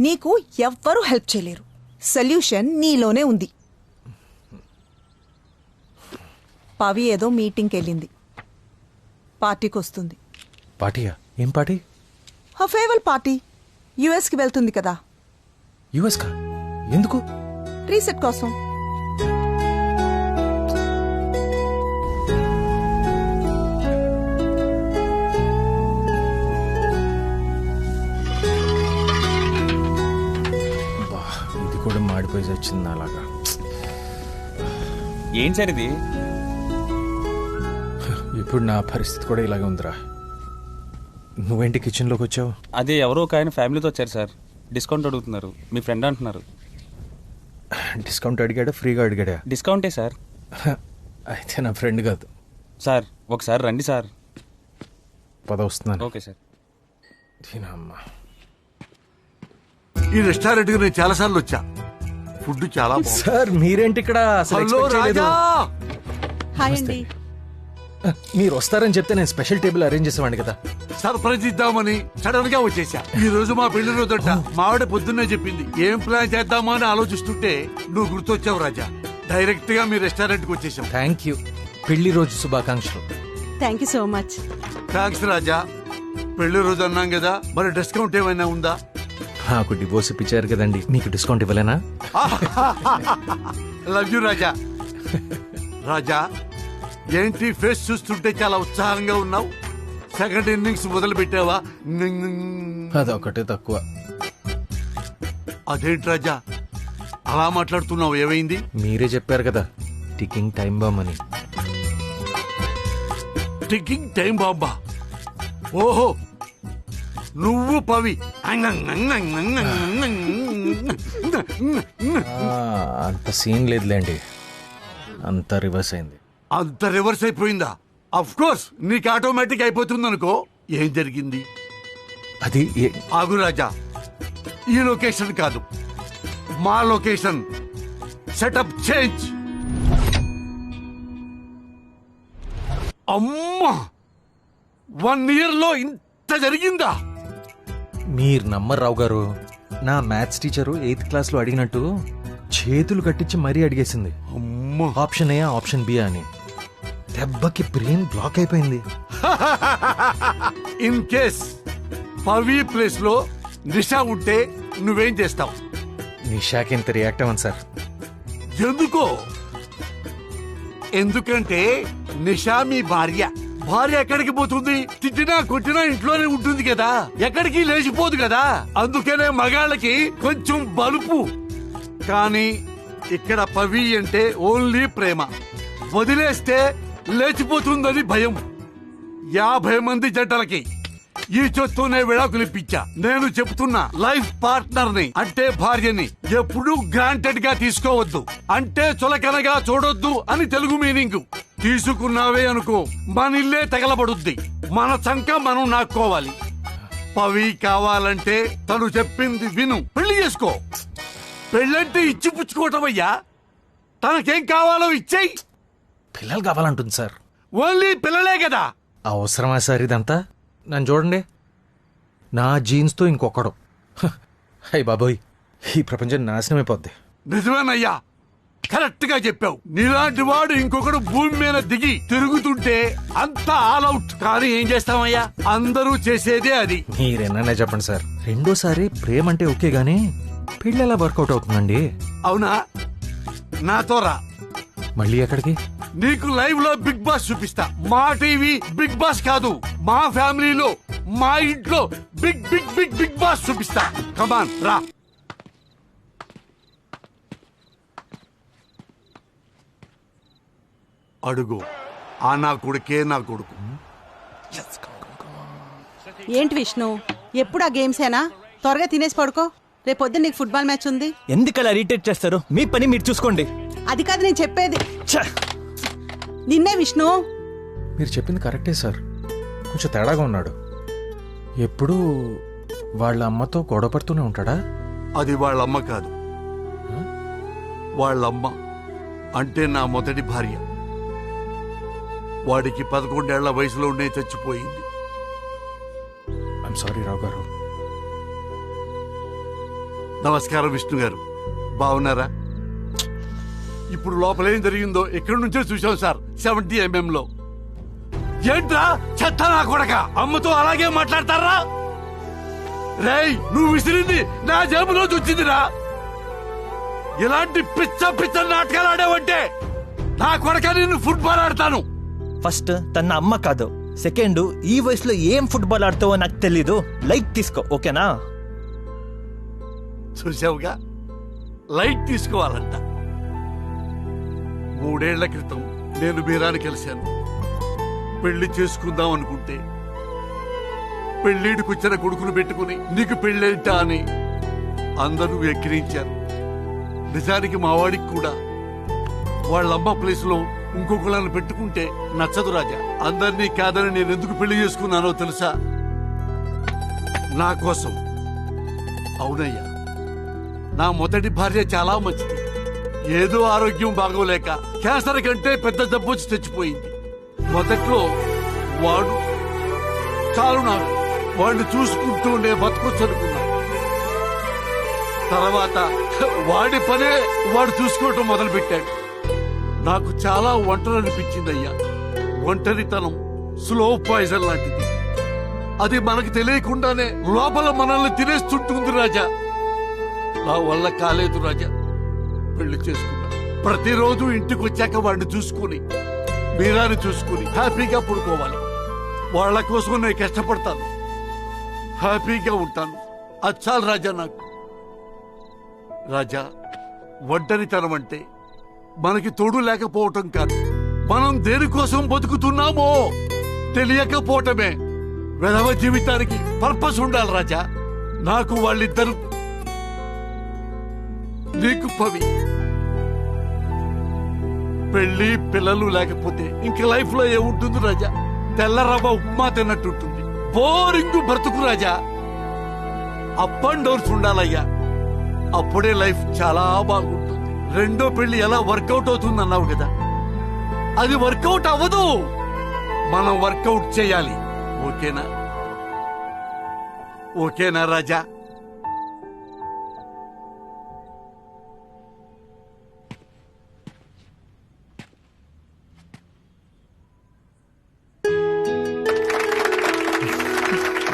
T: నీకు ఎవ్వరూ హెల్ప్ చేయలేరు. సొల్యూషన్ నీలోనే ఉంది. పవి ఏదో మీటింగ్కి వెళ్ళింది, పార్టీకి వస్తుంది.
E: పార్టీయా? ఏం పార్టీ?
T: Farewell party. యుఎస్కి వెళ్తుంది కదా.
E: యుఎస్ కా? ఎందుకు?
T: రీసెట్ కోసం.
E: కూడా మాడిపోయి వచ్చింది అలాగా.
O: ఏం సార్ ఇది?
E: ఇప్పుడు నా పరిస్థితి కూడా ఇలాగే ఉందిరా. నువ్వేంటి కిచెన్లోకి వచ్చావు?
O: అదే ఎవరో ఒక ఆయన ఫ్యామిలీతో వచ్చారు సార్. డిస్కౌంట్ అడుగుతున్నారు. మీ ఫ్రెండ్ అంటున్నారు.
E: డిస్కౌంట్ అడిగాడా ఫ్రీగా అడిగాడా?
C: డిస్కౌంటే సార్.
E: అయితే నా ఫ్రెండ్ కాదు
C: సార్. ఒకసారి రండి సార్.
E: పద వస్తున్నాను.
C: Okay sir.
E: దీనమ్మా,
L: ఈ రెస్టారెంట్ కి నేను చాలా సార్లు వచ్చా. ఫుడ్ చాలా బాగుంది.
E: సార్ మీరేంటి ఇక్కడ? అసలు
L: హలో
E: expect చేయలేదు.
L: రాజా,
T: హాయ్ అండి.
E: మీరు వస్తారని చెప్తే నేను స్పెషల్ టేబుల్ అరేంజ్ చేసేవాడిని కదా.
L: సర్ప్రైజ్ ఇద్దామని సడన్ గా వచ్చేసా. ఈ రోజు మా పెళ్లి రోజంట. మావిడ పొద్దున్నే చెప్పింది. ఏం ప్లాన్ చేద్దామా అని ఆలోచిస్తుంటే నువ్వు గుర్తొచ్చావు రాజా. డైరెక్ట్ గా మీ రెస్టారెంట్ కి వచ్చేసాం.
E: Thank you. పెళ్లి రోజు శుభాకాంక్షలు.
T: Thank you so much.
L: Thanks Raja. పెళ్లి రోజు అన్నాం కదా, మరి డిస్కౌంట్ ఏమైనా ఉందా?
E: నాకు డివోర్స్ ఇప్పించారు కదండి, మీకు డిస్కౌంట్ ఇవ్వలేనా?
L: లవ్ యూ రాజా. రాజా, ఏంటి ఫేస్ చూస్తుంటే చాలా ఉత్సాహంగా ఉన్నావు. సెకండ్ ఇన్నింగ్స్ మొదలు పెట్టావా?
E: అదొకటే తక్కువ.
L: అదేంటి రాజా అలా మాట్లాడుతున్నావు? ఏమైంది?
E: మీరే చెప్పారు కదా టికింగ్ టైం బాంబ్ అని.
L: టికింగ్ టైం బాంబా? ఓహో, నువ్వు పవి.
E: అంత సీన్ లేదులేండి, అంత రివర్స్ అయింది.
L: అంత రివర్స్ అయిపోయిందా? అఫ్ కోర్స్ నీకు ఆటోమేటిక్ అయిపోతుంది అనుకో. ఏం జరిగింది?
E: అది
L: ఆగు రాజా, ఈ లొకేషన్ కాదు, మా లొకేషన్. Setup change. అమ్మా, 1 year లో ఇంత జరిగిందా?
E: మీరు నమ్మరు రావు గారు. నా మ్యాథ్స్ టీచరు 8th క్లాస్లో అడిగినట్టు చేతులు కట్టించి మరీ అడిగేసింది. ఆప్షన్ ఏ ఆప్షన్ బి అని. దెబ్బకి బ్రెయిన్ బ్లాక్ అయిపోయింది.
L: ఇన్ కేస్ పవి ప్లేస్ లో నిషా ఉంటే నువ్వేం చేస్తావు?
E: నిషాకి ఇంత రియాక్ట్ అవ్వను సార్.
L: ఎందుకో? ఎందుకంటే నిషా మీ భార్య. భార్య ఎక్కడికి పోతుంది? తిట్టినా కొట్టినా ఇంట్లోనే ఉంటుంది కదా, ఎక్కడికి లేచిపోదు కదా. అందుకనే మగాళ్ళకి కొంచెం బలుపు. కానీ ఇక్కడ పవి అంటే ఓన్లీ ప్రేమ. వదిలేస్తే లేచిపోతుందని భయం. 50 మంది జంటలకి ఈ చొత్తూనే విడాకులు ఇప్పించా. నేను చెప్తున్నా, లైఫ్ పార్ట్నర్ ని అంటే భార్యని ఎప్పుడూ గ్రాంటెడ్ గా తీసుకోవద్దు. అంటే చులకనగా చూడొద్దు అని తెలుగు మీనింగ్. తీసుకున్నావే అనుకో, మన ఇల్లే తగలబడుద్ది. మన చంక మనం నాక్కోవాలి. పవి కావాలంటే తను చెప్పింది విను, పెళ్లి చేసుకో. పెళ్ళంటే ఇచ్చి పుచ్చుకోవటం అయ్యా. తనకేం కావాలో ఇచ్చేయి.
E: పిల్లలు కావాలంటుంది సార్.
L: ఓన్లీ పిల్లలే కదా.
E: అవసరమా సార్ ఇదంతా? నన్ను చూడండి, నా జీన్స్తో ఇంకొకడు. అయ్యి బాబోయ్, ఈ ప్రపంచం నాశనం అయిపోద్ది.
L: నిజమేనయ్యా, కరెక్ట్ గా చెప్పావు. నీలాంటి వాడు ఇంకొకడు భూమి మీద దిగి తిరుగుతుంటే అంతా ఆల్ అవుట్. కానీ ఏం చేస్తామయ్యా, అందరూ చేసేదే అది.
E: మీరేనా చెప్పండి సార్. రెండోసారి ప్రేమ అంటే ఓకే గానీ పెళ్ళి ఎలా వర్కౌట్ అవుతుందండి?
L: అవునా? నాతో రా.
E: మళ్ళీ ఎక్కడికి?
L: నీకు లైవ్ లో బిగ్ బాస్ చూపిస్తా. మా టీవీ బిగ్ బాస్ కాదు, మా ఫ్యామిలీలో మా ఇంట్లో big big big big boss చూపిస్తా. కమాన్ రా. అడుగు. ఆ నా కొడుకే నా కొడుకు.
K: ఏంటి విష్ణు, ఎప్పుడు ఆ గేమ్సేనా? త్వరగా తినేసి పడుకో, రేపు పొద్దున్న నీకు ఫుట్బాల్ మ్యాచ్ ఉంది.
C: ఎందుకలా ఇరిటేట్ చేస్తారు? మీ పని మీరు చూసుకోండి.
K: అది కాదు నేను చెప్పేది. నిన్నే విష్ణు.
E: మీరు చెప్పింది కరెక్టే సార్, కొంచెం తేడాగా ఉన్నాడు. ఎప్పుడూ వాళ్ళ అమ్మతో గొడవ పడుతూనే ఉంటాడా?
L: అది వాళ్ళమ్మ కాదు, వాళ్ళమ్మ అంటే నా మొదటి భార్య. వాడికి 11 ఏళ్ల వయసులోనే చచ్చిపోయింది.
E: ఐఎమ్ సారీ రావు గారు.
L: నమస్కారం విష్ణు గారు, బాగున్నారా? ఇప్పుడు లోపలేం జరిగిందో ఎక్కడి నుంచో చూసాం సార్. 70 mm లో. ఏంట్రా చెత్త నా కొడక, అమ్మతో అలాగే మాట్లాడతారా? రేయ్, నువ్వు విసిరింది నా జేబులో వచ్చిందిరా. ఇలాంటి పిచ్చ పిచ్చ నాటకాలు ఆడావంటే నా కొడక నిన్ను ఫుట్బాల్ ఆడతాను.
C: ఫస్ట్ తన అమ్మ కాదు, సెకండ్ ఈ వయసులో ఏం ఫుట్బాల్ ఆడుతావో నాకు తెలీదు. లైట్ తీసుకో, ఓకేనా?
L: చూసావుగా, లైట్ తీసుకోవాలంట. 3 ఏళ్ల క్రితం నేను మీరాని కలిశాను. పెళ్లి చేసుకుందాం అనుకుంటే పెళ్లిడికొచ్చిన కొడుకును పెట్టుకుని నీకు పెళ్ళేంటా అని అందరూ ఎక్కిరించారు. నిజానికి మా వాడికి కూడా వాళ్ళమ్మ ప్లేస్ లో ఇంకొకళ్ళని పెట్టుకుంటే నచ్చదు రాజా. అందరినీ కాదని నేను ఎందుకు పెళ్లి చేసుకున్నానో తెలుసా? నా కోసం. అవునయ్యా, నా మొదటి భార్య చాలా మంచిది. ఏదో ఆరోగ్యం బాగోలేక క్యాన్సర్ కంటే పెద్ద జబ్బు వచ్చి తెచ్చిపోయింది. మొదట్లో వాడు చాలు నాకు వాడిని చూసుకుంటూ ఉండే బతుకొచ్చు అనుకున్నాను. తర్వాత వాడి పనే వాడు చూసుకోవటం మొదలుపెట్టాడు. నాకు చాలా ఒంటరి అనిపించిందయ్యా. ఒంటరితనం స్లో పాయిజన్ లాంటిది. అది మనకు తెలియకుండానే లోపల మనల్ని తినేస్తుంటుంది రాజా. నా వల్ల కాలేదు రాజా, పెళ్లి చేసుకున్నా. ప్రతిరోజు ఇంటికి వచ్చాక వాడిని చూసుకుని మీరాని చూసుకుని హ్యాపీగా పడుకోవాలి. వాళ్ళ కోసం నేను కష్టపడతాను, హ్యాపీగా ఉంటాను. అది చాలు రాజా నాకు. రాజా, ఒంటరితనం అంటే మనకి తోడు లేకపోవటం కాదు, మనం దేనికోసం బతుకుతున్నామో తెలియకపోవటమే. వెధవ జీవితానికి పర్పస్ ఉండాలి రాజా. నాకు వాళ్ళిద్దరు, నీకు పవి. పెళ్లి పిల్లలు లేకపోతే ఇంక లైఫ్ లో ఏముంటుంది రాజా? తెల్లరవ్వ ఉప్మా తిన్నట్టుంటుంది. బోరింగ్ బ్రతుకు రాజా. అప్ అండ్ డౌన్స్ ఉండాలయ్యా, అప్పుడే లైఫ్ చాలా బాగుంటుంది. రెండో పెళ్లి ఎలా వర్కౌట్ అవుతుంది అన్నావు కదా, అది వర్కౌట్ అవ్వదు. మనం వర్కౌట్ చేయాలి. ఓకేనా? ఓకేనా రాజా?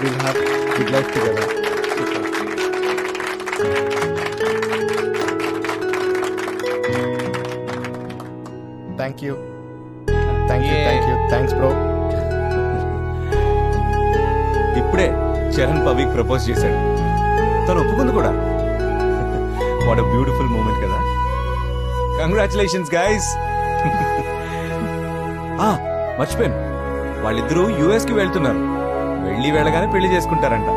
S: We'll have good life together. Thank you. Thank you. Thanks, bro.
R: ఇప్పుడే చరణ్ పవిక్ ప్రపోజ్ చేశాడు. తను ఒప్పుకుంది కూడా. వాట్ అ బ్యూటిఫుల్ మూమెంట్ కదా. Congratulations guys. మర్చిపోయాను, వాళ్ళిద్దరూ యుఎస్ కి వెళ్తున్నారు. వెళ్ళగానే పెళ్లి చేసుకుంటారంట.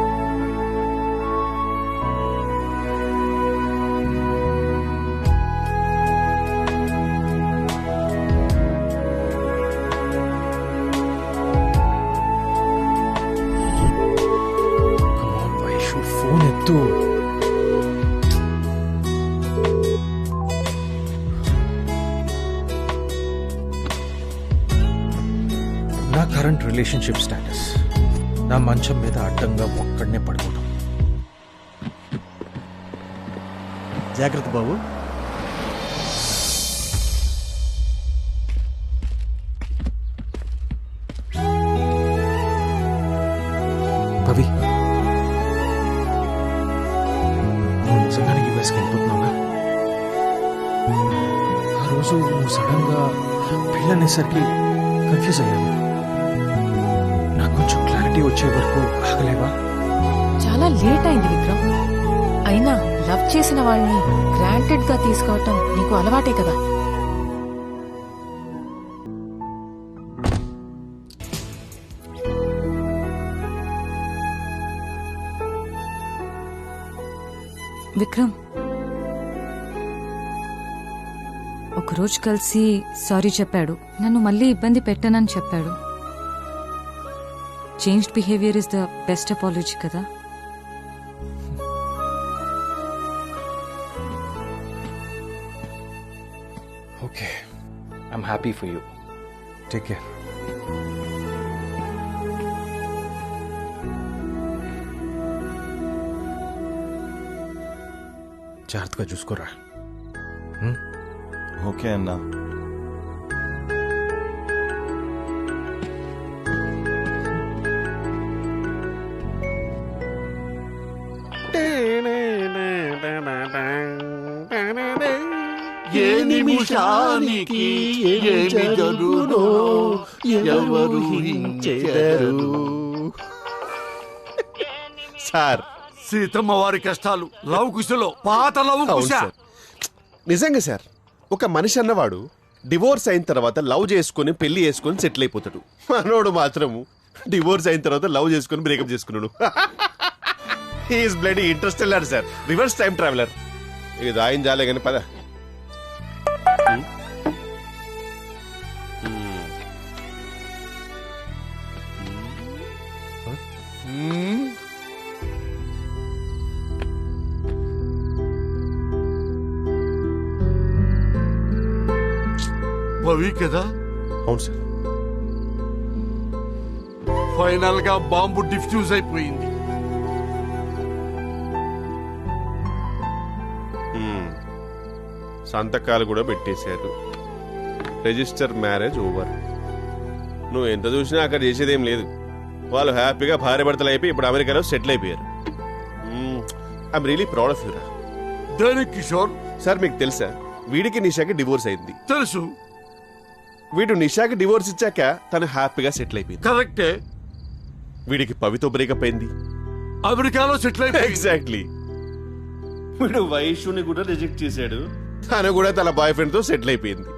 E: ఫోన్ ఎత్తు. నా కరెంట్ రిలేషన్షిప్ స్టేటస్, నా మంచం మీద అడ్డంగా ఒక్కడనే పడిపోవడం.
V: జాగ్రత్త బాబు.
E: పవి, నువ్వు నిజంగానే యూఎస్కి వెళ్ళిపోతున్నావా? ఆ రోజు నువ్వు సడన్ గా పెళ్ళనేసరికి కన్ఫ్యూజ్ అయ్యాను. నాకు కొంచెం క్లారిటీ వచ్చే వరకు ఆగలేవా?
M: చాలా లేట్ అయింది విక్రమ్. అయినా లవ్ చేసిన వాళ్ళని గ్రాంటెడ్ గా తీసుకోవటం నీకు అలవాటే కదా.
D: విక్రమ్, ఒకరోజు కలిసి సారీ చెప్పాడు. నన్ను మళ్ళీ ఇబ్బంది పెట్టనని చెప్పాడు. Changed behaviour is the best apology కదా.
E: Okay, I'm happy for you. Take care. జాగ్రత్తగా చూసుకోరా.
F: ఓకే అన్నా.
L: ఏ నిమిషానికి ఏమి జరుగునో ఎవరు ఊహించెదరు.
G: సార్,
L: సీతమ్మ వారి కష్టాలు లవ్ కుశలో పాత లవ్ కుశ.
G: నిజంగా సార్, ఒక మనిషి అన్నవాడు డివోర్స్ అయిన తర్వాత లవ్ చేసుకుని పెళ్లి చేసుకుని సెటిల్ అయిపోతాడు. మనోడు మాత్రము డివోర్స్ అయిన తర్వాత లవ్ చేసుకుని బ్రేకప్ చేసుకున్నాడు. He's bloody interested sir, reverse time traveller. ఇది ఆయన జాలే కానీ పద.
L: పవి కదా?
G: అవును సార్.
L: ఫైనల్ గా బాంబు డిఫ్యూజ్ అయిపోయింది.
G: సంతకాలు కూడా పెట్టేశారు. Register marriage over. నువ్వు ఎంత చూసినా అక్కడ చేసేదేం లేదు. వాళ్ళు హ్యాపీగా భార్య భర్తలు అయిపోయి ఇప్పుడు అమెరికాలో సెటిల్ అయిపోయారు. ఐఎమ్ రియలీ ప్రౌడ్ ఆఫ్ యూరా.
L: దేనికి కిషోర్?
G: సార్ మీకు తెలుసా, వీడికి నిషాకి డివోర్స్ అయింది.
L: తెలుసు.
G: వీడు నిషాకి డివోర్స్ ఇచ్చాక తను హ్యాపీగా సెటిల్ అయిపోయింది.
L: కరెక్టే.
G: వీడికి పవితో బ్రేకప్ అయింది,
L: అమెరికాలో సెటిల్ అయిపోయింది.
G: ఎగ్జాక్ట్లీ. వీడు వైషుని కూడా రిజెక్ట్ చేశాడు, తను కూడా తన బాయ్ ఫ్రెండ్ తో సెటిల్ అయిపోయింది.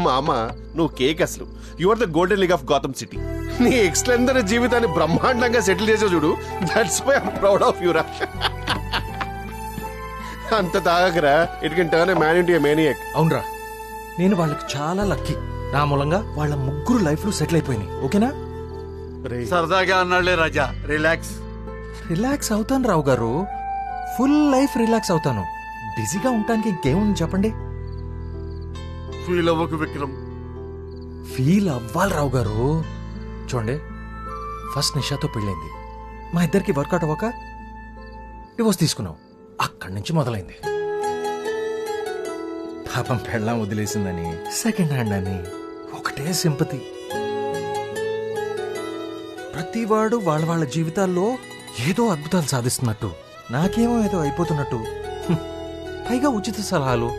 G: మామ నువ్వు కేక్ అసలు. You are the golden league of Gautam city. నీ ఎక్స్టెండర్ జీవితాన్ని బ్రహ్మాండంగా సెటిల్ చేసావు చూడు. That's why I am proud of యూరా. అంత తాగకరా, it can turn a man into a maniac.
E: అవునరా, నేను వాళ్ళకి చాలా లక్కీ. నా మూలంగా వాళ్ళ ముగ్గురు లైఫ్ లో సెటిల్ అయిపోయినాయి. ఓకేనా?
L: సరదాగా అన్నాళ్లే రాజా. రిలాక్స్.
E: రిలాక్స్ అవుతాను రావు గారు, ఫుల్ లైఫ్ రిలాక్స్ అవుతాను. బిజీగా ఉండటానికి ఇంకేముంది చెప్పండి.
L: ఫీల్ అవ్వకు విక్రమ్.
E: ఫీల్ అవ్వాలి రావు గారు. చూడండి, ఫస్ట్ నిషాతో పెళ్ళైంది, మా ఇద్దరికి వర్కౌట్ అవ్వక డివోర్స్ తీసుకున్నాం. అక్కడి నుంచి మొదలైంది. పాపం పెళ్ళాం వదిలేసిందని, సెకండ్ హ్యాండ్ అని ఒకటే సింపతి. ప్రతివాడు వాళ్ళ వాళ్ళ జీవితాల్లో ఏదో అద్భుతాలు సాధిస్తున్నట్టు, నాకేమో ఏదో అయిపోతున్నట్టు. పైగా ఉచిత సలహాలు.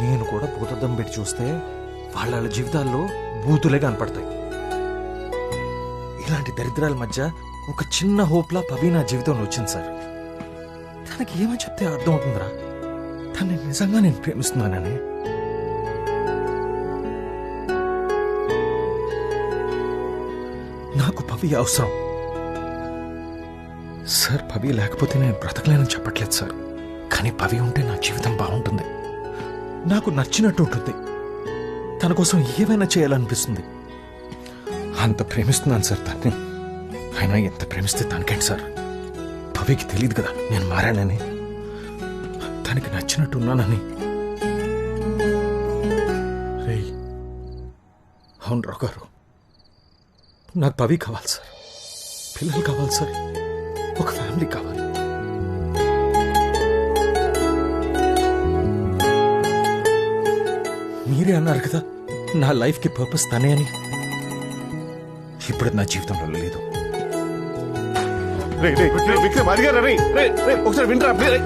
E: నేను కూడా భూతద్దం పెట్టి చూస్తే వాళ్ళ వాళ్ళ జీవితాల్లో బూతులే కనపడతాయి. ఇలాంటి దరిద్రాల మధ్య ఒక చిన్న హోప్లా పవి నా జీవితంలో వచ్చింది సార్. తనకి ఏమని చెప్తే అర్థం అవుతుందిరా తన్ని నిజంగా నేను ప్రేమిస్తున్నానని. నాకు పవి అవసరం సార్. పవి లేకపోతే నేను బ్రతకలేనని చెప్పట్లేదు సార్, కానీ పవి ఉంటే నా జీవితం బాగుంటుంది, నాకు నచ్చినట్టు ఉంటుంది, తన కోసం ఏమైనా చేయాలనిపిస్తుంది. అంత ప్రేమిస్తున్నాను సార్ తన్ని. అయినా ఎంత ప్రేమిస్తే తనకేంటి సార్? పవికి తెలియదు కదా నేను మారానని, తనకి నచ్చినట్టు ఉన్నానని. రేయ్, అవును రావు గారు, నాకు పవి కావాలి సార్, పిల్లలు కావాలి సార్, ఒక ఫ్యామిలీ కావాలి. మీరే అన్నారు కదా నా లైఫ్ కి పర్పస్ తనే అని. ఇప్పుడు నా జీవితంలో లేదు.
G: విక్రమ్ అడిగారా? ఒకసారి వింటరా ప్లీజ్.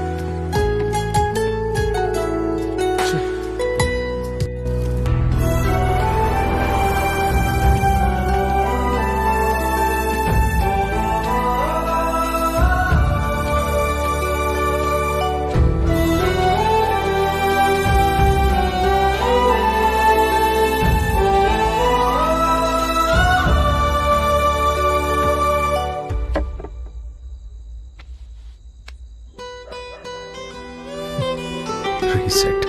E: రీసెట్.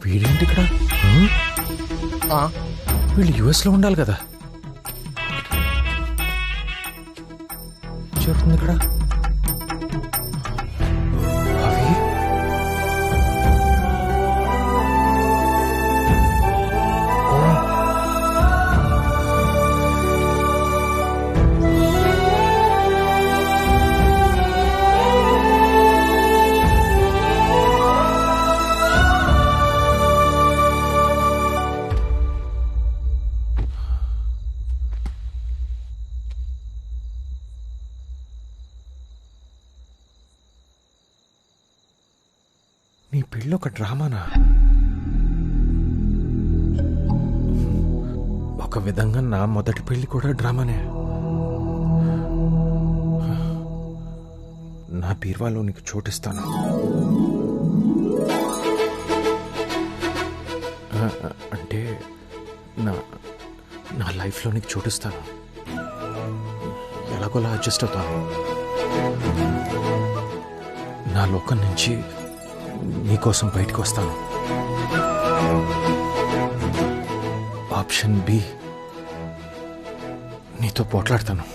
E: వీడేంటి ఇక్కడ? వీళ్ళు యుఎస్ లో ఉండాలి కదా. జరుగుతుంది ఇక్కడ. నీ పెళ్ళి ఒక డ్రామానా? ఒక విధంగా నా మొదటి పెళ్లి కూడా డ్రామానే. నా బీర్వాలో నీకు చోటిస్తాను. అంటే నా లైఫ్లో నీకు చోటిస్తాను. ఎలాగోలా అడ్జస్ట్ అవుతాను. నా లోకం నుంచి నీకోసం బయటకు వస్తాను. ఆప్షన్ బి, నీతో పోట్లాడతాను.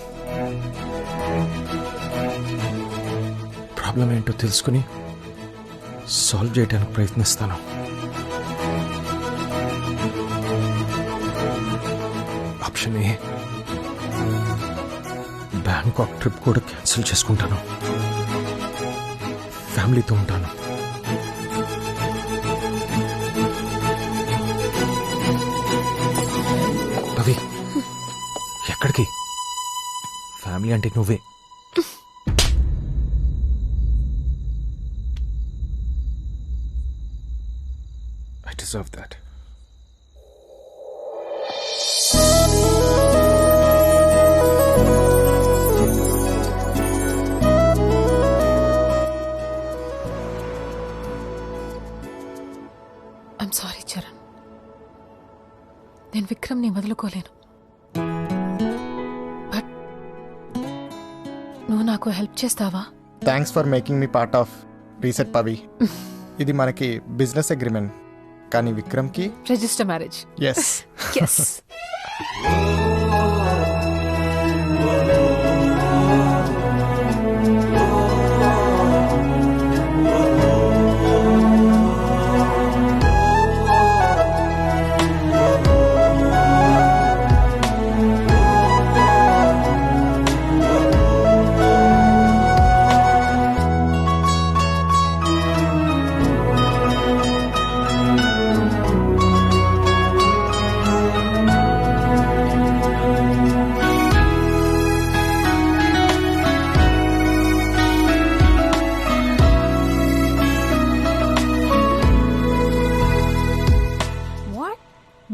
E: ప్రాబ్లం ఏంటో తెలుసుకుని సాల్వ్ చేయడానికి ప్రయత్నిస్తాను. ఆప్షన్ ఏ, బ్యాంకాక్ ట్రిప్ కూడా క్యాన్సిల్ చేసుకుంటాను, ఫ్యామిలీతో ఉంటాను. పవి, ఎక్కడికి? ఫ్యామిలీ అంటే నువ్వే. I deserve that.
M: I'm sorry Charan, నేను విక్రమ్ని వదులుకోలేను. బట్ నువ్వు నాకు హెల్ప్ చేస్తావా?
S: Thanks for making me part of reset Pavi. ఇది మనకి బిజినెస్ అగ్రిమెంట్, కానీ విక్రమ్కి
M: రిజిస్టర్ మ్యారేజ్.
S: Yes
M: yes.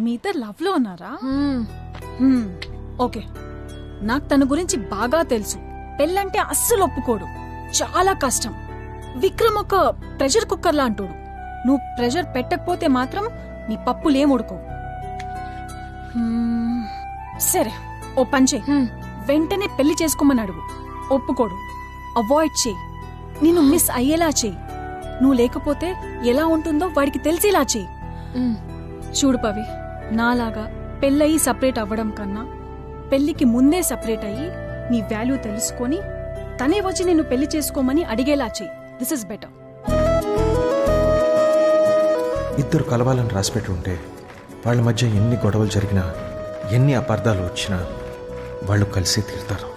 U: మీ ఇద్దరు లవ్ లో ఉన్నారా? ఓకే, నాకు తన గురించి బాగా తెలుసు. పెళ్ళంటే అస్సలు ఒప్పుకోడు, చాలా కష్టం. విక్రమ్ ఒక ప్రెషర్ కుక్కర్ లా అంటాడు. నువ్వు ప్రెషర్ పెట్టకపోతే మాత్రం నీ పప్పులేం ఉడుకోవు. సరే, ఓ పంచే, వెంటనే పెళ్లి చేసుకోమని అడుగు. ఒప్పుకోడు, అవాయిడ్ చేయి. నిన్ను మిస్ అయ్యేలా చేయి. నువ్వు లేకపోతే ఎలా ఉంటుందో వాడికి తెలిసేలా చేయి. చూడు పవి, నాలాగా పెళ్ళయి సపరేట్ అవ్వడం కన్నా పెళ్లికి ముందే సపరేట్ అయ్యి నీ వాల్యూ తెలుసుకొని తనే వచ్చి నిన్ను పెళ్లి చేసుకోమని అడిగేలా చెయ్యి. This is better.
E: ఇద్దరు కలవాలని రాసిపెట్టి ఉంటే వాళ్ళ మధ్య ఎన్ని గొడవలు జరిగినా, ఎన్ని అపార్థాలు వచ్చినా వాళ్ళు కలిసి తీరుతారు.